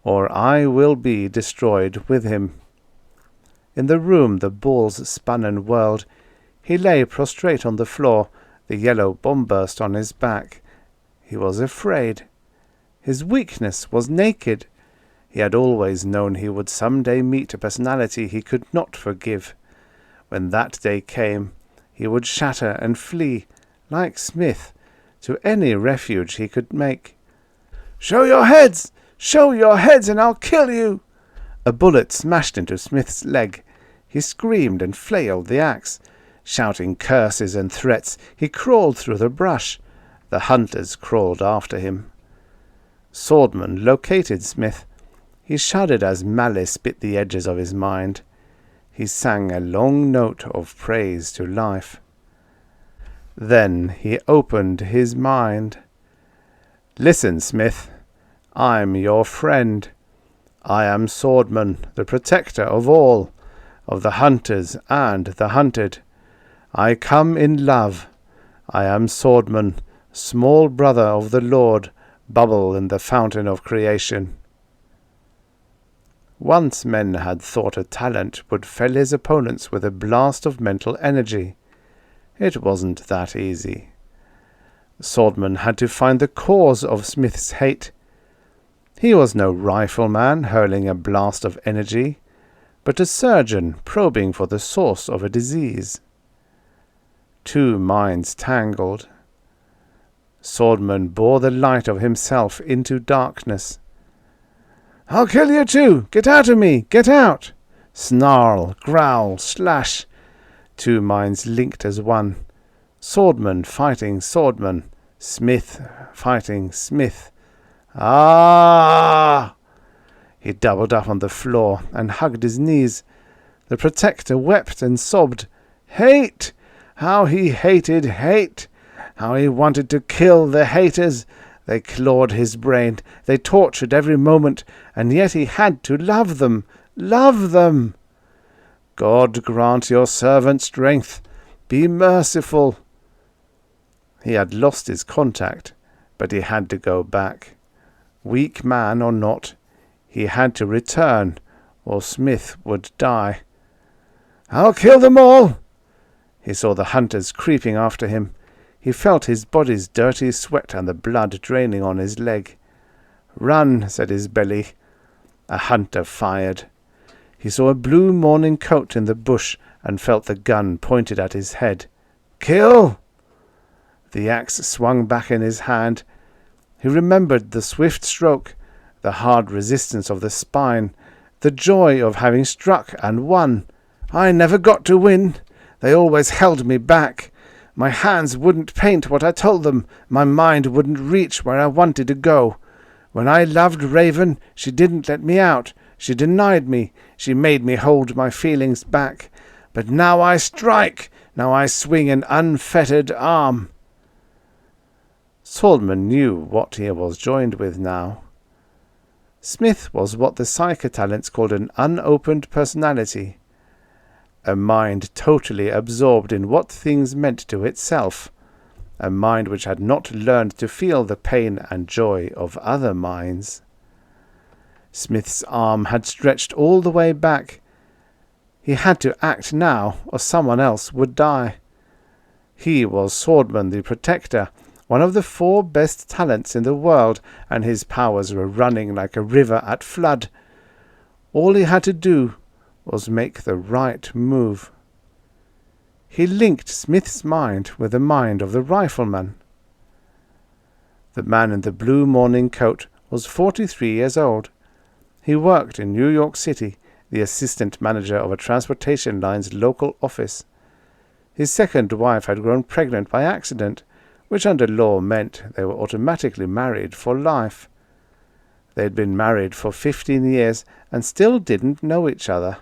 or I will be destroyed with him. In the room the balls spun and whirled. He lay prostrate on the floor, the yellow bomb burst on his back. He was afraid. His weakness was naked. He had always known he would some day meet a personality he could not forgive. When that day came, he would shatter and flee, like Smith, to any refuge he could make. "Show your heads! Show your heads, and I'll kill you!" A bullet smashed into Smith's leg. He screamed and flailed the axe. Shouting curses and threats, he crawled through the brush. The hunters crawled after him. Sordman located Smith. He shuddered as malice bit the edges of his mind. He sang a long note of praise to life. Then he opened his mind. "Listen, Smith. I'm your friend. I am Sordman, the protector of all, of the hunters and the hunted. I come in love. I am Sordman, small brother of the Lord, bubble in the fountain of creation." Once men had thought a talent would fell his opponents with a blast of mental energy. It wasn't that easy. Sordman had to find the cause of Smith's hate. He was no rifleman hurling a blast of energy, but a surgeon probing for the source of a disease. Two minds tangled. Sordman bore the light of himself into darkness. "I'll kill you too! Get out of me! Get out!" Snarl, growl, slash. Two minds linked as one. Sordman fighting Sordman. Smith fighting Smith. Ah! He doubled up on the floor and hugged his knees. The protector wept and sobbed. Hate! How he hated hate! How he wanted to kill the haters! They clawed his brain, they tortured every moment, and yet he had to love them, love them. God grant your servant strength. Be merciful. He had lost his contact, but he had to go back. Weak man or not, he had to return, or Smith would die. "I'll kill them all!" He saw the hunters creeping after him. He felt his body's dirty sweat and the blood draining on his leg. "Run," said his belly. A hunter fired. He saw a blue morning coat in the bush and felt the gun pointed at his head. "Kill!" The axe swung back in his hand. He remembered the swift stroke, the hard resistance of the spine, the joy of having struck and won. "I never got to win. They always held me back. My hands wouldn't paint what I told them. My mind wouldn't reach where I wanted to go. When I loved Raven, she didn't let me out. She denied me. She made me hold my feelings back. But now I strike. Now I swing an unfettered arm." Sordman knew what he was joined with now. Smith was what the psychotalents called an unopened personality. A mind totally absorbed in what things meant to itself. A mind which had not learned to feel the pain and joy of other minds. Smith's arm had stretched all the way back. He had to act now, or someone else would die. He was Sordman the Protector, one of the 4 best talents in the world, and his powers were running like a river at flood. All he had to do was make the right move. He linked Smith's mind with the mind of the rifleman. The man in the blue morning coat was 43 years old. He worked in New York City, the assistant manager of a transportation line's local office. His second wife had grown pregnant by accident, which under law meant they were automatically married for life. They had been married for 15 years and still didn't know each other.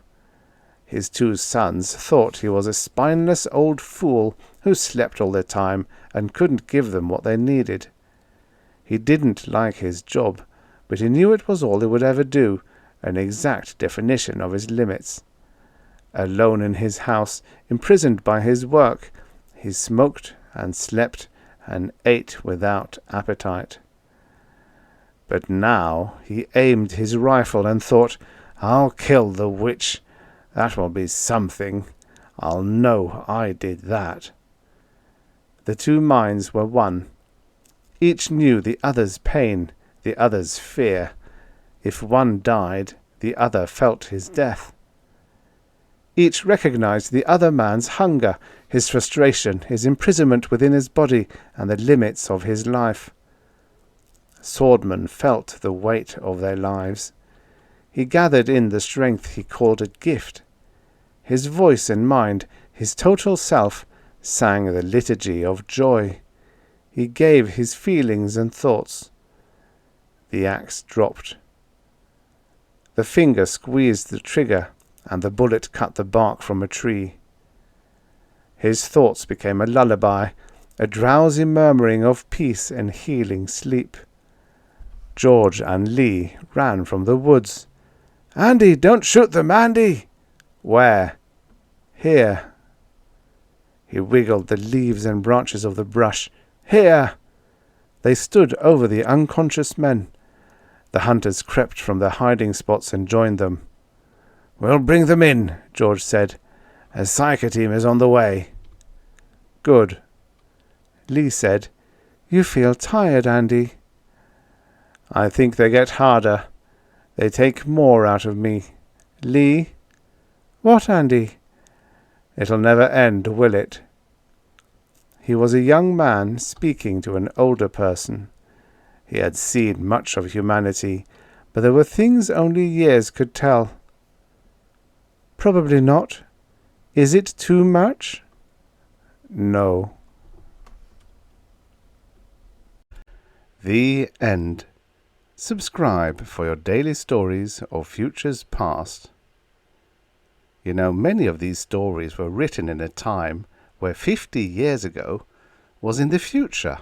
His 2 sons thought he was a spineless old fool who slept all the time and couldn't give them what they needed. He didn't like his job, but he knew it was all he would ever do, an exact definition of his limits. Alone in his house, imprisoned by his work, he smoked and slept and ate without appetite. But now he aimed his rifle and thought, "I'll kill the witch. That will be something. I'll know I did that." The two minds were one. Each knew the other's pain, the other's fear. If one died, the other felt his death. Each recognized the other man's hunger, his frustration, his imprisonment within his body, and the limits of his life. Sordman felt the weight of their lives. He gathered in the strength he called a gift. His voice and mind, his total self, sang the liturgy of joy. He gave his feelings and thoughts. The axe dropped. The finger squeezed the trigger, and the bullet cut the bark from a tree. His thoughts became a lullaby, a drowsy murmuring of peace and healing sleep. George and Lee ran from the woods. "Andy, don't shoot them, Andy!" "Where?" "Here." He wiggled the leaves and branches of the brush. "Here!" They stood over the unconscious men. The hunters crept from their hiding spots and joined them. "We'll bring them in," George said. "A psycho team is on the way." "Good." Lee said, "You feel tired, Andy." "I think they get harder. They take more out of me. Lee?" "What, Andy?" "It'll never end, will it?" He was a young man speaking to an older person. He had seen much of humanity, but there were things only years could tell. "Probably not. Is it too much?" "No." The end. Subscribe for your daily stories of futures past. You know, many of these stories were written in a time where 50 years ago was in the future.